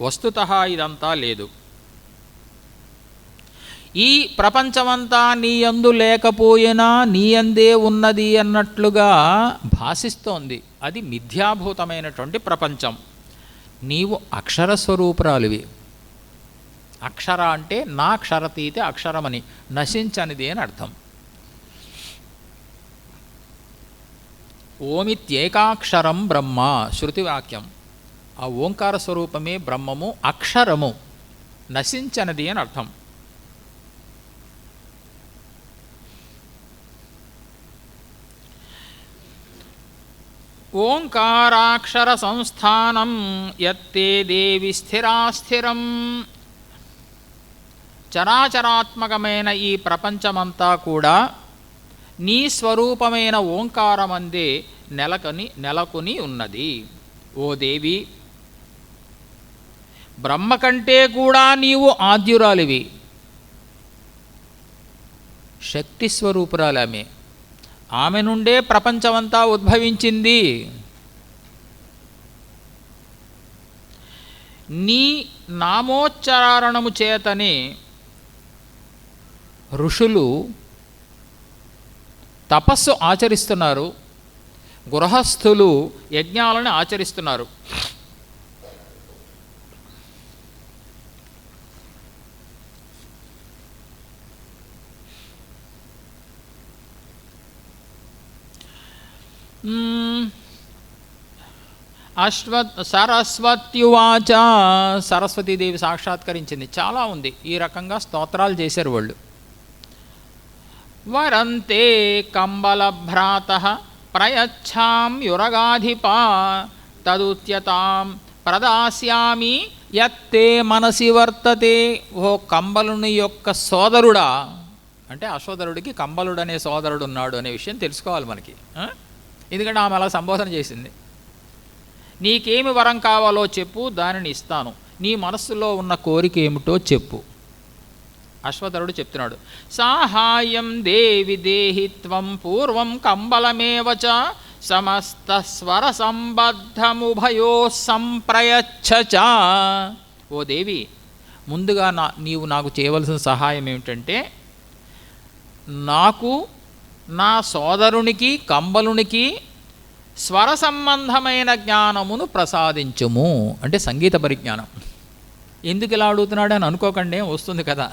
వస్తుతః ఇదంతా లేదు. ఈ ప్రపంచమంతా నీ యందు లేకపోయినా నీ యందే ఉన్నది అన్నట్లుగా భాషిస్తోంది. అది మిథ్యాభూతమైనటువంటి ప్రపంచం. నీవు అక్షర స్వరూపురాలివి. అక్షర అంటే నా క్షరతీతి అక్షరమని, నశించనిది అని అర్థం. ఓమిత్యేకాక్షరం బ్రహ్మ శృతివాక్యం. ఆ ఓంకార స్వరూపమే బ్రహ్మము, అక్షరము, నశించనిది అని అర్థం. ఓంకారాక్షర సంస్థానం యత్తే దేవి స్థిరాస్థిరం. చరాచరాత్మకమైన ఈ ప్రపంచమంతా కూడా నీ స్వరూపమైన ఓంకారమందే నెలకొని ఉన్నది. ఓ దేవి, బ్రహ్మ కంటే కూడా నీవు ఆద్యురాలివి. శక్తి స్వరూపురాలమే. ఆమె నుండే ప్రపంచమంతా ఉద్భవించింది. నీ నామోచ్చారణము చేతనే ఋషులు తపస్సు ఆచరిస్తున్నారు, గృహస్థులు యజ్ఞాలను ఆచరిస్తున్నారు. సరస్వత్యువాచ, సరస్వతీదేవి సాక్షాత్కరించింది. చాలా ఉంది, ఈ రకంగా స్తోత్రాలు చేశారు వాళ్ళు. వరంతే కంబలభ్రాతః ప్రయచ్ఛామ్యురగాధిపా తదుత్యతాం ప్రదాస్యామి యత్తే మనసి వర్తతే. ఓ కంబలుని యొక్క సోదరుడా, అంటే అశ్వధరుడికి కంబలుడు అనే సోదరుడు ఉన్నాడు అనే విషయం తెలుసుకోవాలి మనకి. ఎందుకంటే ఆమె అలా సంబోధన చేసింది. నీకేమి వరం కావాలో చెప్పు, దానిని ఇస్తాను. నీ మనస్సులో ఉన్న కోరిక ఏమిటో చెప్పు. అశ్వతరుడు చెప్తున్నాడు, సాహాయం దేవి దేహి త్వం పూర్వం కంబలమేవచ సమస్త స్వర సంబద్ధముభయో సంప్రయచ్చ. ఓ దేవి, ముందుగా నీవు నాకు చేయవలసిన సహాయం ఏమిటంటే, నాకు నా సోదరునికి కంబలునికి స్వర సంబంధమైన జ్ఞానమును ప్రసాదించుము. అంటే సంగీత పరిజ్ఞానం. ఎందుకు ఇలా అడుగుతున్నాడు అని అనుకోకండి, వస్తుంది కదా.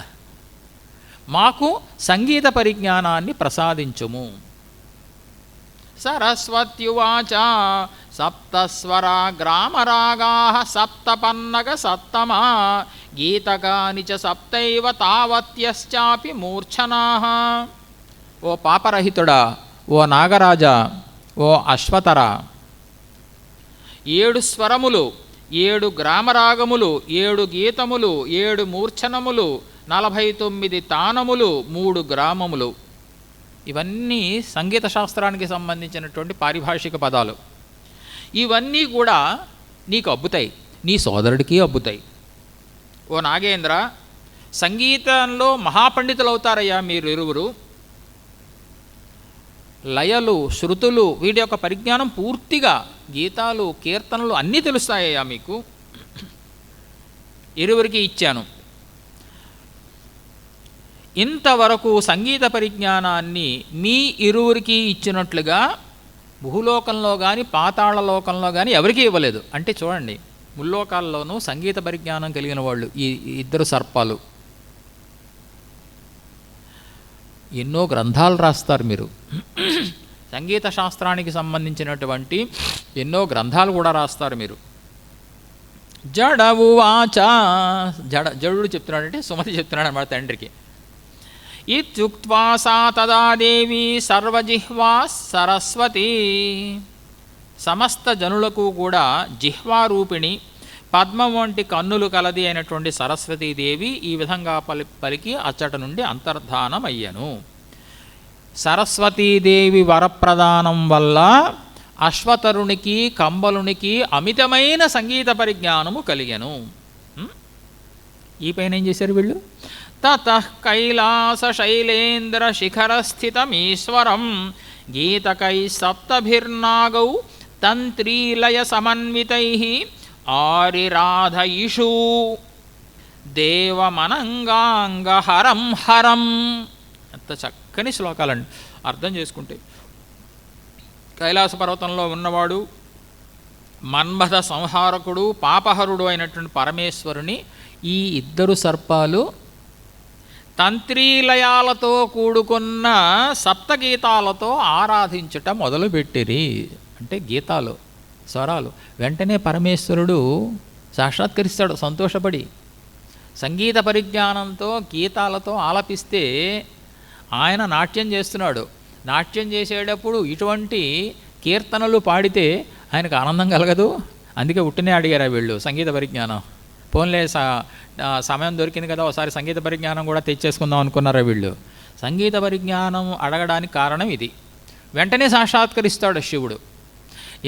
మాకు సంగీత పరిజ్ఞానాన్ని ప్రసాదించుము. సరస్వత్యువాచ సప్తస్వరా గ్రామరాగా సప్తపన్నగ సప్తమా గీతకాని చ సప్తైవ తావత్యశ్చాపి మూర్ఛనాః. ఓ పాపరహితుడా, ఓ నాగరాజా, ఓ అశ్వతర, 7 స్వరములు, 7 గ్రామరాగములు, 7 గీతములు, 7 మూర్ఛనములు, 49 తానములు, 3 గ్రామములు, ఇవన్నీ సంగీత శాస్త్రానికి సంబంధించినటువంటి పారిభాషిక పదాలు. ఇవన్నీ కూడా నీకు అబ్బుతాయి, నీ సోదరుడికి అబ్బుతాయి. ఓ నాగేంద్ర, సంగీతంలో మహాపండితులు అవుతారయ్యా మీరు ఇరువురు. లయలు, శృతులు, వీటి యొక్క పరిజ్ఞానం పూర్తిగా, గీతాలు, కీర్తనలు అన్నీ తెలుస్తాయ్యా మీకు. ఇరువురికి ఇచ్చాను. ఇంతవరకు సంగీత పరిజ్ఞానాన్ని మీ ఇరువురికి ఇచ్చినట్లుగా భూలోకంలో కానీ పాతాళలోకంలో కానీ ఎవరికీ ఇవ్వలేదు. అంటే చూడండి, ముల్లోకాల్లోనూ సంగీత పరిజ్ఞానం కలిగిన వాళ్ళు ఈ 2 సర్పాలు. ఎన్నో గ్రంథాలు రాస్తారు మీరు, సంగీత శాస్త్రానికి సంబంధించినటువంటి ఎన్నో గ్రంథాలు కూడా రాస్తారు మీరు. జడవు వాచ, జడుడు చెప్తున్నాడంటే సుమతి చెప్తున్నాడు అన్నమాట తండ్రికి. ఇత్యుక్త్వా సా తదా దేవి సర్వజిహ్వా సరస్వతి. సమస్త జనులకు కూడా జిహ్వారూపిణి, పద్మం వంటి కన్నులు కలది అయినటువంటి సరస్వతీదేవి ఈ విధంగా పలికి అచ్చట నుండి అంతర్ధానమయ్యను. సరస్వతీదేవి వరప్రదానం వల్ల అశ్వతరునికి కంబలునికి అమితమైన సంగీత పరిజ్ఞానము కలిగెను. ఈ పైన ఏం చేశారు వీళ్ళు? తతః కైలాస శైలేంద్ర శిఖరస్థితమీశ్వరం గీతకై సప్తభిర్నాగౌ తంత్రీలయ సమన్వితైః ఆరిరాధయిషు దేవమనంగాంగహరం హరం. ఎంత చక్కని శ్లోకాలండి అర్థం చేసుకుంటే. కైలాస పర్వతంలో ఉన్నవాడు, మన్మథ సంహారకుడు, పాపహరుడు అయినటువంటి పరమేశ్వరుని ఈ 2 సర్పాలు తంత్రీలయాలతో కూడుకున్న సప్తగీతాలతో ఆరాధించుట మొదలుపెట్టిరి. అంటే గీతాలు, స్వరాలు. వెంటనే పరమేశ్వరుడు సాక్షాత్కరిస్తాడు సంతోషపడి. సంగీత పరిజ్ఞానంతో గీతాలతో ఆలపిస్తే ఆయన నాట్యం చేస్తున్నాడు. నాట్యం చేసేటప్పుడు ఇటువంటి కీర్తనలు పాడితే ఆయనకు ఆనందం కలగదు. అందుకే ఉట్టినే అడిగారా వీళ్ళు సంగీత పరిజ్ఞానం. పోన్లే సమయం దొరికింది కదా ఒకసారి సంగీత పరిజ్ఞానం కూడా తెచ్చేసుకుందాం అనుకున్నారా వీళ్ళు. సంగీత పరిజ్ఞానం అడగడానికి కారణం ఇది. వెంటనే సాక్షాత్కరిస్తాడు శివుడు.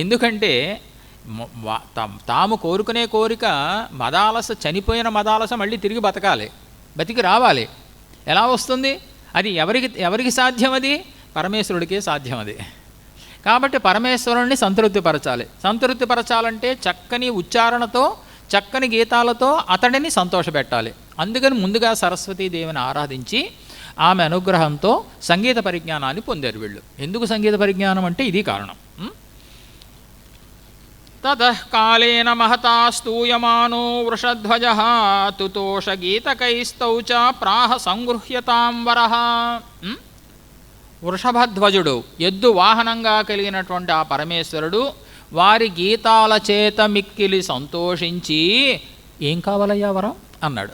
ఎందుకంటే తాము కోరుకునే కోరిక మదాలస, చనిపోయిన మదాలస మళ్ళీ తిరిగి బతికి రావాలి. ఎలా వస్తుంది అది? ఎవరికి సాధ్యం? అది పరమేశ్వరుడికే సాధ్యం. అది కాబట్టి పరమేశ్వరుణ్ణి సంతృప్తిపరచాలంటే చక్కని ఉచ్చారణతో, చక్కని గీతాలతో అతడిని సంతోషపెట్టాలి. అందుకని ముందుగా సరస్వతీదేవిని ఆరాధించి ఆమె అనుగ్రహంతో సంగీత పరిజ్ఞానాన్ని పొందారు వీళ్ళు. ఎందుకు సంగీత పరిజ్ఞానం అంటే ఇది కారణం. తతః కాలేన మహతా స్తూయమానో వృషధ్వజః తుతోష గీతకైస్తౌ చ ప్రాహ సంగృహ్యతాం వరః. వృషభధ్వజుడు, ఎద్దు వాహనంగా కలిగినటువంటి ఆ పరమేశ్వరుడు వారి గీతాల చేత మిక్కిలి సంతోషించి, ఏం కావాలయ్యా వరం అన్నాడు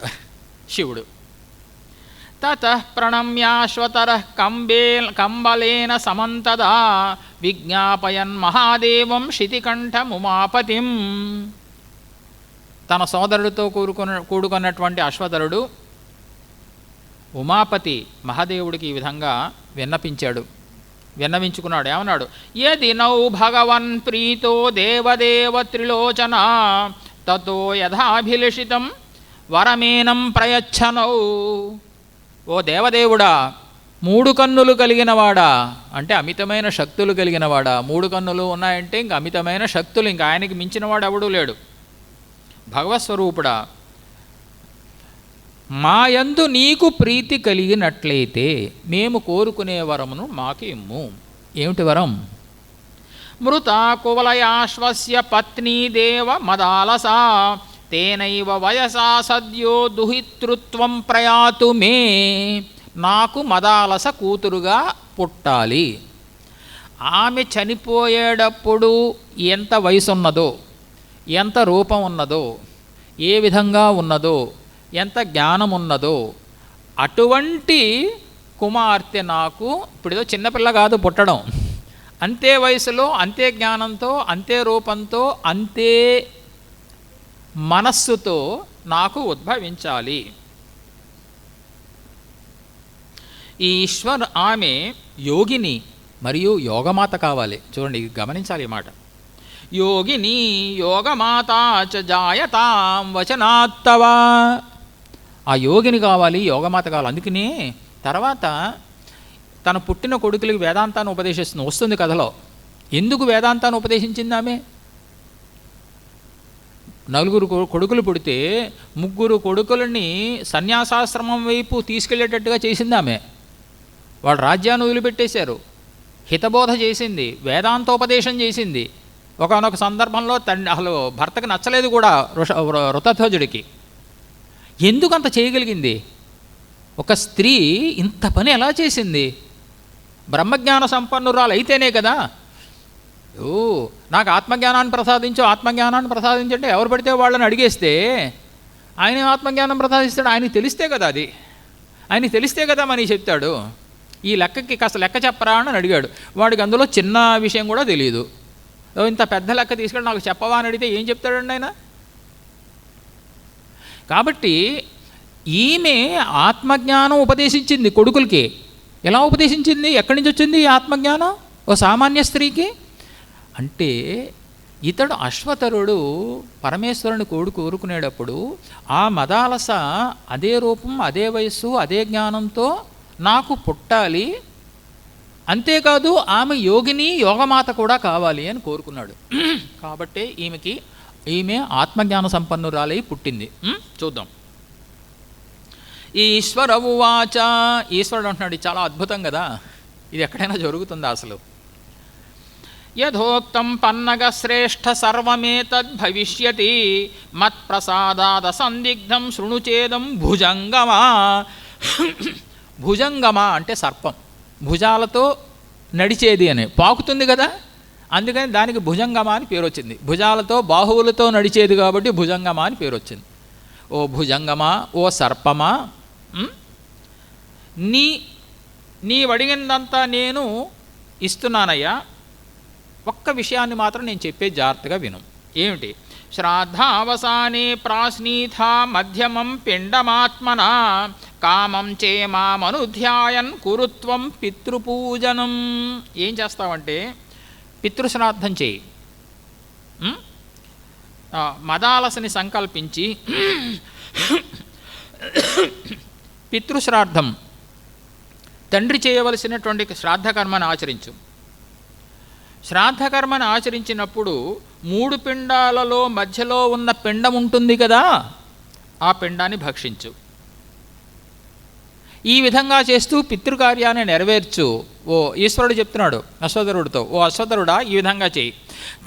శివుడు. తతః ప్రణమ్యాశ్వతరః కంబలేన సమంతదా విజ్ఞాపయన్ మహాదేవం శితికంఠముమాపతిం. తన సోదరుడితో కూడుకున్నటువంటి అశ్వతరుడు ఉమాపతి మహాదేవుడికి ఈ విధంగా విన్నపించాడు. విన్నవించుకున్నాడు. ఏమన్నాడు? యది నౌ భగవన్ ప్రీతో దేవదేవ త్రిలోచన తతో యథాభిలషితం వరమేనం ప్రయచ్చనౌ. ఓ దేవదేవుడా, 3 కన్నులు కలిగినవాడా, అంటే అమితమైన శక్తులు కలిగినవాడా. 3 కన్నులు ఉన్నాయంటే ఇంక అమితమైన శక్తులు, ఇంక ఆయనకి మించినవాడు ఎవడూ లేడు. భగవత్స్వరూపుడా, మాయందు నీకు ప్రీతి కలిగినట్లయితే మేము కోరుకునే వరమును మాకు ఇమ్ము. ఏమిటి వరం? మృత కువలయాశ్వస్య పత్నీ దేవ మదాలసా తేనైవ వయసా సద్యో దుహితృత్వం ప్రయాతు మే. నాకు మదాలస కూతురుగా పుట్టాలి. ఆమె చనిపోయేటప్పుడు ఎంత వయసు ఉన్నదో, ఎంత రూపం ఉన్నదో, ఏ విధంగా ఉన్నదో, ఎంత జ్ఞానం ఉన్నదో అటువంటి కుమార్తె నాకు. ఇప్పుడు ఏదో చిన్నపిల్ల కాదు పుట్టడం, అంతే వయసులో, అంతే జ్ఞానంతో, అంతే రూపంతో, అంతే మనస్సుతో నాకు ఉద్భవించాలి. ఈశ్వర్ ఆమె యోగిని మరియు యోగమాత కావాలి. చూడండి, గమనించాలి ఈ మాట. యోగిని యోగమాత చ జాయతాం వచనాత్తవా. ఆ యోగిని కావాలి, యోగమాత కావాలి. అందుకని తర్వాత తన పుట్టిన కొడుకులకి వేదాంతాన్ని ఉపదేశిస్తుంది. వస్తుంది కథలో. ఎందుకు వేదాంతాన్ని ఉపదేశించింది ఆమె? 4 కొడుకులు పుడితే 3 కొడుకులని సన్యాసాశ్రమం వైపు తీసుకెళ్లేటట్టుగా చేసింది ఆమె. వాళ్ళు రాజ్యాన్ని వదిలిపెట్టేశారు. హితబోధ చేసింది, వేదాంతోపదేశం చేసింది. ఒకానొక సందర్భంలో అసలు భర్తకు నచ్చలేదు కూడా ఋతధ్వజుడికి. ఎందుకంత చేయగలిగింది? ఒక స్త్రీ ఇంత పని ఎలా చేసింది? బ్రహ్మజ్ఞాన సంపన్నురాలు అయితేనే కదా. నాకు ఆత్మజ్ఞానాన్ని ప్రసాదించు, ఆత్మజ్ఞానాన్ని ప్రసాదించంటే ఎవరు పడితే వాళ్ళని అడిగేస్తే ఆయన ఆత్మజ్ఞానం ప్రసాదిస్తాడు. ఆయనకి తెలిస్తే కదా, అది ఆయనకి తెలిస్తే కదా మని చెప్తాడు. ఈ లెక్కకి కాస్త లెక్క చెప్పరా అని అడిగాడు. వాడికి అందులో చిన్న విషయం కూడా తెలియదు. ఇంత పెద్ద లెక్క తీసుకెళ్ళి నాకు చెప్పవా అని అడిగితే ఏం చెప్తాడండి ఆయన? కాబట్టి ఈమె ఆత్మజ్ఞానం ఉపదేశించింది కొడుకులకి. ఎలా ఉపదేశించింది? ఎక్కడి నుంచి వచ్చింది ఈ ఆత్మజ్ఞానం ఓ సామాన్య స్త్రీకి? అంటే ఇతడు అశ్వతరుడు పరమేశ్వరుని కోరుకునేటప్పుడు ఆ మదాలస అదే రూపం, అదే వయస్సు, అదే జ్ఞానంతో నాకు పుట్టాలి. అంతేకాదు ఆమె యోగిని, యోగమాత కూడా కావాలి అని కోరుకున్నాడు. కాబట్టి ఈమె ఆత్మజ్ఞాన సంపన్నురాలై పుట్టింది. చూద్దాం. ఈశ్వర ఉవాచ. ఈశ్వరుడు అంటున్నాడు. చాలా అద్భుతం కదా, ఇది ఎక్కడైనా జరుగుతుందా అసలు? యథోక్తం పన్నగ శ్రేష్ఠ సర్వమేతద్భవిష్యతి మత్ప్రసాదాద సందిగ్ధం శృణుచేదం భుజంగమా. భుజంగమా అంటే సర్పం, భుజాలతో నడిచేది అని, పాకుతుంది కదా, అందుకని దానికి భుజంగమా అని పేరు వచ్చింది. భుజాలతో, బాహువులతో నడిచేది కాబట్టి భుజంగమా అని పేరు వచ్చింది. ఓ భుజంగమా, ఓ సర్పమా, నీవడిగినంతా నేను ఇస్తున్నానయ్యా. ఒక్క విషయాన్ని మాత్రం నేను చెప్పే జాగ్రత్తగా విను. ఏమిటి? శ్రాద్ధావసానే ప్రాశ్నీథ మధ్యమం పిండమాత్మన కామం చేమామనుధ్యాయన్ కురుత్వం పితృపూజనం. ఏం చేస్తావంటే పితృశ్రాద్ధం చేయి. మదాలసని సంకల్పించి పితృశ్రాద్ధం, తండ్రి చేయవలసినటువంటి శ్రాద్ధకర్మను ఆచరించు. శ్రాద్ధకర్మను ఆచరించినప్పుడు 3 పిండాలలో మధ్యలో ఉన్న పిండం ఉంటుంది కదా, ఆ పిండాన్ని భక్షించు. ఈ విధంగా చేస్తూ పితృకార్యాన్ని నెరవేర్చు. ఓ ఈశ్వరుడు చెప్తున్నాడు అశ్వతరుడితో, ఓ అశ్వతరుడా ఈ విధంగా చేయి.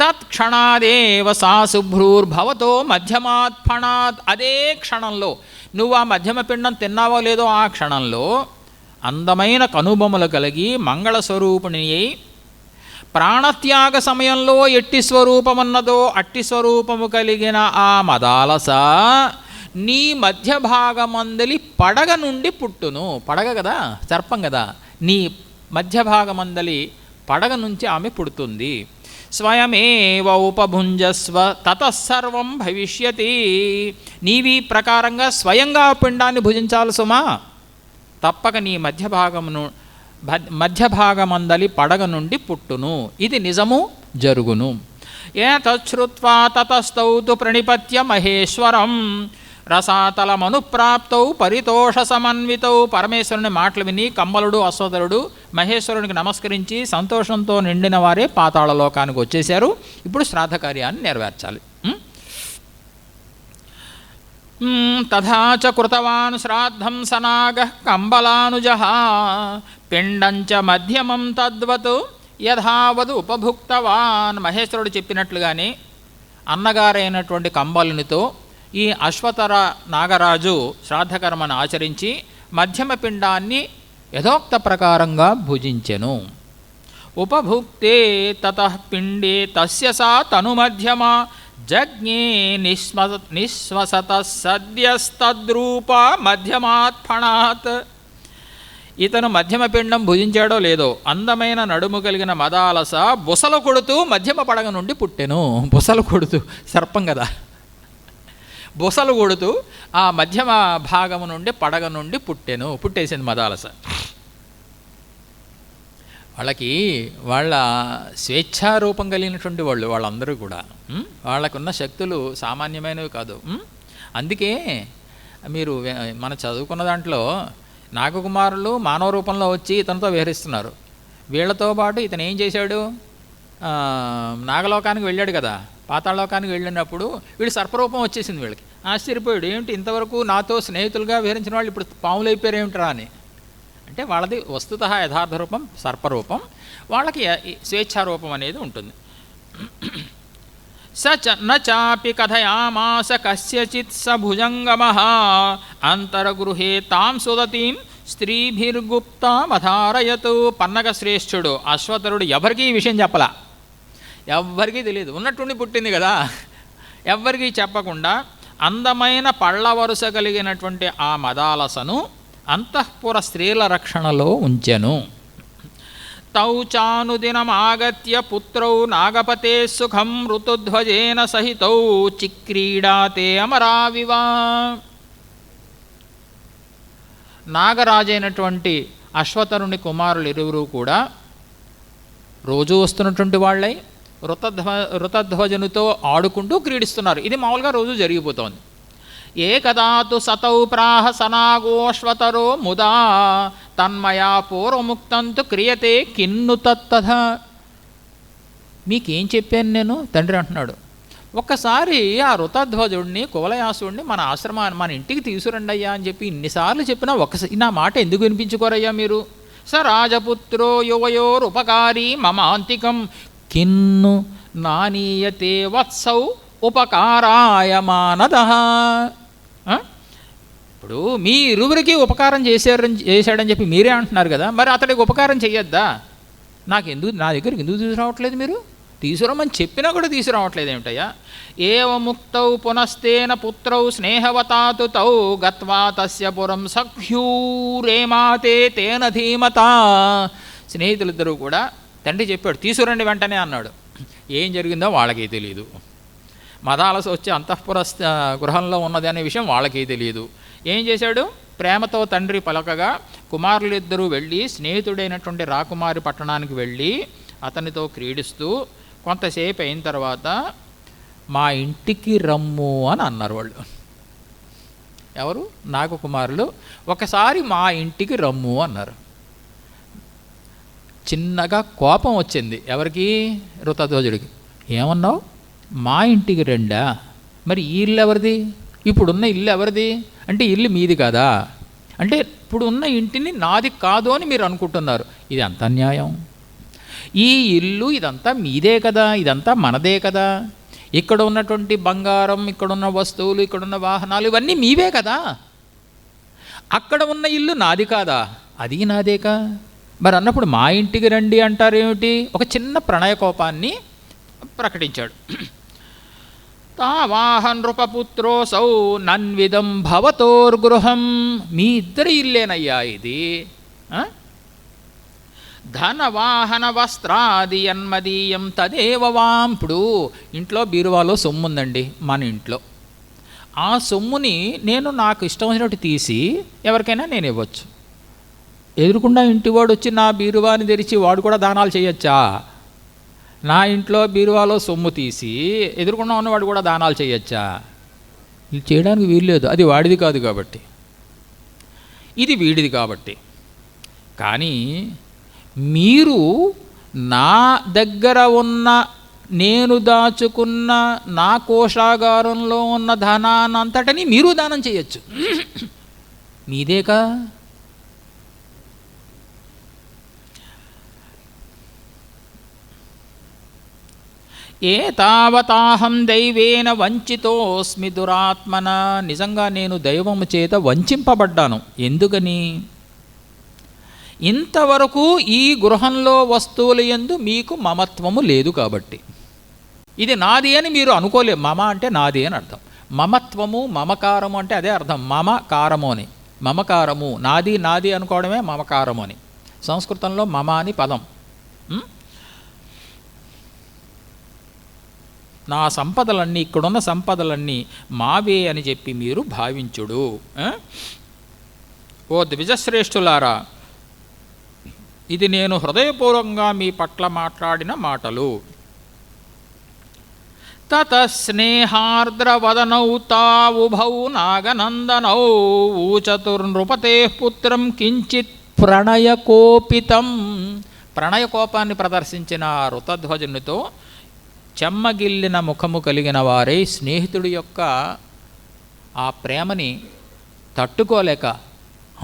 తత్క్షణాదేవ సా శుభ్రూర్భవతో మధ్యమాత్ఫణాత్. అదే క్షణంలో నువ్వు ఆ మధ్యమ పిండం తిన్నావో లేదో ఆ క్షణంలో అందమైన కనుబొమ్మలు కలిగి మంగళస్వరూపిణి అయి ప్రాణత్యాగ సమయంలో ఎట్టి స్వరూపమున్నదో అట్టి స్వరూపము కలిగిన ఆ మదాలస నీ మధ్య భాగమందలి పడగ నుండి పుట్టును. పడగ కదా, సర్పం కదా, నీ మధ్య భాగమందలి పడగ నుంచి ఆమె పుడుతుంది. స్వయమేవ ఉపభుంజస్వ తతసర్వం భవిష్యతి. నీవి ప్రకారంగా స్వయంగా పిండాన్ని భుజించాలి సుమా. తప్పక నీ మధ్య భాగమును మధ్య భాగమందలి పడగ నుండి పుట్టును. ఇది నిజము, జరుగును. ఏతచ్ఛ్రుత్వా తతస్తౌతు ప్రణిపత్య మహేశ్వరం రసాతలమనుప్రాప్తౌ పరితోష సమన్వితౌ. పరమేశ్వరుని మాటలు విని కమ్మలుడు అశ్వతరుడు మహేశ్వరునికి నమస్కరించి సంతోషంతో నిండిన వారే పాతాళలోకానికి వచ్చేశారు. ఇప్పుడు శ్రాద్ధ కార్యాన్ని నెరవేర్చాలి. తథాచ కృతవాన్ శ్రాద్ధం సనాగః కంబలానుజః పిండంచ మధ్యమం తద్వత్ యథావదు ఉపభుక్తవాన్. మహేశ్వరుడు చెప్పినట్లుగానే అన్నగారైనటువంటి కంబలునితో ఈ అశ్వతర నాగరాజు శ్రాద్ధకర్మను ఆచరించి మధ్యమ పిండాన్ని యథోక్త ప్రకారంగా భుజించెను. ఉపభుక్తే తతః పిండే తస్య సా తనుమధ్యమ జజ్ఞే నిశ్వసత సద్యస్తద్రూప మధ్యమాత్ ఫణాత్. ఇతను మధ్యమ పిండం భుజించాడో లేదో అందమైన నడుము కలిగిన మదాలస బుసలు కొడుతూ మధ్యమ పడగ నుండి పుట్టెను. బుసలు కొడుతూ, సర్పం కదా, బుసలు కొడుతూ ఆ మధ్యమ భాగము నుండి పడగ నుండి పుట్టేసింది మదాలస. వాళ్ళ స్వేచ్ఛారూపం కలిగినటువంటి వాళ్ళందరూ కూడా వాళ్ళకున్న శక్తులు సామాన్యమైనవి కాదు. అందుకే మీరు మన చదువుకున్న దాంట్లో నాగకుమారులు మానవ రూపంలో వచ్చి ఇతనితో విహరిస్తున్నారు. వీళ్లతో పాటు ఇతను ఏం చేశాడు, నాగలోకానికి వెళ్ళాడు కదా, పాతాళలోకానికి వెళ్ళినప్పుడు వీళ్ళు సర్పరూపం వచ్చేసింది. వీళ్ళకి ఆశ్చర్యపోయాడు, ఏమిటి ఇంతవరకు నాతో స్నేహితులుగా విహరించిన వాళ్ళు ఇప్పుడు పాములు అయిపోయారు ఏమిట్రా అని. అంటే వాళ్ళది వస్తుతః యథార్థ రూపం సర్పరూపం, వాళ్ళకి స్వేచ్ఛారూపం అనేది ఉంటుంది. చాపి కథయామాస కస్యచిత్ స భుజంగమః అంతరగృహే తాం సుదతీం స్త్రీభిర్గుప్తామధారయతు. పన్నగ శ్రేష్ఠుడు అశ్వతరుడు ఎవరికీ ఈ విషయం చెప్పలా, ఎవ్వరికీ తెలియదు, ఉన్నట్టుండి పుట్టింది కదా, ఎవ్వరికీ చెప్పకుండా అందమైన పళ్ళ వరుస కలిగినటువంటి ఆ మదాలసను అంతఃపుర స్త్రీల రక్షణలో ఉంచెను. తౌ చానుదినమాగత్య పుత్రౌ నాగపతే సుఖం ఋతుధ్వజేన సహితౌ చిక్రీడాతే అమరావివా. నాగరాజైనటువంటి అశ్వతరుని కుమారులు ఇరువురు కూడా రోజు వస్తున్నటువంటి వాళ్ళై ఋతధ్వజనుతో ఆడుకుంటూ క్రీడిస్తున్నారు. ఇది మామూలుగా రోజు జరిగిపోతోంది. ఏకదాతు సతౌ ప్రాహ సనాగోశ్వతరో ముదా తన్మయా పూర్వముక్తంతు క్రియతే కిన్ను తత్తథ. మీకేం చెప్పాను నేను, తండ్రి అంటున్నాడు. ఒక్కసారి ఆ ఋతధ్వజుడిని కువలయాసుడిని మన ఆశ్రమాన్ని మన ఇంటికి తీసుకురండి అయ్యా అని చెప్పి ఇన్నిసార్లు చెప్పినా ఒక్కసారి నా మాట ఎందుకు వినిపించుకోరయ్యా మీరు. స రాజపుత్రో యువయోరుపకారీ మమాంతికం కిన్ను నానీయతే వత్సౌ ఉపకారాయ మానదః. ఇప్పుడు మీ ఇరువురికి ఉపకారం చేశాడని చెప్పి మీరే అంటున్నారు కదా, మరి అతడికి ఉపకారం చెయ్యొద్దా? నా దగ్గరికి ఎందుకు తీసుకురావట్లేదు మీరు? తీసుకురమ్మని చెప్పినా కూడా తీసుకురావట్లేదు ఏమిటయ్యా? ఏవముక్తౌ పునస్తేన పుత్రౌ స్నేహవతాతు తౌ గత్వా తస్య పురం సఖ్యూరేమాతే తేన ధీమత. స్నేహితులిద్దరూ కూడా తండ్రి చెప్పాడు తీసుకురండి వెంటనే అన్నాడు. ఏం జరిగిందో వాళ్ళకి తెలియదు. మదాలస వచ్చి అంతఃపుర గృహంలో ఉన్నది అనే విషయం వాళ్ళకి తెలియదు. ఏం చేశాడు, ప్రేమతో తండ్రి పలకగా కుమారులిద్దరూ వెళ్ళి స్నేహితుడైనటువంటి రాకుమారి పట్టణానికి వెళ్ళి అతనితో క్రీడిస్తూ కొంతసేపు అయిన తర్వాత మా ఇంటికి రమ్ము అని అన్నారు వాళ్ళు. ఎవరు? నాగకుమారులు ఒకసారి మా ఇంటికి రమ్ము అన్నారు. చిన్నగా కోపం వచ్చింది ఎవరికి? ఋతధ్వజుడికి. ఏమన్నావు? మా ఇంటికి రెండా? మరి ఈ ఇల్లు ఎవరిది? ఇప్పుడున్న ఇల్లు ఎవరిది? అంటే ఇల్లు మీది కాదా? అంటే ఇప్పుడు ఉన్న ఇంటిని నాది కాదు అని మీరు అనుకుంటున్నారు. ఇది అంత అన్యాయం. ఈ ఇల్లు ఇదంతా మీదే కదా, ఇదంతా మనదే కదా. ఇక్కడ ఉన్నటువంటి బంగారం, ఇక్కడున్న వస్తువులు, ఇక్కడున్న వాహనాలు ఇవన్నీ మీవే కదా. అక్కడ ఉన్న ఇల్లు నాది కాదా? అది నాదేకా. మరి అన్నప్పుడు మా ఇంటికి రండి అంటారేమిటి? ఒక చిన్న ప్రణయ కోపాన్ని ప్రకటించాడు. తావాహ నృపపుత్రోసౌ నన్విదం భవతోర్గృహం. మీ ఇద్దరి ఇల్లేనయ్యా ఇది. ధనవాహన వస్త్రాది యన్మదీయం తదేవ వాం. ఇప్పుడు ఇంట్లో బీరువాలో సొమ్ము ఉందండి మన ఇంట్లో. ఆ సొమ్ముని నేను నాకు ఇష్టం వచ్చినట్టు తీసి ఎవరికైనా నేను ఇవ్వచ్చు. ఎదురుకుండా ఇంటివాడు వచ్చి నా బీరువాని తెరిచి వాడు కూడా దానాలు చేయొచ్చా? నా ఇంట్లో బీరువాలో సొమ్ము తీసి ఎదురుకుండా ఉన్నవాడు కూడా దానాలు చేయొచ్చా? ఇది చేయడానికి వీల్లేదు. అది వాడిది కాదు కాబట్టి, ఇది వీడిది కాబట్టి. కానీ మీరు నా దగ్గర ఉన్న, నేను దాచుకున్న నా కోశాగారంలో ఉన్న ధనాన్నంతటిని మీరు దానం చేయొచ్చు. మీదేకా? ఏతావతాహం దైవేన వంచితోస్మి దురాత్మన. నిజంగా నేను దైవము చేత వంచింపబడ్డాను. ఎందుకని? ఇంతవరకు ఈ గృహంలో వస్తువుల యందు మీకు మమత్వము లేదు కాబట్టి. ఇది నాది అని మీరు అనుకోలేము. మమ అంటే నాది అని అర్థం. మమత్వము, మమకారము అంటే అదే అర్థం. మమకారము అని. మమకారము, నాది నాది అనుకోవడమే మమకారము అని. సంస్కృతంలో మమ అని పదం. నా సంపదలన్నీ, ఇక్కడున్న సంపదలన్నీ మావే అని చెప్పి మీరు భావించుడు. ఓ ద్విజశ్రేష్ఠులారా, ఇది నేను హృదయపూర్వకంగా మీ పట్ల మాట్లాడిన మాటలు. తత స్నేహార్ద్రవదనౌ తావుభౌ నాగనందనౌ ఊచతుర్నృపతే పుత్రం కించిత్ ప్రణయకోపితం. ప్రణయకోపాన్ని ప్రదర్శించిన ఋతధ్వజునితో చెమ్మగిల్లిన ముఖము కలిగిన వారే స్నేహితుడి యొక్క ఆ ప్రేమని తట్టుకోలేక,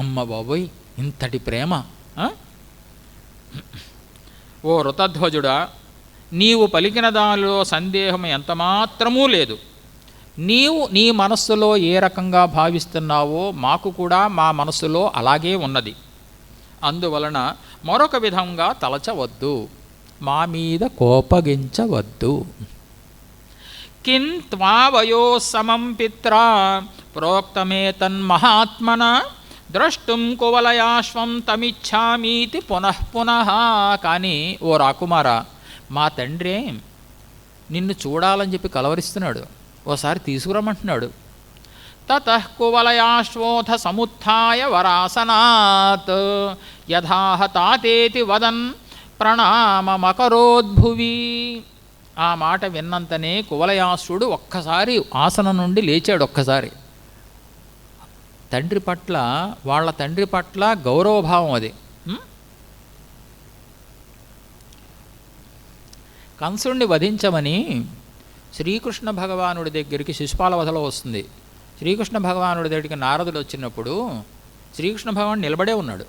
అమ్మ బాబోయ్ ఇంతటి ప్రేమ! ఓ ఋతధ్వజుడా, నీవు పలికిన దానిలో సందేహం ఎంతమాత్రమూ లేదు. నీవు నీ మనస్సులో ఏ రకంగా భావిస్తున్నావో మాకు కూడా మా మనస్సులో అలాగే ఉన్నది. అందువలన మరొక విధంగా తలచవద్దు, మా మీద కోపగించవద్దు. కింత్వావయో సమం పిత్రా ప్రోక్తమే తన్మహాత్మన ద్రష్టుం కువలయాశ్వం తమిచ్ఛామీతి పునః పునః. కానీ ఓ రాకుమారా, మా తండ్రి నిన్ను చూడాలని చెప్పి కలవరిస్తున్నాడు, ఓసారి తీసుకురమ్మంటున్నాడు. తతః కువలయాశ్వోథ సముత్థాయ వరాసనాత్ యథాహ తాతేతి వదన్ ప్రణామమకరోద్భువి. ఆ మాట విన్నంతనే కువలయాశ్వుడు ఒక్కసారి ఆసనం నుండి లేచాడు. ఒక్కసారి తండ్రి పట్ల, వాళ్ళ తండ్రి పట్ల గౌరవభావం అది. కంసుడిని వధించమని శ్రీకృష్ణ భగవానుడి దగ్గరికి శిశుపాల వధలో వస్తుంది. శ్రీకృష్ణ భగవానుడి దగ్గరికి నారదుడు వచ్చినప్పుడు శ్రీకృష్ణ భగవాన్ నిలబడే ఉన్నాడు.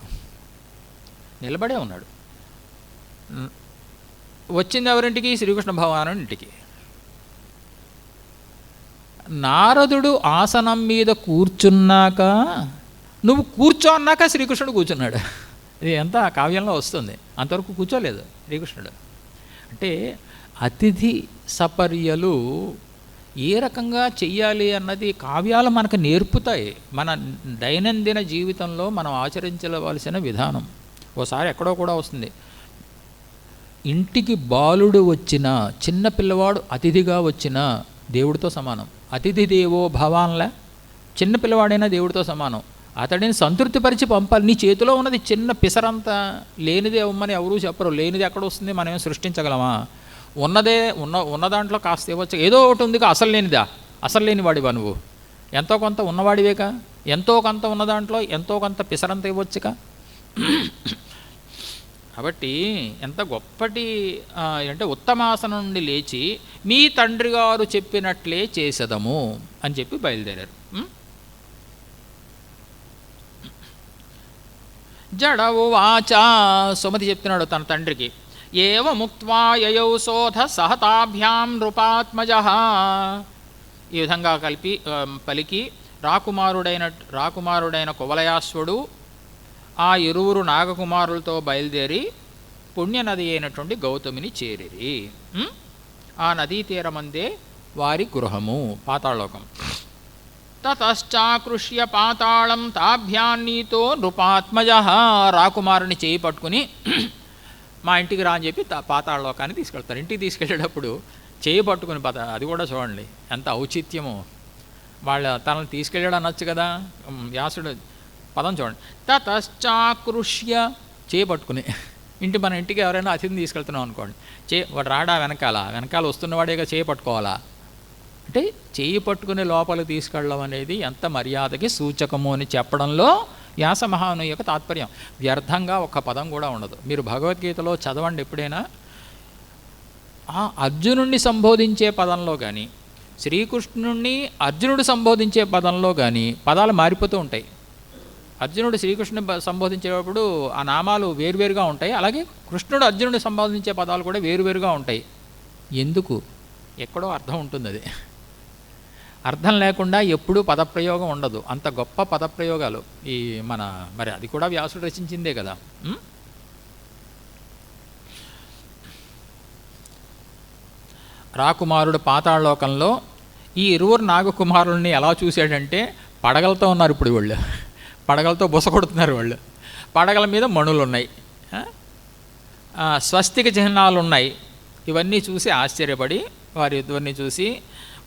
వచ్చింది ఎవరింటికి? శ్రీకృష్ణ భగవానుడి ఇంటికి. నారదుడు ఆసనం మీద కూర్చున్నాక, నువ్వు కూర్చో అన్నాక శ్రీకృష్ణుడు కూర్చున్నాడు. ఇది ఎంత కావ్యంలో వస్తుంది. అంతవరకు కూర్చోలేదు శ్రీకృష్ణుడు. అంటే అతిథి సపర్యలు ఏ రకంగా చెయ్యాలి అన్నది కావ్యాలు మనకు నేర్పుతాయి. మన దైనందిన జీవితంలో మనం ఆచరించవలసిన విధానం. ఓసారి ఎక్కడో కూడా వస్తుంది, ఇంటికి బాలుడు వచ్చినా, చిన్న పిల్లవాడు అతిథిగా వచ్చినా దేవుడితో సమానం. అతిథి దేవో భవాన్లా, చిన్న పిల్లవాడైనా దేవుడితో సమానం. అతడిని సంతృప్తిపరిచి పంపాలి. నీ చేతిలో ఉన్నది చిన్న పిసరంతా, లేనిదే ఇవ్వమని ఎవరూ చెప్పరు. లేనిది ఎక్కడ వస్తుంది? మనమేం సృష్టించగలమా? ఉన్నదే ఉన్న దాంట్లో కాస్త ఇవ్వచ్చు. ఏదో ఒకటి ఉందిగా, అసలు లేనిదా? అసలు లేనివాడివా నువ్వు? ఎంతో కొంత ఉన్నవాడివేకా. ఎంతో కొంత ఉన్న దాంట్లో ఎంతో కొంత పిసరంత ఇవ్వచ్చుగా. కాబట్టి ఎంత గొప్పటి అంటే ఉత్తమాసనం నుండి లేచి మీ తండ్రి గారు చెప్పినట్లే చేసేదము అని చెప్పి బయలుదేరారు. జడవువాచ, సుమతి చెప్తున్నాడు తన తండ్రికి, ఏవ ముక్త్వా యయౌ శోధ సహతాభ్యాం నృపాత్మజః. ఈ విధంగా పలికి రాకుమారుడైన కువలయాశ్వుడు ఆ ఇరువురు నాగకుమారులతో బయలుదేరి పుణ్యనది అయినటువంటి గౌతమిని చేరిరి. ఆ నదీ తీరమందే వారి గృహము, పాతాళలోకం. తతశ్చాకృష్య పాతాళం తాభ్యాన్నీతో నృపాత్మజః. రాకుమారుని చేయి పట్టుకుని మా ఇంటికి రా అని చెప్పి పాతాళలోకాన్ని తీసుకెళ్తారు. ఇంటికి తీసుకెళ్ళేటప్పుడు చేయి పట్టుకుని అది కూడా చూడండి ఎంత ఔచిత్యమో. తనని తీసుకెళ్ళాడు అనొచ్చు కదా. వ్యాసుడు పదం చూడండి. తతశ్చాకృష్య, చేపట్టుకుని. మన ఇంటికి ఎవరైనా అతిథిని తీసుకెళ్తున్నాం అనుకోండి, వాడు రాడా వెనకాల వస్తున్నవాడేగా చేయి పట్టుకోవాలా అంటే చేయి పట్టుకుని లోపలికి తీసుకెళ్ళడం అనేది ఎంత మర్యాదకి సూచకము అని చెప్పడంలో వ్యాస మహాముని యొక్క తాత్పర్యం. వ్యర్థంగా ఒక్క పదం కూడా ఉండదు. మీరు భగవద్గీతలో చదవండి ఎప్పుడైనా, అర్జునుడిని సంబోధించే పదంలో కానీ శ్రీకృష్ణుడిని అర్జునుడు సంబోధించే పదంలో కానీ పదాలు మారిపోతూ ఉంటాయి. అర్జునుడు శ్రీకృష్ణుని సంబోధించేటప్పుడు ఆ నామాలు వేరువేరుగా ఉంటాయి. అలాగే కృష్ణుడు అర్జునుడిని సంబోధించే పదాలు కూడా వేరువేరుగా ఉంటాయి. ఎందుకు? ఎక్కడో అర్థం ఉంటుంది. అది అర్థం లేకుండా ఎప్పుడూ పదప్రయోగం ఉండదు. అంత గొప్ప పదప్రయోగాలు మరి అది కూడా వ్యాసుడు రచించిందే కదా. రాకుమారుడు పాతాళలోకంలో ఈ ఇరువురు నాగకుమారుల్ని ఎలా చూశాడంటే, పడగలతో ఉన్నారు ఇప్పుడు వాళ్ళు, పడగలతో బుస కొడుతున్నారు వాళ్ళు, పడగల మీద మణులు ఉన్నాయి, స్వస్తిక చిహ్నాలు ఉన్నాయి. ఇవన్నీ చూసి ఆశ్చర్యపడి వారి ఇద్దరిని చూసి,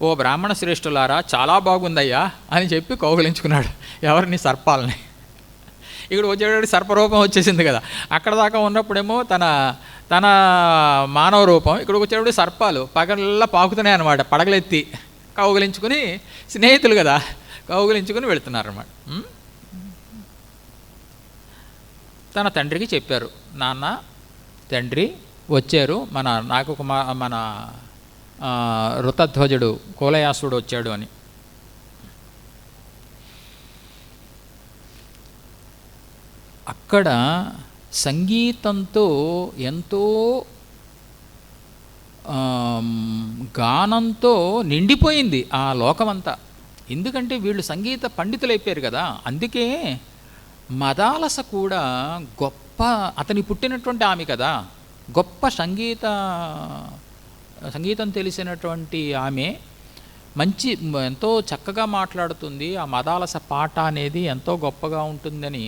ఓ బ్రాహ్మణ శ్రేష్ఠులారా చాలా బాగుందయ్యా అని చెప్పి కౌగిలించుకున్నాడు. ఎవరిని? సర్పాలని. ఇక్కడ వచ్చేటప్పుడు సర్పరూపం వచ్చేసింది కదా. అక్కడ దాకా ఉన్నప్పుడేమో తన మానవ రూపం, ఇక్కడికి వచ్చేటప్పుడు సర్పాలు పగలల్లా పాకుతున్నాయి అన్నమాట. పడగలెత్తి కౌగిలించుకుని, స్నేహితులు కదా, కౌగిలించుకుని వెళుతున్నారన్నమాట. తన తండ్రికి చెప్పారు, నాన్న తండ్రి వచ్చారు, మన ఋతధ్వజుడు కువలయాసుడు వచ్చాడు అని. అక్కడ సంగీతంతో ఎంతో గానంతో నిండిపోయింది ఆ లోకమంతా. ఎందుకంటే వీళ్ళు సంగీత పండితులు అయిపోయారు కదా. అందుకే మదాలస కూడా గొప్ప, అతని పుట్టినటువంటి ఆమె కదా, గొప్ప సంగీతం తెలిసినటువంటి ఆమె, మంచి ఎంతో చక్కగా మాట్లాడుతుంది. ఆ మదాలస పాట అనేది ఎంతో గొప్పగా ఉంటుందని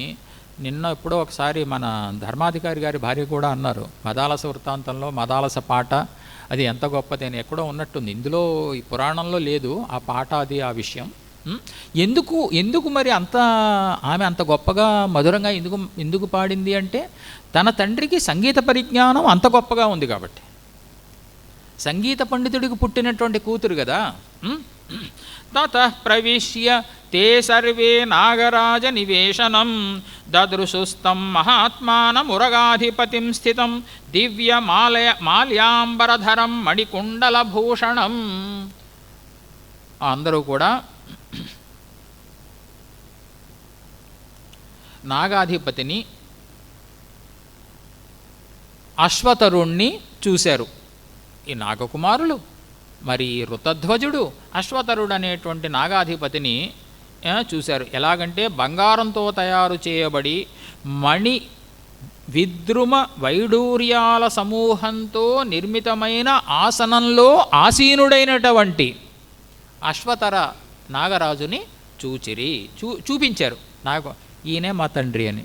నిన్న ఎప్పుడో ఒకసారి మన ధర్మాధికారి గారి భార్య కూడా అన్నారు. మదాలస వృత్తాంతంలో మదాలస పాట అది ఎంత గొప్పది అని ఎక్కడో ఉన్నట్టుంది. ఇందులో ఈ పురాణంలో లేదు ఆ పాట, అది ఆ విషయం. ఎందుకు మరి ఆమె అంత గొప్పగా మధురంగా ఎందుకు పాడింది అంటే, తన తండ్రికి సంగీత పరిజ్ఞానం అంత గొప్పగా ఉంది కాబట్టి. సంగీత పండితుడికి పుట్టినటువంటి కూతురు కదా. తతః ప్రవిశ్య తే సర్వే నాగరాజ నివేశనం దదృశుస్తం మహాత్మానమురగాధిపతిం స్థితం దివ్య మాల్యాంబరధరం మణికుండలభూషణం. అందరూ కూడా నాగాధిపతిని, అశ్వతరుణ్ణి చూశారు. ఈ నాగకుమారులు, మరి ఋతధ్వజుడు, అశ్వతరుడు అనేటువంటి నాగాధిపతిని చూశారు. ఎలాగంటే బంగారంతో తయారు చేయబడి మణి విద్రుమ వైడూర్యాల సమూహంతో నిర్మితమైన ఆసనంలో ఆసీనుడైనటువంటి అశ్వతర నాగరాజుని చూపించారు. ఈయనే మా తండ్రి అని.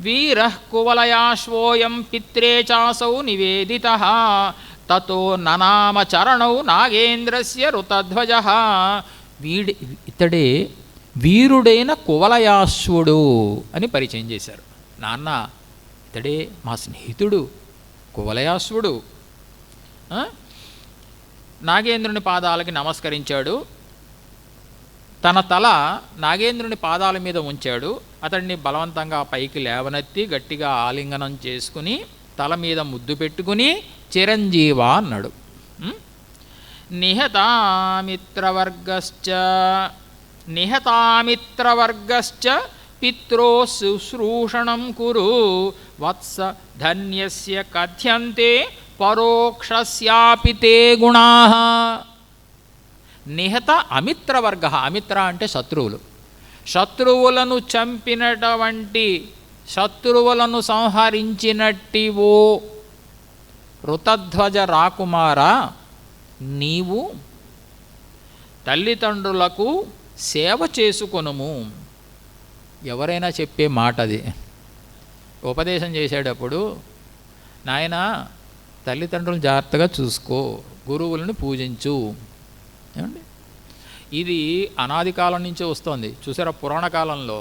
వీరః కువలయాశ్వోయం పిత్రే చాసౌ నివేదితః తతో ననామ చరణౌ నాగేంద్రస్య ఋతధ్వజః. ఇతడే వీరుడైన కువలయాశ్వుడు అని పరిచయం చేశారు. నాన్న ఇతడే మా స్నేహితుడు కువలయాశ్వుడు. నాగేంద్రుని పాదాలకి నమస్కరించాడు. తన తల నాగేంద్రుని పాదాల మీద ఉంచాడు. అతడిని బలవంతంగా పైకి లేవనెత్తి గట్టిగా ఆలింగనం చేసుకుని తల మీద ముద్దు పెట్టుకుని చిరంజీవ అన్నాడు. నిహతామిత్రవర్గశ్చ పిత్రో శుశ్రూషణం కురు వత్స ధన్యస్య కథ్యంతే పరోక్షస్యాపి తే గుణాః. నిహత అమిత్రవర్గ, అమిత్ర అంటే శత్రువులు, శత్రువులను చంపినటువంటి, శత్రువులను సంహరించినట్టి ఓ ఋతధ్వజ రాకుమారా, నీవు తల్లిదండ్రులకు సేవ చేసుకొనుము. ఎవరైనా చెప్పే మాట అది. ఉపదేశం చేసేటప్పుడు, నాయనా తల్లిదండ్రులను జాగ్రత్తగా చూసుకో, గురువులను పూజించు. ఏమండి, ఇది అనాది కాలం నుంచే వస్తుంది. చూసారా, పురాణ కాలంలో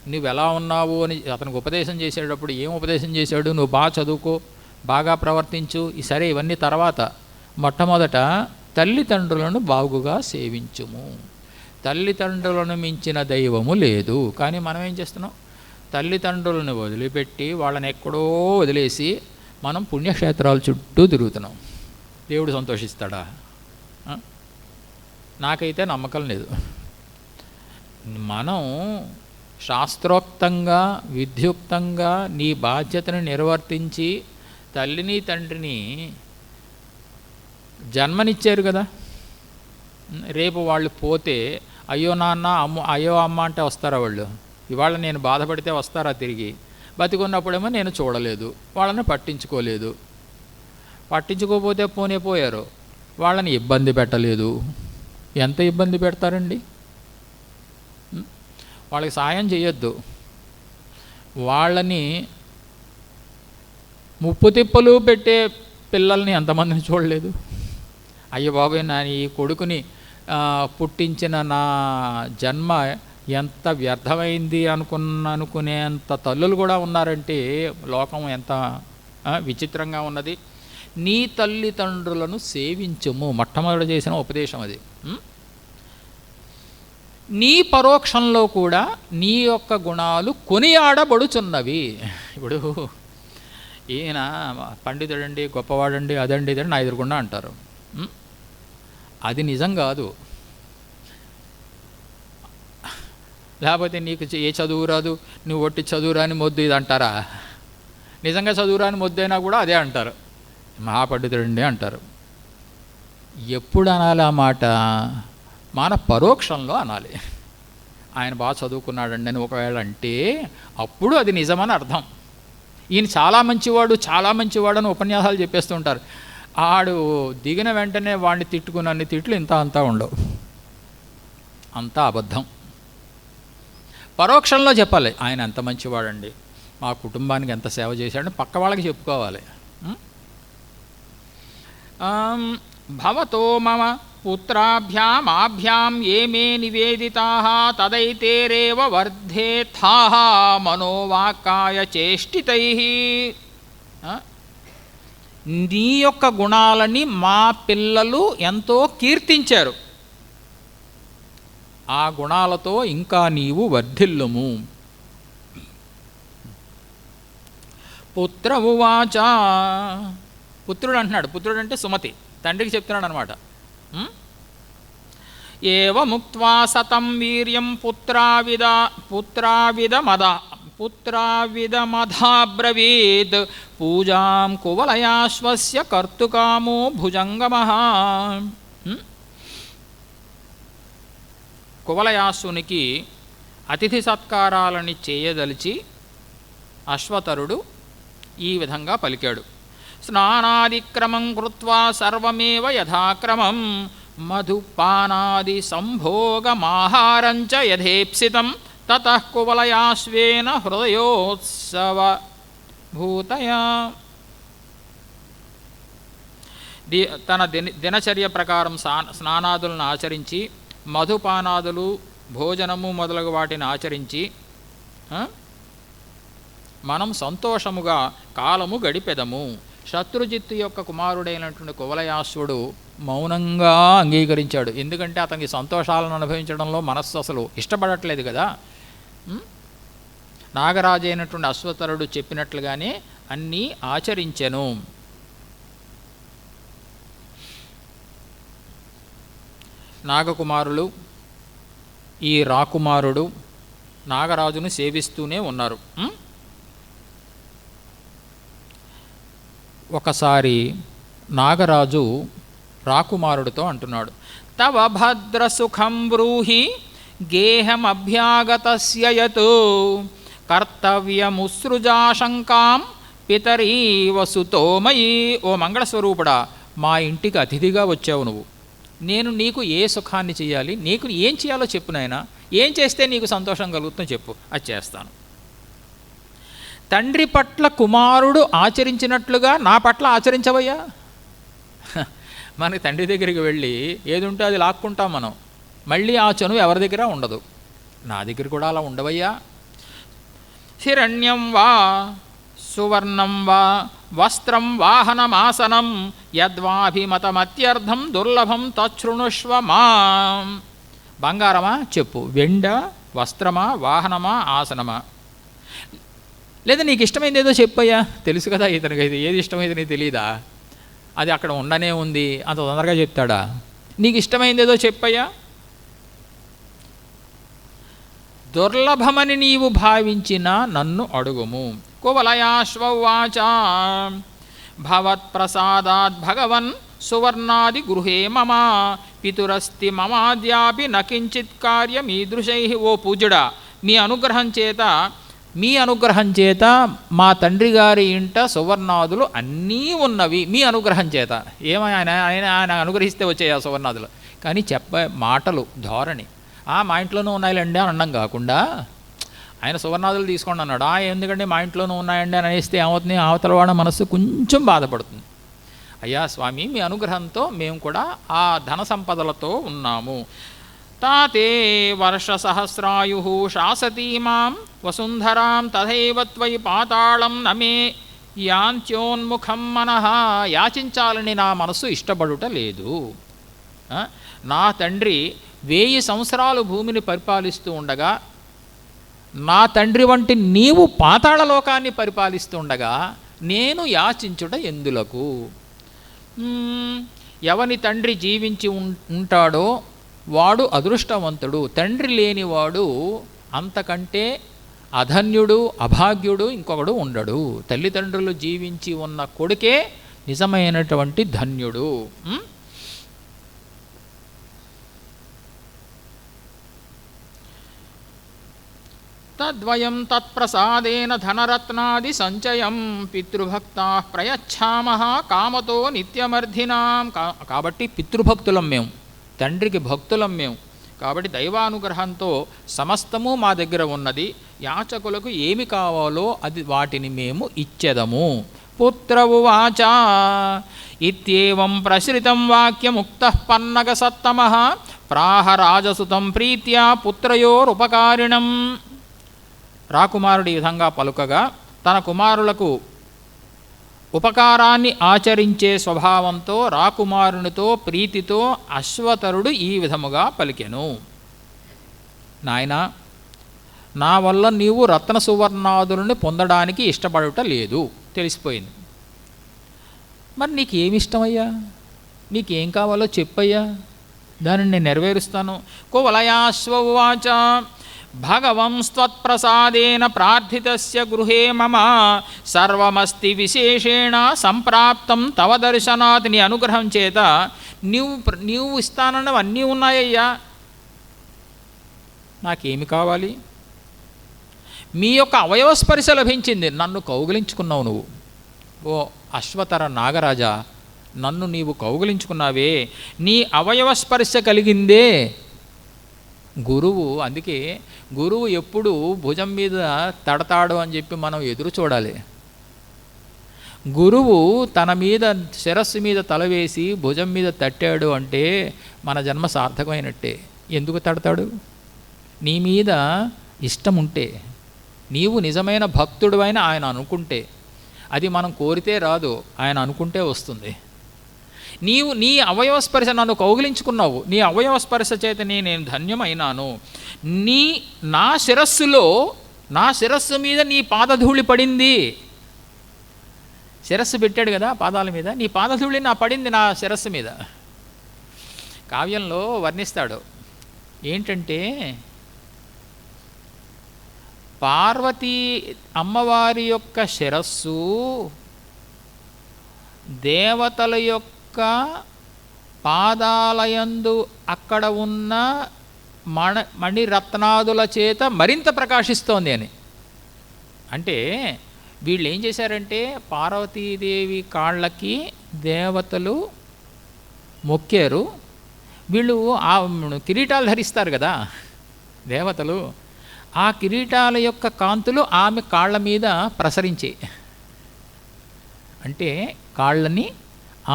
నువ్వు ఎలా ఉన్నావు అని అతనికి ఉపదేశం చేసేటప్పుడు ఏం ఉపదేశం చేశాడు? నువ్వు బాగా చదువుకో, బాగా ప్రవర్తించు, సరే ఇవన్నీ తర్వాత. మొట్టమొదట తల్లిదండ్రులను బాగుగా సేవించుము. తల్లిదండ్రులను మించిన దైవము లేదు. కానీ మనం ఏం చేస్తున్నాం? తల్లిదండ్రులను వదిలిపెట్టి వాళ్ళని ఎక్కడో వదిలేసి మనం పుణ్యక్షేత్రాల చుట్టూ తిరుగుతున్నాం. దేవుడు సంతోషిస్తాడా? నాకైతే నమ్మకం లేదు. మనం శాస్త్రోక్తంగా విద్యుక్తంగా నీ బాధ్యతను నిర్వర్తించి తల్లిని తండ్రిని జన్మనిచ్చారు కదా. రేపు వాళ్ళు పోతే అయ్యో నాన్న అమ్మ అయ్యో అమ్మ అంటే వస్తారా వాళ్ళు? ఇవాళ నేను బాధపడితే వస్తారా తిరిగి? బతికున్నప్పుడేమో నేను చూడలేదు, వాళ్ళని పట్టించుకోలేదు. పట్టించుకోకపోతే పోనే పోయారు, వాళ్ళని ఇబ్బంది పెట్టలేదు. ఎంత ఇబ్బంది పెడతారండి? వాళ్ళకి సాయం చేయొద్దు. వాళ్ళని ముప్పు తిప్పలు పెట్టే పిల్లల్ని ఎంతమందిని చూడలేదు? అయ్యో బాబాయ్, నా ఈ కొడుకుని పుట్టించిన నా జన్మ ఎంత వ్యర్థమైంది అనుకునేంత తల్లులు కూడా ఉన్నారంటే లోకం ఎంత విచిత్రంగా ఉన్నది. నీ తల్లిదండ్రులను సేవించుము, మొట్టమొదటి చేసిన ఉపదేశం అది. నీ పరోక్షంలో కూడా నీ యొక్క గుణాలు కొనియాడబడుచున్నవి. ఇప్పుడు ఈయన పండితుడండి, గొప్పవాడండి, అదండి ఇదండి నా ఎదురుకుండా అంటారు. అది నిజం కాదు. లేకపోతే నీకు ఏ చదువు రాదు, నువ్వు ఒట్టి చదువురాని మొద్దు ఇది అంటారా? నిజంగా చదువురాని మొద్దైనా కూడా అదే అంటారు, మహాపండితుడండి అంటారు. ఎప్పుడు అనాలి ఆ మాట? మన పరోక్షంలో అనాలి. ఆయన బాగా చదువుకున్నాడండి అని ఒకవేళ అంటే అప్పుడు అది నిజమని అర్థం. ఈయన చాలా మంచివాడు చాలా మంచివాడు అని ఉపన్యాసాలు చెప్పేస్తూ ఉంటారు. ఆడు దిగిన వెంటనే వాడిని తిట్టుకున్నన్ని తిట్లు ఇంత అంతా ఉండవు, అంతా అబద్ధం. పరోక్షంలో చెప్పాలి, ఆయన ఎంత మంచివాడండి, మా కుటుంబానికి ఎంత సేవ చేశాడని పక్క వాళ్ళకి చెప్పుకోవాలి. భవతో మమ పుత్రాభ్యాం ఆభ్యాం ఏ మే నివేదితాః తదైతేరేవ వర్ధేత్థాః మనోవాక్కాయ చేష్టితైః. నీ యొక్క గుణాలని మా పిల్లలు ఎంతో కీర్తించారు, ఆ గుణాలతో ఇంకా నీవు వర్ధిల్లుము. పుత్ర ఉవాచ, పుత్రుడు అంటున్నాడు. పుత్రుడు అంటే సుమతి, తండ్రికి చెప్తున్నాడు అనమాట. ఏవముక్త్వా సతం వీర్యం పుత్రావిదమధాబ్రవీద్ పూజాం కువలయాశ్వస్య కర్తుకామో భుజంగమః. కువలయాశ్వునికి అతిథి సత్కారాలని చేయదలిచి అశ్వతరుడు ఈ విధంగా పలికాడు. స్నానాదిక్రమం కృత్వా సర్వమేవ యథాక్రమం మధుపానాది సంభోగమాహారంచ యథేప్సితం తతః కువలయాశ్వేన హృదయోత్సవ భూతయా. తన దినచర్య ప్రకారం స్నానాదులను ఆచరించి మధుపానాదులు భోజనము మొదలగు వాటిని ఆచరించి మనం సంతోషముగా కాలము గడిపెదము. శత్రుజిత్తు యొక్క కుమారుడైనటువంటి కువలయాశ్వుడు మౌనంగా అంగీకరించాడు. ఎందుకంటే అతనికి సంతోషాలను అనుభవించడంలో మనస్సు అసలు ఇష్టపడట్లేదు కదా. నాగరాజు అయినటువంటి అశ్వతరుడు చెప్పినట్లుగానే అన్నీ ఆచరించెను. నాగకుమారులు ఈ రాకుమారుడు నాగరాజును సేవిస్తూనే ఉన్నారు. ఒకసారి నాగరాజు రాకుమారుడితో అంటున్నాడు, తవ భద్ర సుఖం బ్రూహి గేహమభ్యాగతస్య యత్ కర్తవ్యముసృజాశంకాం పితరీవ సుతోమయి. ఓ మంగళస్వరూపుడా, మా ఇంటికి అతిథిగా వచ్చావు నువ్వు, నేను నీకు ఏ సుఖాన్ని చేయాలి, నీకు ఏం చేయాలో చెప్పు నాయనా, ఏం చేస్తే నీకు సంతోషం కలుగుతుందో చెప్పు, అది చేస్తాను. తండ్రి పట్ల కుమారుడు ఆచరించినట్లుగా నా పట్ల ఆచరించవయ్యా. మనకి తండ్రి దగ్గరికి వెళ్ళి ఏది ఉంటే అది లాక్కుంటాం మనం, మళ్ళీ ఆ చనువు ఎవరి దగ్గర ఉండదు. నా దగ్గర కూడా అలా ఉండవయ్యా. హిరణ్యం వా సువర్ణం వా వస్త్రం వాహనమాసనం యద్వాభిమతమత్యర్థం దుర్లభం తచ్ఛృణుష్వ మా. బంగారమా చెప్పు, వెండ, వస్త్రమా, వాహనమా, ఆసనమా, లేదా నీకు ఇష్టమైంది ఏదో చెప్పయ్యా. తెలుసు కదా ఇతనికి ఇది ఏది ఇష్టమైంది నీకు తెలియదా? అది అక్కడ ఉండనే ఉంది, అంత తొందరగా చెప్తాడా? నీకు ఇష్టమైంది ఏదో చెప్పయ్యా. దుర్లభమని నీవు భావించిన నన్ను అడుగుము. కువలయాశ్వవాచ భవత్ప్రసాదాద్ భగవన్ సువర్ణాది గృహే మమ పితురస్తి మమాద్యాపి నకించిత్ కార్యమీదృశై. ఓ పూజ్యుడా, మీ అనుగ్రహం చేత మా తండ్రి గారి ఇంట సువర్ణాదులు అన్నీ ఉన్నవి. మీ అనుగ్రహం చేత ఏమైనా ఆయన అనుగ్రహిస్తే వచ్చాయి ఆ సువర్ణాదులు. కానీ మాటలు ధోరణి మా ఇంట్లోనూ ఉన్నాయిలేండి అని అన్నం కాకుండా ఆయన సువర్ణాదులు తీసుకోండి అన్నాడు. ఎందుకంటే మా ఇంట్లోనూ ఉన్నాయండి అని అనేస్తే ఏమవుతుంది, అవతలవాడ మనస్సు కొంచెం బాధపడుతుంది. అయ్యా స్వామి, మీ అనుగ్రహంతో మేము కూడా ఆ ధన సంపదలతో ఉన్నాము. తాతే వర్షసహస్రాయు శాసతీమాం వసుంధరాం తథైవ త్వయి పాతాళం నమే యాంత్యోన్ముఖం మనః. యాచించాలని నా మనసు ఇష్టపడుట లేదు. నా తండ్రి 1000 సంవత్సరాలు భూమిని పరిపాలిస్తూ ఉండగా, నా తండ్రి వంటి నీవు పాతాళ లోకాన్ని పరిపాలిస్తూ ఉండగా నేను యాచించుట ఎందులకు? ఎవని తండ్రి జీవించి ఉంటాడో వాడు అదృష్టవంతుడు. తండ్రి లేనివాడు అంతకంటే అధన్యుడు, అభాగ్యుడు ఇంకొకడు ఉండడు. తల్లిదండ్రులు జీవించి ఉన్న కొడుకే నిజమైనటువంటి ధన్యుడు. తద్వయం తత్ప్రసాదేన ధనరత్నాది సంచయం పితృభక్తా ప్రయచ్ఛామః కామతో నిత్యమర్ధినాం. కాబట్టి పితృభక్తులం మేము, తండ్రికి భక్తులం మేము. కాబట్టి దైవానుగ్రహంతో సమస్తము మా దగ్గర ఉన్నది. యాచకులకు ఏమి కావాలో అది వాటిని మేము ఇచ్చెదము. పుత్ర ఉవాచ ఇత్యేవం ప్రసృతం వాక్యముక్తః పన్నగ సత్తమః ప్రాహ రాజసుతం ప్రీత్యా పుత్రయోరుపకారిణం. రాకుమారుడు ఈ విధంగా పలుకగా తన కుమారులకు ఉపకారాన్ని ఆచరించే స్వభావంతో రాకుమారునితో ప్రీతితో అశ్వతరుడు ఈ విధముగా పలికెను. నాయనా, నా వల్ల నీవు రత్న సువర్ణాదులను పొందడానికి ఇష్టపడుట లేదు, తెలిసిపోయింది. మరి నీకేమిష్టమయ్యా? నీకేం కావాలో చెప్పయ్యా, దానిని నేను నెరవేరుస్తాను. కువలయాశ్వవాచ భగవంస్త్వత్ప్రసాదేన ప్రార్థితస్య గృహే మమ సర్వమస్తి విశేషేణ సంప్రాప్తం తవ దర్శనాత్. నీ అనుగ్రహం చేత నీవు ఇస్తానన్నవి అన్నీ ఉన్నాయ్యా, నాకేమి కావాలి? మీ యొక్క అవయవస్పర్శ లభించింది, నన్ను కౌగిలించుకున్నావు నువ్వు. ఓ అశ్వతర నాగరాజా, నన్ను నీవు కౌగిలించుకున్నావే, నీ అవయవస్పర్శ కలిగిందే గురువు. అందుకే గురువు ఎప్పుడు భుజం మీద తడతాడు అని చెప్పి మనం ఎదురు చూడాలి. గురువు తన మీద శిరస్సు మీద తల వేసి భుజం మీద తట్టాడు అంటే మన జన్మ సార్థకమైనట్టే. ఎందుకు తడతాడు? నీ మీద ఇష్టం ఉంటే, నీవు నిజమైన భక్తుడు అయిన ఆయన అనుకుంటే. అది మనం కోరితే రాదు, ఆయన అనుకుంటే వస్తుంది. నీ అవయవస్పర్శ నన్ను కౌగిలించుకున్నావు, నీ అవయవస్పర్శ చేత నేను ధన్యమైనాను. నా శిరస్సు మీద నీ పాదధూళి పడింది. శిరస్సు పెట్టాడు కదా పాదాల మీద, నీ పాదధూళి పడింది నా శిరస్సు మీద. కావ్యంలో వర్ణిస్తాడు ఏంటంటే, పార్వతీ అమ్మవారి యొక్క శిరస్సు దేవతల యొక్క పాదాలయందు అక్కడ ఉన్న మణిరత్నాదుల చేత మరింత ప్రకాశిస్తోంది అని. అంటే వీళ్ళు ఏం చేశారంటే, పార్వతీదేవి కాళ్ళకి దేవతలు మొక్కారు. వీళ్ళు ఆ కిరీటాలు ధరిస్తారు కదా దేవతలు, ఆ కిరీటాల యొక్క కాంతులు ఆమె కాళ్ళ మీద ప్రసరించే. అంటే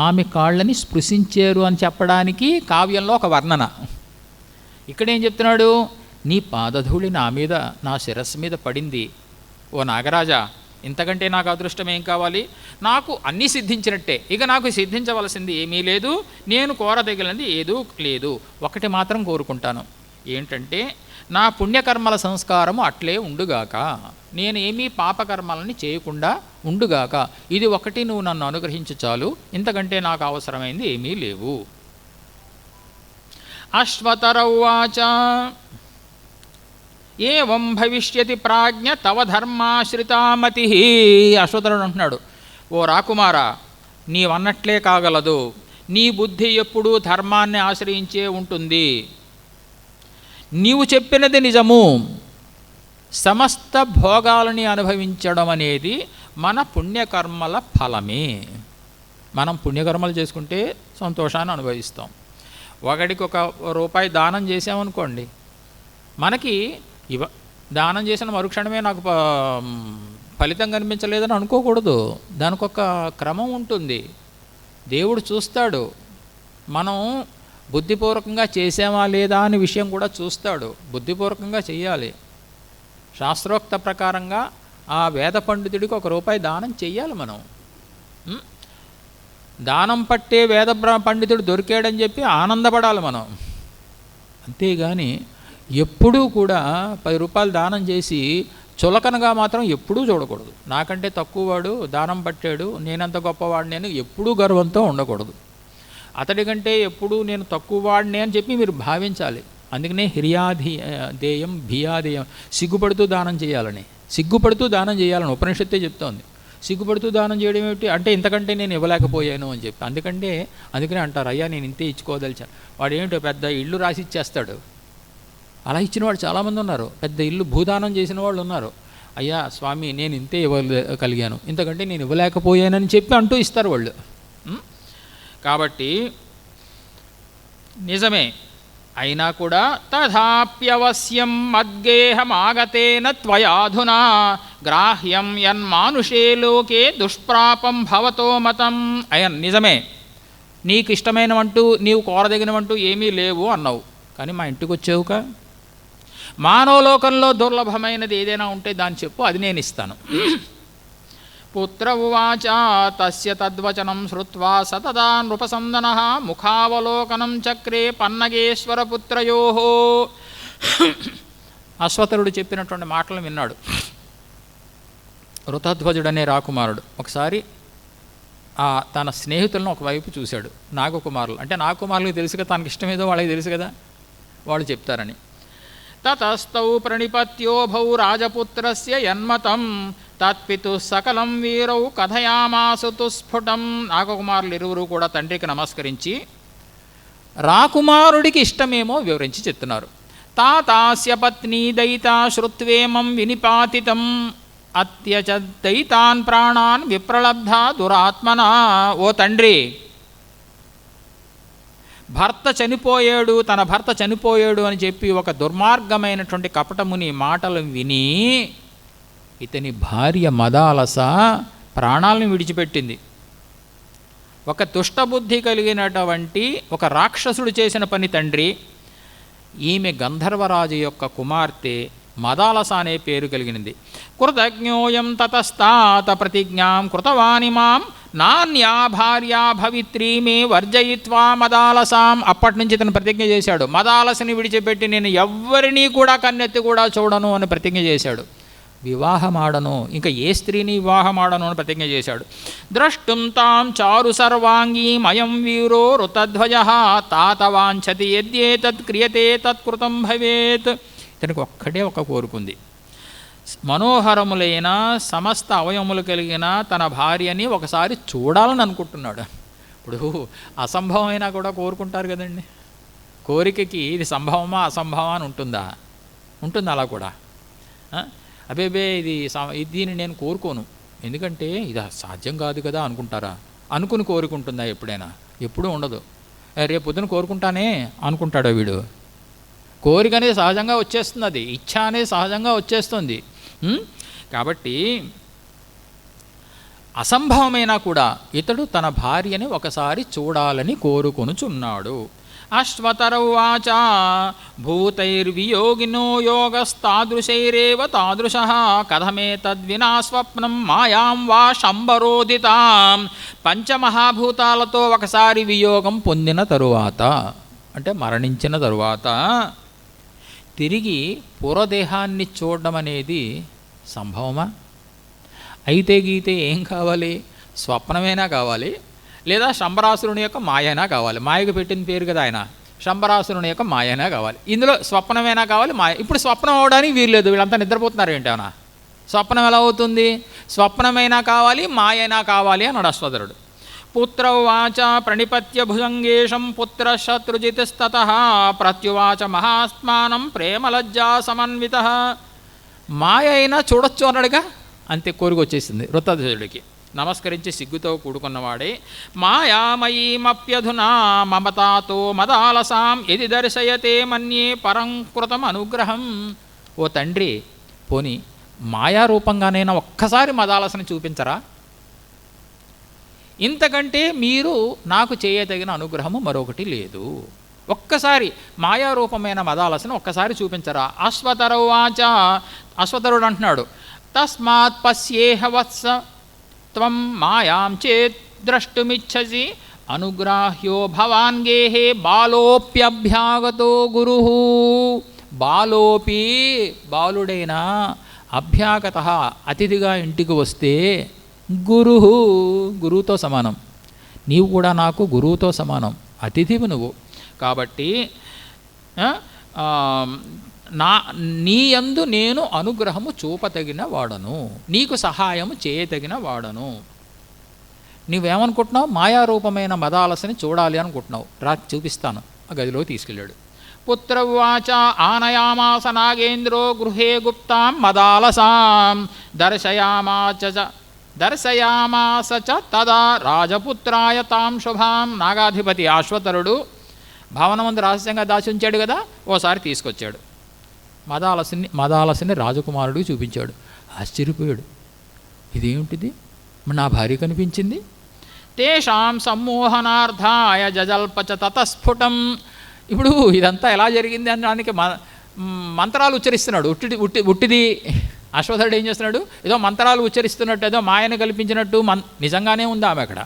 ఆమె కాళ్ళని స్పృశించారు అని చెప్పడానికి కావ్యంలో ఒక వర్ణన. ఇక్కడేం చెప్తున్నాడు? నీ పాదధూళి నా శిరస్సు మీద పడింది, ఓ నాగరాజా, ఇంతకంటే నాకు అదృష్టం ఏం కావాలి? నాకు అన్నీ సిద్ధించినట్టే, ఇక నాకు సిద్ధించవలసింది ఏమీ లేదు, నేను కోరదగినది ఏదూ లేదు. ఒకటి మాత్రం కోరుకుంటాను, ఏంటంటే నా పుణ్యకర్మల సంస్కారము అట్లే ఉండుగాక, నేను ఏమీ పాపకర్మలని చేయకుండా ఉండుగాక. ఇది ఒకటి నువ్వు నన్ను అనుగ్రహించు చాలు, ఇంతకంటే నాకు అవసరమైంది ఏమీ లేవు. అశ్వతరౌవాచ ఏవం భవిష్యతి ప్రాజ్ఞ తవ ధర్మాశ్రితామతి. అశ్వతరుడు అంటున్నాడు, ఓ రాకుమారా, నీవన్నట్లే కాగలదు, నీ బుద్ధి ఎప్పుడూ ధర్మాన్ని ఆశ్రయించే ఉంటుంది. నీవు చెప్పినది నిజము, సమస్త భోగాలని అనుభవించడం అనేది మన పుణ్యకర్మల ఫలమే. మనం పుణ్యకర్మలు చేసుకుంటే సంతోషాన్ని అనుభవిస్తాం. ఒకడికి ₹1 దానం చేసామనుకోండి, మనకి దానం చేసిన మరుక్షణమే నాకు ఫలితం కనిపించలేదని అనుకోకూడదు. దానికి ఒక క్రమం ఉంటుంది, దేవుడు చూస్తాడు. మనం బుద్ధిపూర్వకంగా చేసామా లేదా అనే విషయం కూడా చూస్తాడు. బుద్ధిపూర్వకంగా చేయాలి, శాస్త్రోక్త ప్రకారంగా ఆ వేద పండితుడికి ₹1 దానం చెయ్యాలి. మనం దానం పట్టే వేద పండితుడు దొరికాడని చెప్పి ఆనందపడాలి మనం. అంతేగాని ఎప్పుడూ కూడా ₹10 దానం చేసి చులకనగా మాత్రం ఎప్పుడూ చూడకూడదు. నాకంటే తక్కువవాడు దానం పట్టాడు, నేనంత గొప్పవాడు నేను ఎప్పుడూ గర్వంతో ఉండకూడదు. అతడికంటే ఎప్పుడూ నేను తక్కువవాడినే అని చెప్పి మీరు భావించాలి. అందుకనే హిర్యాధేయం భియాధేయం, సిగ్గుపడుతూ దానం చేయాలని, సిగ్గుపడుతూ దానం చేయాలని ఉపనిషత్తే చెప్తోంది. సిగ్గుపడుతూ దానం చేయడం ఏమిటి అంటే, ఇంతకంటే నేను ఇవ్వలేకపోయాను అని చెప్పి. అందుకనే అంటారు, అయ్యా నేను ఇంతే ఇచ్చుకోదలిచాను. వాడు ఏమిటో పెద్ద ఇల్లు రాసి ఇచ్చేస్తాడు. అలా ఇచ్చిన వాళ్ళు చాలామంది ఉన్నారు, పెద్ద ఇల్లు భూదానం చేసిన వాళ్ళు ఉన్నారు. అయ్యా స్వామి నేను ఇంతే ఇవ్వగలిగాను, ఇంతకంటే నేను ఇవ్వలేకపోయానని చెప్పి అంటూ ఇస్తారు వాళ్ళు. కాబట్టి నిజమే అయినా కూడా తథాప్యవశ్యం మద్గేహమాగతేన త్వయాధునా గ్రాహ్యం యన్మానుషే లోకే దుష్ప్రాపం భవతో మతం. నిజమే, నీకు ఇష్టమైనవంటూ నీవు కోరదగినవంటూ ఏమీ లేవు అన్నావు, కానీ మా ఇంటికి వచ్చావుగా. మానవలోకంలో దుర్లభమైనది ఏదైనా ఉంటే దాన్ని చెప్పు, అది నేను ఇస్తాను. పుత్ర ఉవాచ తస్య తద్వచనం శ్రుత్వా సతదా నృపసందనః ముఖావలోకనం చక్రే పన్నగేశ్వరపుత్రయోః. అశ్వతరుడు చెప్పినటువంటి మాటలు విన్నాడు ఋతధ్వజుడనే రాకుమారుడు. ఒకసారి తన స్నేహితులను ఒకవైపు చూశాడు. నాగకుమారులు అంటే నాగకుమారులకు తెలుసు కదా, తనకి ఇష్టమేదో వాళ్ళకి తెలుసు కదా, వాళ్ళు చెప్తారని. తతస్తౌ ప్రణిపత్యోభౌ రాజపుత్రస్య యన్మతం తత్పితు సకలం వీరౌ కథయామాసు తుస్ఫుటం. నాగకుమారులు ఇరువురు కూడా తండ్రికి నమస్కరించి రాకుమారుడికి ఇష్టమేమో వివరించి చెప్తున్నారు. తాతాస్య పత్నీ దయితా శ్రుత్వేమం వినిపాతితం అత్యచదయితాన్ ప్రాణాన్ విప్రలబ్ధ దురాత్మనా. ఓ తండ్రి, తన భర్త చనిపోయాడు అని చెప్పి ఒక దుర్మార్గమైనటువంటి కపటముని మాటలు విని ఇతని భార్య మదాలస ప్రాణాలను విడిచిపెట్టింది. ఒక దుష్టబుద్ధి కలిగినటువంటి ఒక రాక్షసుడు చేసిన పని తండ్రి. ఈమె గంధర్వరాజు యొక్క కుమార్తె మదాలస అనే పేరు కలిగినది. కృతజ్ఞోయం తతస్తాత ప్రతిజ్ఞాం కృతవానిమాం నాన్యా భార్యా భవిత్రీ మే వర్జయిత్వా మదాలసాం. అప్పటి నుంచి ఇతను ప్రతిజ్ఞ చేశాడు, మదాలసని విడిచిపెట్టి నేను ఎవ్వరినీ కూడా కన్నెత్తి కూడా చూడను అని ప్రతిజ్ఞ చేశాడు. వివాహమాడను, ఇంకా ఏ స్త్రీని వివాహమాడను అని ప్రతిజ్ఞ చేశాడు. ద్రష్టుం తాం చారు సర్వాంగీమయం వీరో ఋతధ్వజః తాతవాంఛతి యద్యేతత్ క్రియతే తత్కృతం భవేత్. ఇతనికి ఒక్కటే ఒక కోరుకుంది, మనోహరములైన సమస్త అవయములు కలిగిన తన భార్యని ఒకసారి చూడాలని అనుకుంటున్నాడు. ఇప్పుడు అసంభవమైనా కూడా కోరుకుంటారు కదండి. కోరికకి ఇది సంభవమా అసంభవమా అని ఉంటుందా? ఉంటుంది అలా కూడా. అబేబే దీన్ని నేను కోరుకోను, ఎందుకంటే ఇది సాధ్యం కాదు కదా అనుకుంటారా? అనుకుని కోరుకుంటుందా ఎప్పుడైనా? ఎప్పుడూ ఉండదు. రేపు పొద్దున కోరుకుంటానే అనుకుంటాడా వీడు? కోరిక అనేది సహజంగా వచ్చేస్తుంది, అది ఇచ్ఛ అనేది సహజంగా వచ్చేస్తుంది. కాబట్టి అసంభవమైనా కూడా ఇతడు తన భార్యని ఒకసారి చూడాలని కోరుకొనుచున్నాడు. అశ్వతరువాచ భూతైర్వియోగినో యోగస్తాదృశైరేవ తాదృశః కథమేతద్వినా స్వప్నం మాయాం వా శంబరోదితాం. పంచమహాభూతాలతో ఒకసారి వియోగం పొందిన తరువాత, అంటే మరణించిన తరువాత తిరిగి పూర్వదేహాన్ని చూడడం అనేది సంభవమా? అయితే గీతే ఏం కావాలి? స్వప్నమైనా కావాలి, లేదా శంబరాసురుని యొక్క మాయైనా కావాలి. మాయకు పెట్టిన పేరు కదా ఆయన, శంబరాసురుని యొక్క మాయైనా కావాలి. ఇందులో స్వప్నమైనా కావాలి, మాయ. ఇప్పుడు స్వప్నం అవడానికి వీల్లేదు, వీళ్ళంతా నిద్రపోతున్నారు ఏంటన్నా. స్వప్నం ఎలా అవుతుంది? స్వప్నమైనా కావాలి, మాయైనా కావాలి అన్నాడు అశ్వతరుడు. పుత్రవాచ ప్రణిపత్య భుజంగేశం పుత్ర శత్రుజితస్తతః ప్రత్యువాచ మహాత్మానం ప్రేమలజ్జా సమన్వితః. మాయ అయినా చూడొచ్చు అన్నాడుగా, అంతే కోరిక వచ్చేసింది వృత్తధ్వజుడికి. నమస్కరించి సిగ్గుతో కూడుకున్నవాడే, మాయామయీమప్యధునా మమతాతో మదాలసాం ఎది దర్శయతే మన్యే పరంకృతం అనుగ్రహం. ఓ తండ్రి, పోని మాయారూపంగానైనా ఒక్కసారి మదాలసని చూపించరా? ఇంతకంటే మీరు నాకు చేయదగిన అనుగ్రహము మరొకటి లేదు. ఒక్కసారి మాయారూపమైన మదాలసను ఒక్కసారి చూపించరా? అశ్వతరువాచ, అశ్వతరుడు అంటున్నాడు, తస్మాత్ పశ్యేహ వత్స త్వం మాయాం చేత్ ద్రష్టుమిచ్చసి అనుగ్రాహ్యో భవాన్ గేహే బాలోప్యభ్యాగతో గురు. బాలోపి, బాలుడైనా, అభ్యాగత, అతిథిగా ఇంటికి వస్తే, గురు, గురువుతో సమానం. నీవు కూడా నాకు గురువుతో సమానం, అతిథివి నువ్వు. కాబట్టి నీ యందు నేను అనుగ్రహము చూపతగిన వాడను, నీకు సహాయము చేయతగిన వాడను. నువ్వేమనుకుంటున్నావు? మాయారూపమైన మదాలసని చూడాలి అనుకుంటున్నావు, రా చూపిస్తాను. ఆ గదిలో తీసుకెళ్ళాడు. పుత్రవాచ ఆనయామాస నాగేంద్రో గృహే గుప్తాం మదాలసాం దర్శయామాస చ తదా రాజపుత్రాయ తాం శుభాం. నాగాధిపతి అశ్వతరుడు భవనమందు రహస్యంగా దాచి ఉంచాడు కదా, ఓసారి తీసుకొచ్చాడు. మదాలసిని రాజకుమారుడికి చూపించాడు. ఆశ్చర్యపోయాడు, ఇదేమిటిది, నా భార్య కనిపించింది. తేషాం సమ్మోహనార్థాయ జజల్పచ తతస్ఫుటం. ఇప్పుడు ఇదంతా ఎలా జరిగింది అనడానికి మంత్రాలు ఉచ్చరిస్తున్నాడు. ఉట్టిది అశ్వతరుడు ఏం చేస్తున్నాడు? ఏదో మంత్రాలు ఉచ్చరిస్తున్నట్టు, ఏదో మాయను కల్పించినట్టు. నిజంగానే ఉంది ఆమె అక్కడ.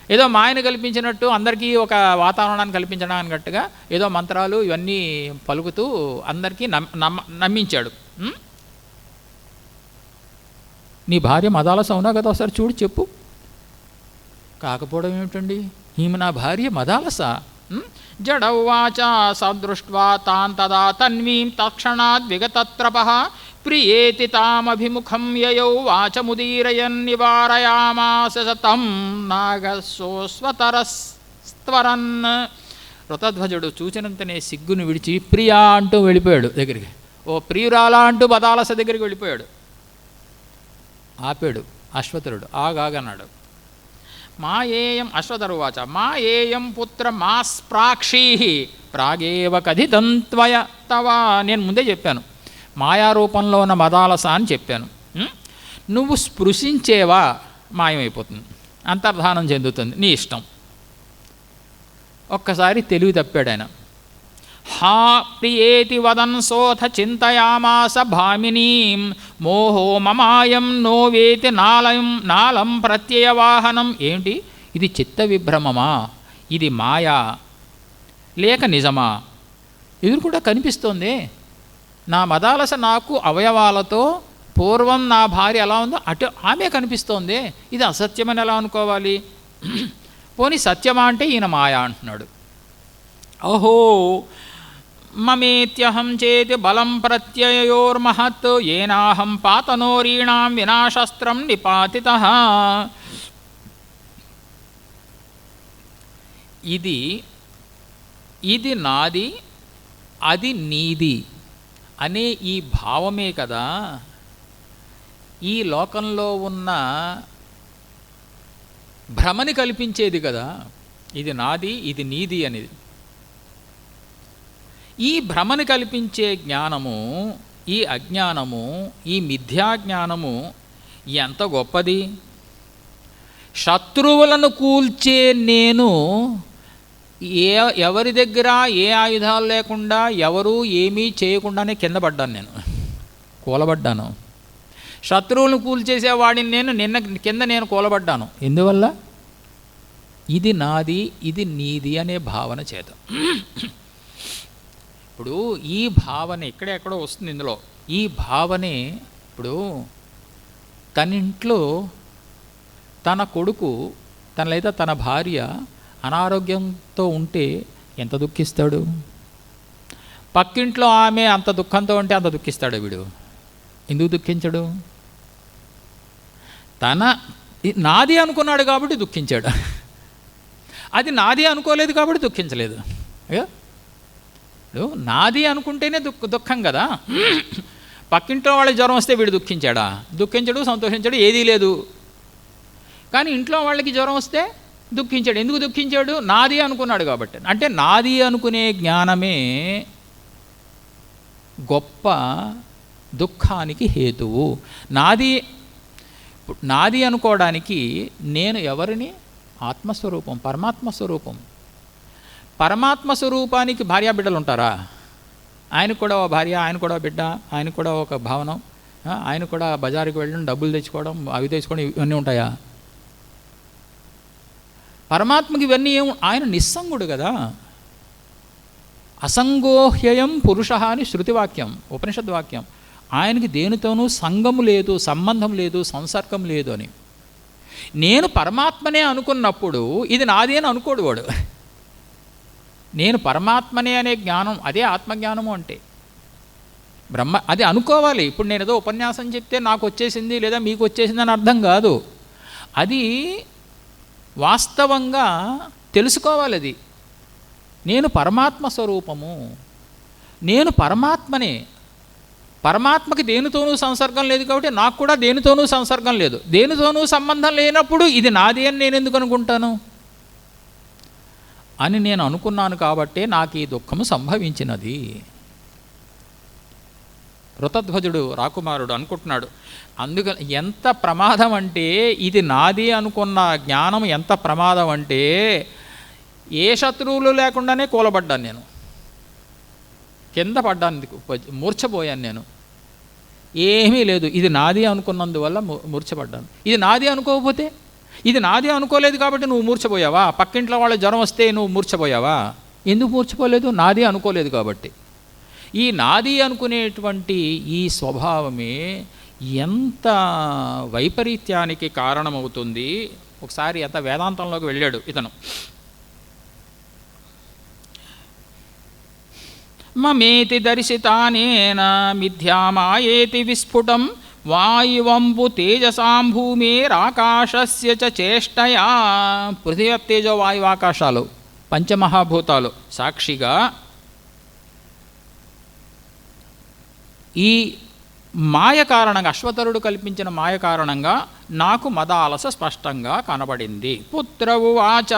ఏదో మాయను కల్పించినట్టు, అందరికీ ఒక వాతావరణాన్ని కల్పించడానికట్టుగా ఏదో మంత్రాలు ఇవన్నీ పలుకుతూ అందరికీ నమ్మించాడు. నీ భార్య మదాలస అవునా కదా, ఒకసారి చూడు చెప్పు. కాకపోవడం ఏమిటండి, ఈమె నా భార్య మదాలస. జడౌవాచ సదృష్ట్వా తాన్ తదా తన్వీం తక్షణాద్ విగతత్రపః ప్రియేతి తామభిముఖం యయౌ వాచముదీరయన్ నివారయామాస తం నాగసోస్వతరస్త్వరన్. వృతధ్వజుడు చూచినంతనే సిగ్గును విడిచి ప్రియా అంటూ వెళ్ళిపోయాడు దగ్గరికి. ఓ ప్రియురాలా అంటూ మదాలస దగ్గరికి వెళ్ళిపోయాడు. ఆపాడు అశ్వతరుడు. ఆగాగన్నాడు. మాయేయం అశ్వతరువాచ మాయేయం పుత్ర మాస్ప్రాక్షీ ప్రాగేవ కథితం త్వయ తవ. నేను ముందే చెప్పాను, మాయారూపంలో ఉన్న మదాలస అని చెప్పాను. నువ్వు స్పృశించేవా మాయమైపోతుంది, అంతర్ధానం చెందుతుంది, నీ ఇష్టం. ఒక్కసారి తెలివి తప్పాడు ఆయన. హా ప్రియేతి వదన్ సోథ చింతయామాస భామినీం మోహో మమాయం నో వేతి నాలం ప్రత్యయవాహనం. ఏంటి ఇది, చిత్త విభ్రమమా, ఇది మాయా లేక నిజమా? ఎదురుకుండా కనిపిస్తోంది. నా మదాలస నాకు అవయవాలతో పూర్వం నా భార్య ఎలా ఉందో అటు ఆమె కనిపిస్తోంది. ఇది అసత్యమని ఎలా అనుకోవాలి? పోనీ సత్యమా అంటే ఈయన మాయా అంటున్నాడు. ఓహో మమేత్యహం చేతి బలం ప్రత్యయోర్మహత్ ఏనాహం పాతనోరీణాం వినాశస్త్రం నిపాతితః. ఇది నాది, అది నీది అనే ఈ భావమే కదా ఈ లోకంలో ఉన్న భ్రమని కల్పించేది కదా. ఇది నాది, ఇది నీది అనేది. ఈ భ్రమని కల్పించే జ్ఞానము, ఈ అజ్ఞానము, ఈ మిథ్యాజ్ఞానము ఎంత గొప్పది. శత్రువులను కూల్చే నేను ఎవరి దగ్గర ఏ ఆయుధాలు లేకుండా ఎవరూ ఏమీ చేయకుండానే కింద పడ్డాను, నేను కూలబడ్డాను. శత్రువులను కూల్చేసేవాడిని నిన్న కింద నేను కూలబడ్డాను. ఎందువల్ల? ఇది నాది, ఇది నీది అనే భావన చేత. ఇప్పుడు ఈ భావన ఎక్కడెక్కడో వస్తుంది ఇందులో. ఈ భావనే ఇప్పుడు తన ఇంట్లో తన కొడుకు లేదా తన భార్య అనారోగ్యంతో ఉంటే ఎంత దుఃఖిస్తాడు? పక్కింట్లో ఆమె అంత దుఃఖంతో ఉంటే అంత దుఃఖిస్తాడు వీడు. ఎందుకు దుఃఖించడు? నాది అనుకున్నాడు కాబట్టి దుఃఖించాడు. అది నాది అనుకోలేదు కాబట్టి దుఃఖించలేదు. నాది అనుకుంటేనే దుఃఖం కదా. పక్కింట్లో వాళ్ళకి జ్వరం వస్తే వీడు దుఃఖించాడా? దుఃఖించడు, సంతోషించాడు, ఏదీ లేదు. కానీ ఇంట్లో వాళ్ళకి జ్వరం వస్తే దుఃఖించాడు. ఎందుకు దుఃఖించాడు? నాది అనుకున్నాడు కాబట్టి. అంటే నాది అనుకునే జ్ఞానమే గొప్ప దుఃఖానికి హేతువు. నాది అనుకోవడానికి నేను ఎవరిని? ఆత్మస్వరూపం, పరమాత్మ స్వరూపం. పరమాత్మ స్వరూపానికి భార్యా బిడ్డలు ఉంటారా? ఆయనకు కూడా ఒక భార్య, ఆయన కూడా బిడ్డ, ఆయన కూడా ఒక భవనం, ఆయన కూడా బజారుకి వెళ్ళడం, డబ్బులు తెచ్చుకోవడం, అవి తెచ్చుకోవడం, ఇవన్నీ ఉంటాయా? పరమాత్మకి ఇవన్నీ ఆయన నిస్సంగుడు కదా. అసంగోహ్యయం పురుష అని శృతివాక్యం, ఉపనిషద్వాక్యం. ఆయనకి దేనితోనూ సంగము లేదు, సంబంధం లేదు, సంసర్గం లేదు అని. నేను పరమాత్మనే అనుకున్నప్పుడు ఇది నాది అని అనుకోడు వాడు. నేను పరమాత్మనే అనే జ్ఞానం, అదే ఆత్మజ్ఞానము అంటే. అది అనుకోవాలి. ఇప్పుడు నేను ఏదో ఉపన్యాసం చెప్తే నాకు వచ్చేసింది లేదా మీకు వచ్చేసింది అని అర్థం కాదు. అది వాస్తవంగా తెలుసుకోవాలి. అది నేను పరమాత్మ స్వరూపము, నేను పరమాత్మనే. పరమాత్మకి దేనితోనూ సంసర్గం లేదు కాబట్టి నాకు కూడా దేనితోనూ సంసర్గం లేదు. దేనితోనూ సంబంధం లేనప్పుడు ఇది నాది అని నేను ఎందుకు అనుకుంటాను అని నేను అనుకున్నాను కాబట్టే నాకు ఈ దుఃఖము సంభవించినది. ఋతధ్వజుడు రాకుమారుడు అనుకుంటున్నాడు. అందుకని ఎంత ప్రమాదం అంటే, ఇది నాది అనుకున్న జ్ఞానం ఎంత ప్రమాదం అంటే, ఏ శత్రువులు లేకుండానే కూలబడ్డాను నేను, కింద పడ్డాను, మూర్ఛపోయాను నేను. ఏమీ లేదు, ఇది నాది అనుకున్నందువల్ల మూర్ఛపడ్డాను. ఇది నాది అనుకోకపోతే, ఇది నాది అనుకోలేదు కాబట్టి నువ్వు మూర్ఛపోయావా? పక్కింట్లో వాళ్ళ జ్వరం వస్తే నువ్వు మూర్ఛపోయావా? ఎందుకు మూర్ఛపోలేదు? నాది అనుకోలేదు కాబట్టి. ఈ నాది అనుకునేటువంటి ఈ స్వభావమే ఎంత వైపరీత్యానికి కారణమవుతుంది. ఒకసారి ఎంత వేదాంతంలోకి వెళ్ళాడు ఇతను. మమేతి దర్శితానేన మిథ్యామాయేతి విస్ఫుటం వాయువంబు తేజసాం భూమిరాకాశస్య చ చేష్టయా. పృథివీ తేజో వాయు ఆకాశాలు పంచమహాభూతాలు సాక్షిగా ఈ మాయ కారణంగా, అశ్వతరుడు కల్పించిన మాయ కారణంగా నాకు మదాలస స్పష్టంగా కనబడింది. పుత్రవువాచ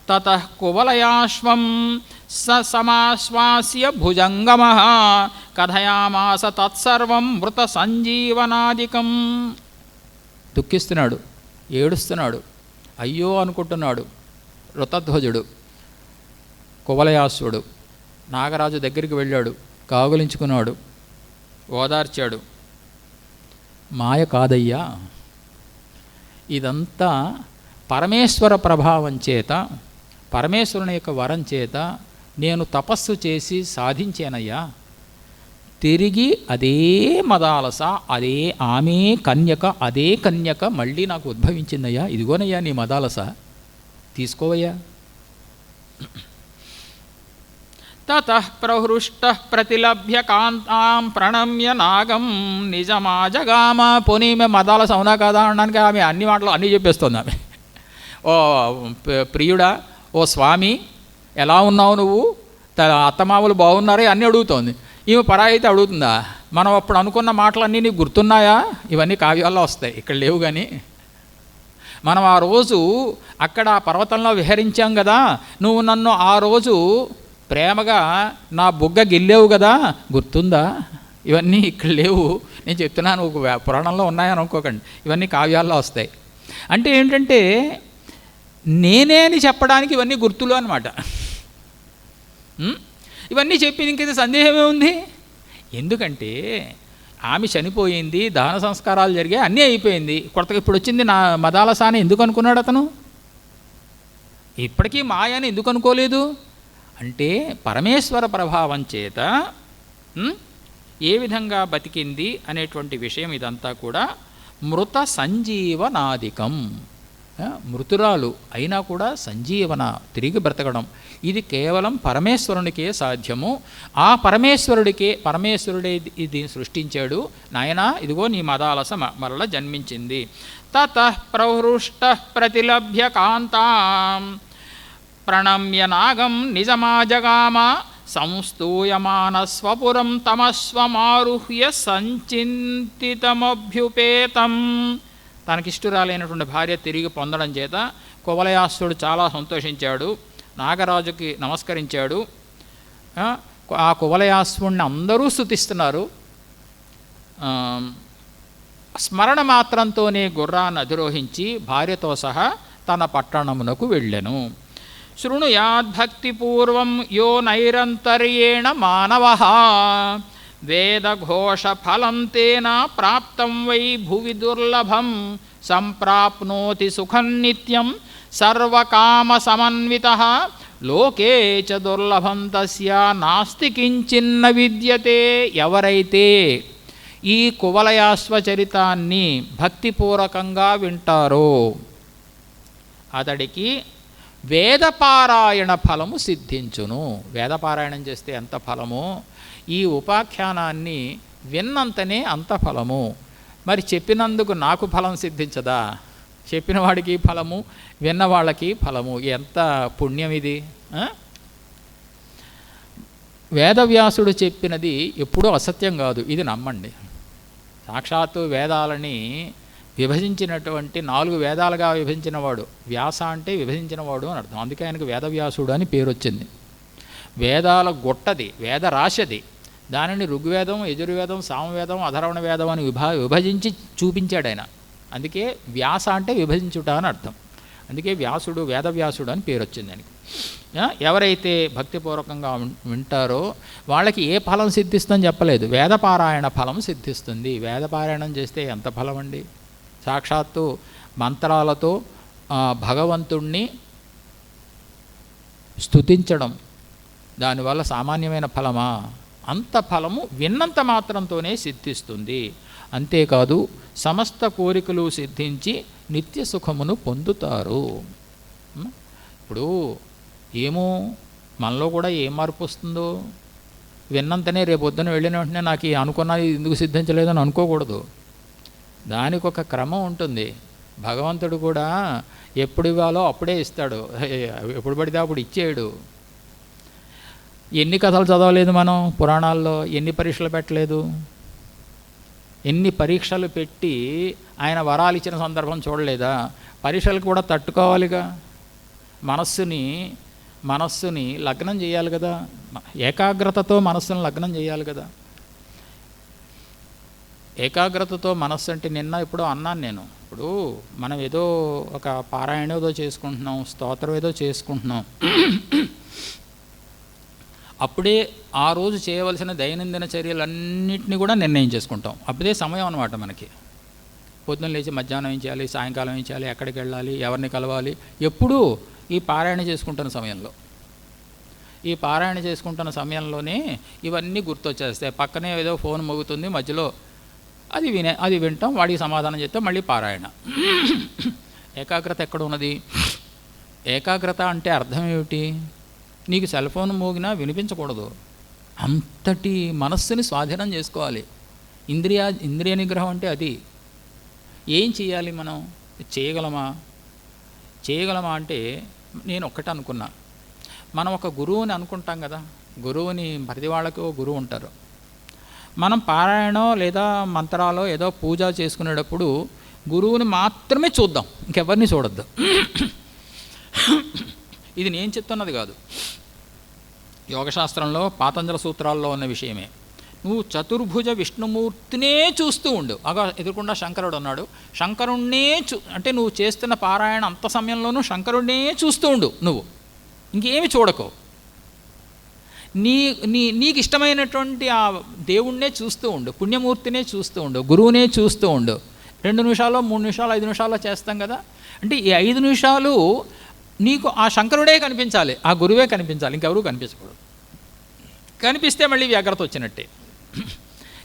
తతః కువలయాశ్వం సమాశ్వాస్య భుజంగమః కథయామాస తత్సర్వం మృత సంజీవనాదికం. దుఃఖిస్తున్నాడు, ఏడుస్తున్నాడు, అయ్యో అనుకుంటున్నాడు ఋతధ్వజుడు. కువలయాశ్వుడు నాగరాజు దగ్గరికి వెళ్ళాడు, కాగులించుకున్నాడు, ఓదార్చాడు. మాయ కాదయ్యా, ఇదంతా పరమేశ్వర ప్రభావం చేత, పరమేశ్వరుని యొక్క వరం చేత నేను తపస్సు చేసి సాధించానయ్యా. తిరిగి అదే మదాలస, అదే ఆమె కన్యక, అదే కన్యక మళ్ళీ నాకు ఉద్భవించిందయ్యా. ఇదిగోనయ్యా నీ మదాలస, తీసుకోవయ్యా. తతః ప్రహృష్టః ప్రతిలభ్య కాంతాం ప్రణమ్య నాగం నిజమాజగామ. పోనీ ఈమె మదాలస అవునా కాదా అనడానికి ఆమె అన్ని మాటలు అన్నీ చెప్పేస్తుంది ఆమె. ఓ ప్రియుడా, ఓ స్వామి, ఎలా ఉన్నావు నువ్వు, అత్తమామలు బాగున్నారే అన్నీ అడుగుతోంది. ఈమె పరాయి అయితే అడుగుతుందా? మనం అప్పుడు అనుకున్న మాటలన్నీ నీకు గుర్తున్నాయా? ఇవన్నీ కావ్యాల్లో వస్తాయి, ఇక్కడ లేవు. కానీ మనం ఆ రోజు అక్కడ పర్వతంలో విహరించాం కదా, నువ్వు నన్ను ఆ రోజు ప్రేమగా నా బుగ్గ గిల్లేవు కదా, గుర్తుందా? ఇవన్నీ ఇక్కడ లేవు, నేను చెప్తున్నాను, ఒక పురాణంలో ఉన్నాయని అనుకోకండి, ఇవన్నీ కావ్యాల్లో వస్తాయి. అంటే ఏంటంటే నేనే అని చెప్పడానికి ఇవన్నీ గుర్తులు అన్నమాట. ఇవన్నీ చెప్పింది ఇంకైతే సందేహమే ఉంది. ఎందుకంటే ఆమె చనిపోయింది, దహన సంస్కారాలు జరిగాయి, అన్నీ అయిపోయింది. కొత్తగా ఇప్పుడు వచ్చింది నా మదాలసాని ఎందుకు అనుకున్నాడు అతను? ఇప్పటికీ మాయ అని ఎందుకు అనుకోలేదు అంటే పరమేశ్వర ప్రభావం చేత ఏ విధంగా బతికింది అనేటువంటి విషయం ఇదంతా కూడా మృత సంజీవనాదికం. మృతురాలు అయినా కూడా సంజీవన, తిరిగి బ్రతకడం, ఇది కేవలం పరమేశ్వరునికే సాధ్యము. ఆ పరమేశ్వరుడే ఇది సృష్టించాడు. నాయనా ఇదిగో నీ మదాలస మరల జన్మించింది. తతః ప్రహృష్ట ప్రతిలభ్య కాంతాం ప్రణమ్య నాగం నిజమాజగామ సంస్తూయమాన స్వపురం తమస్వమారుహ్య సంచింతితమభ్యుపేతం. తనకిష్టురాలైనటువంటి భార్య తిరిగి పొందడం చేత కువలయాసుడు చాలా సంతోషించాడు, నాగరాజుకి నమస్కరించాడు. ఆ కువలయాసుడిని అందరూ స్తుతిస్తున్నారు. స్మరణ మాత్రంతోనే గుర్రాన్ని అధిరోహించి భార్యతో సహా తన పట్టణమునకు వెళ్ళెను. శృణుయాద్భక్తిపూర్వం యో నైరంతర్యేణ మానవః వేదఘోషఫలం తేన ప్రాప్తం వై భువి దుర్లభం సంప్రాప్నోతి సుఖం నిత్యం సర్వకామసమన్వితః లోకే చ దుర్లభం తస్య నాస్తి కించిన్న విద్యతే. ఎవరైతే ఈ కువలయాశ్వచరితాన్ని భక్తిపూర్వకంగా వింటారో అతడికి వేదపారాయణ ఫలము సిద్ధించును. వేదపారాయణం చేస్తే ఎంత ఫలమో, ఈ ఉపాఖ్యానాన్ని విన్నంతనే అంత ఫలము. మరి చెప్పినందుకు నాకు ఫలం సిద్ధించదా? చెప్పిన వాడికి ఫలము, విన్న వాళ్ళకి ఫలము. ఎంత పుణ్యం ఇది! వేదవ్యాసుడు చెప్పినది ఎప్పుడూ అసత్యం కాదు, ఇది నమ్మండి. సాక్షాత్తు వేదాలని విభజించినటువంటి 4 వేదాలుగా విభజించినవాడు. వ్యాస అంటే విభజించినవాడు అని అర్థం. అందుకే ఆయనకు వేదవ్యాసుడు అని పేరు వచ్చింది. వేదాల గొట్టది, వేద రాశది. దానిని ఋగ్వేదం, యజుర్వేదం, సామవేదం, అధర్వణ వేదం అని విభజించి చూపించాడు ఆయన. అందుకే వ్యాస అంటే విభజించుట అని అర్థం. అందుకే వ్యాసుడు, వేదవ్యాసుడు అని పేరు వచ్చింది ఆయనకి. ఎవరైతే భక్తిపూర్వకంగా వింటారో వాళ్ళకి ఏ ఫలం సిద్ధిస్తుందని చెప్పలేదు, వేదపారాయణ ఫలం సిద్ధిస్తుంది. వేదపారాయణం చేస్తే ఎంత ఫలం అండి! సాక్షాత్తు మంత్రాలతో భగవంతుణ్ణి స్తుతించడం, దానివల్ల సామాన్యమైన ఫలమా? అంత ఫలము విన్నంత మాత్రంతోనే సిద్ధిస్తుంది. అంతేకాదు సమస్త కోరికలు సిద్ధించి నిత్య సుఖమును పొందుతారు. ఇప్పుడు ఏమో మనలో కూడా ఏం మార్పు వస్తుందో విన్నంతనే రేపు పొద్దున వెళ్ళిన వెంటనే నాకు అనుకున్నది ఎందుకు సిద్ధించలేదని అనుకోకూడదు. దానికి ఒక క్రమం ఉంటుంది. భగవంతుడు కూడా ఎప్పుడు ఇవ్వాలో అప్పుడే ఇస్తాడు, ఎప్పుడు పడితే అప్పుడు ఇచ్చేయడు. ఎన్ని కథలు చదవలేదు మనం పురాణాల్లో, ఎన్ని పరీక్షలు పెట్టలేదు, ఎన్ని పరీక్షలు పెట్టి ఆయన వరాలు ఇచ్చిన సందర్భం చూడలేదా? పరీక్షలకు కూడా తట్టుకోవాలిగా. మనస్సుని లగ్నం చేయాలి కదా, ఏకాగ్రతతో మనస్సును లగ్నం చేయాలి కదా. ఏకాగ్రతతో మనస్సు అంటే నిన్న ఇప్పుడు అన్నాను నేను. ఇప్పుడు మనం ఏదో ఒక పారాయణ ఏదో చేసుకుంటున్నాం, స్తోత్రం ఏదో చేసుకుంటున్నాం, అప్పుడే ఆ రోజు చేయవలసిన దైనందిన చర్యలన్నింటినీ కూడా నిర్ణయం చేసుకుంటాం. అప్పుడే సమయం అన్నమాట మనకి. పొద్దున్న లేచి మధ్యాహ్నం ఏం చేయాలి, సాయంకాలం ఏం చేయాలి, ఎక్కడికి వెళ్ళాలి, ఎవరిని కలవాలి, ఎప్పుడూ ఈ పారాయణ చేసుకుంటున్న సమయంలో. ఈ పారాయణ చేసుకుంటున్న సమయంలోనే ఇవన్నీ గుర్తొచ్చేస్తాయి. పక్కనే ఏదో ఫోన్ మోగుతుంది, మధ్యలో అది వింటాం, వాడికి సమాధానం చెప్తాం, మళ్ళీ పారాయణ. ఏకాగ్రత ఎక్కడ ఉన్నది? ఏకాగ్రత అంటే అర్థం ఏమిటి? నీకు సెల్ ఫోన్ మోగినా వినిపించకూడదు, అంతటి మనస్సుని స్వాధీనం చేసుకోవాలి. ఇంద్రియ నిగ్రహం అంటే అది. ఏం చేయాలి మనం? చేయగలమా అంటే నేను ఒక్కటే అనుకున్నా. మనం ఒక గురువుని అనుకుంటాం కదా, గురువుని ప్రతి వాళ్ళకి ఓ గురువు ఉంటారు. మనం పారాయణం లేదా మంత్రాలో ఏదో పూజ చేసుకునేటప్పుడు గురువుని మాత్రమే చూద్దాం, ఇంకెవరిని చూడొద్దు. ఇది నేను చెప్తున్నది కాదు, యోగశాస్త్రంలో పాతంజల సూత్రాల్లో ఉన్న విషయమే. నువ్వు చతుర్భుజ విష్ణుమూర్తినే చూస్తూ ఉండు. అగా ఎదురుకుండా శంకరుడు ఉన్నాడు, శంకరుణ్ణే అంటే నువ్వు చేస్తున్న పారాయణ అంత సమయంలోనూ శంకరుణ్ణే చూస్తూ ఉండు. నువ్వు ఇంకేమి చూడకు. నీకు ఇష్టమైనటువంటి ఆ దేవుణ్ణే చూస్తూ ఉండు, పుణ్యమూర్తినే చూస్తూ ఉండు, గురువునే చూస్తూ ఉండు. 2 నిమిషాలు 3 నిమిషాలు 5 నిమిషాలు చేస్తాం కదా. అంటే ఈ 5 నిమిషాలు నీకు ఆ శంకరుడే కనిపించాలి, ఆ గురువే కనిపించాలి, ఇంకెవరూ కనిపించకూడదు. కనిపిస్తే మళ్ళీ వ్యగ్రత వచ్చినట్టే.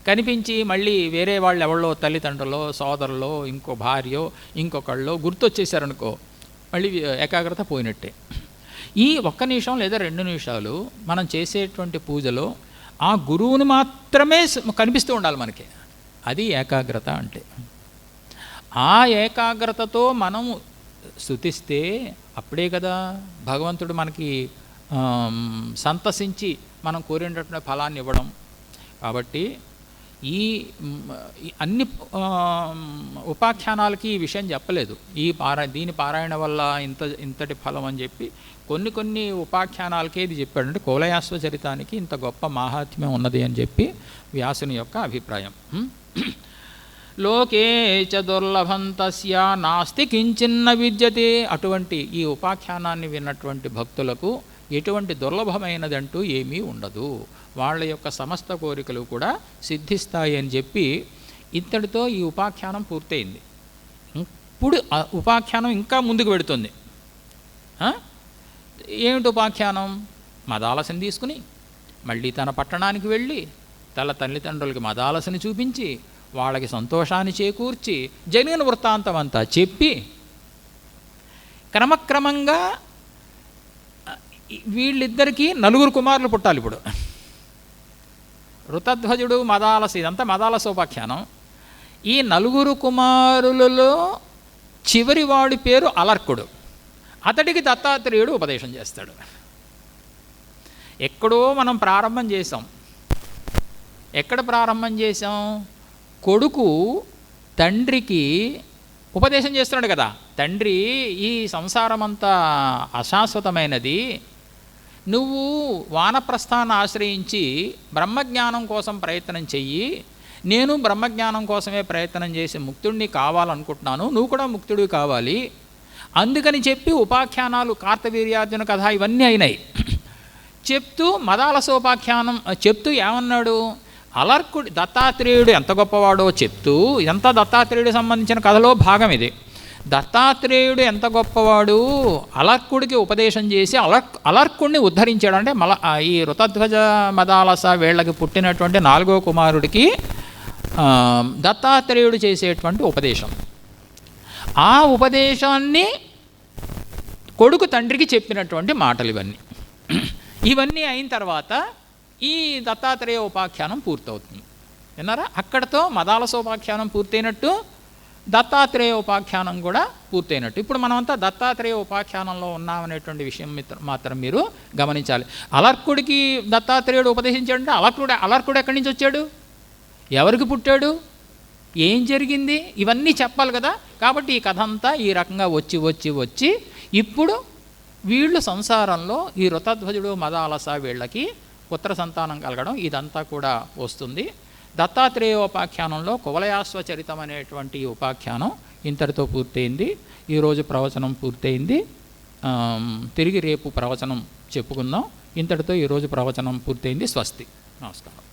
కనిపించి మళ్ళీ వేరే వాళ్ళు ఎవళ్ళో తల్లిదండ్రులో సోదరులో ఇంకో భార్యో ఇంకొకళ్ళో గుర్తొచ్చేసారనుకో, మళ్ళీ ఏకాగ్రత పోయినట్టే. ఈ 1 నిమిషం లేదా 2 నిమిషాలు మనం చేసేటువంటి పూజలో ఆ గురువుని మాత్రమే కనిపిస్తూ ఉండాలి మనకి. అది ఏకాగ్రత అంటే. ఆ ఏకాగ్రతతో మనం స్తుతిస్తే అప్పుడే కదా భగవంతుడు మనకి సంతసించి మనం కోరినటువంటి ఫలాన్ని ఇవ్వడం. కాబట్టి ఈ అన్ని ఉపాఖ్యానాలకి ఈ విషయం చెప్పలేదు. దీని పారాయణ వల్ల ఇంతటి ఫలం అని చెప్పి కొన్ని ఉపాఖ్యానాలకే ఇది చెప్పాడు. అంటే కువలయాశ్వ చరితానికి ఇంత గొప్ప మాహాత్మ్యం ఉన్నది అని చెప్పి వ్యాసుని యొక్క అభిప్రాయం. లోకే చ దుర్లభం తస్య నాస్తి కించిన్న విద్యతే. అటువంటి ఈ ఉపాఖ్యానాన్ని విన్నటువంటి భక్తులకు ఎటువంటి దుర్లభమైనదంటూ ఏమీ ఉండదు, వాళ్ళ యొక్క సమస్త కోరికలు కూడా సిద్ధిస్తాయి అని చెప్పి ఇంతటితో ఈ ఉపాఖ్యానం పూర్తయింది. ఇప్పుడు ఉపాఖ్యానం ఇంకా ముందుకు పెడుతుంది. ఏమిటి ఉపాఖ్యానం? మదాలసని తీసుకుని మళ్ళీ తన పట్టణానికి వెళ్ళి తన తల్లిదండ్రులకి మదాలసని చూపించి వాళ్ళకి సంతోషాన్ని చేకూర్చి జరిగిన వృత్తాంతం అంతా చెప్పి క్రమక్రమంగా వీళ్ళిద్దరికీ 4 కుమారులు పుట్టాలి. ఇప్పుడు ఋతధ్వజుడు మదాలస, ఇదంతా మదాలసోపాఖ్యానం. ఈ 4 కుమారులలో చివరి వాడి పేరు అలర్కుడు. అతడికి దత్తాత్రేయుడు ఉపదేశం చేస్తాడు. ఎక్కడో మనం ప్రారంభం చేసాం. ఎక్కడ ప్రారంభం చేసాం? కొడుకు తండ్రికి ఉపదేశం చేస్తున్నాడు కదా. తండ్రి, ఈ సంసారం అంతా అశాశ్వతమైనది, నువ్వు వానప్రస్థాన్ని ఆశ్రయించి బ్రహ్మజ్ఞానం కోసం ప్రయత్నం చెయ్యి, నేను బ్రహ్మజ్ఞానం కోసమే ప్రయత్నం చేసి ముక్తుడిని కావాలనుకుంటున్నాను, నువ్వు కూడా ముక్తుడివి కావాలి. అందుకని చెప్పి ఉపాఖ్యానాలు కార్తవీర్యార్జున కథ ఇవన్నీ అయినాయి. చెప్తూ మదాలసోపాఖ్యానం చెప్తూ ఏమన్నాడు? అలర్కుడి దత్తాత్రేయుడు ఎంత గొప్పవాడో చెప్తూ, ఇదంతా దత్తాత్రేయుడికి సంబంధించిన కథలో భాగం ఇది. దత్తాత్రేయుడు ఎంత గొప్పవాడు, అలర్కుడికి ఉపదేశం చేసి అలర్కుడిని ఉద్ధరించాడు. అంటే ఈ ఋతధ్వజ మదాలస వీళ్ళకి పుట్టినటువంటి 4వ కుమారుడికి దత్తాత్రేయుడు చేసేటువంటి ఉపదేశం. ఆ ఉపదేశాన్ని కొడుకు తండ్రికి చెప్పినటువంటి మాటలు ఇవన్నీ అయిన తర్వాత ఈ దత్తాత్రేయ ఉపాఖ్యానం పూర్తవుతుంది. విన్నారా? అక్కడతో మదాలసోపాఖ్యానం పూర్తయినట్టు, దత్తాత్రేయ ఉపాఖ్యానం కూడా పూర్తయినట్టు. ఇప్పుడు మనమంతా దత్తాత్రేయ ఉపాఖ్యానంలో ఉన్నామనేటువంటి విషయం మాత్రం మీరు గమనించాలి. అలర్కుడికి దత్తాత్రేయుడు ఉపదేశించాడంటే అలర్కుడు ఎక్కడి నుంచి వచ్చాడు, ఎవరికి పుట్టాడు, ఏం జరిగింది, ఇవన్నీ చెప్పాలి కదా. కాబట్టి ఈ కథ అంతా ఈ రకంగా వచ్చి ఇప్పుడు వీళ్ళు సంసారంలో ఈ ఋతధ్వజుడు మదాలస వీళ్ళకి పుత్ర సంతానం కలగడం ఇదంతా కూడా వస్తుంది. దత్తాత్రేయోపాఖ్యానంలో కువలయాశ్వ చరితం అనేటువంటి ఉపాఖ్యానం ఇంతటితో పూర్తయింది. ఈరోజు ప్రవచనం పూర్తయింది. తిరిగి రేపు ప్రవచనం చెప్పుకుందాం. ఇంతటితో ఈరోజు ప్రవచనం పూర్తయింది. స్వస్తి. నమస్కారం.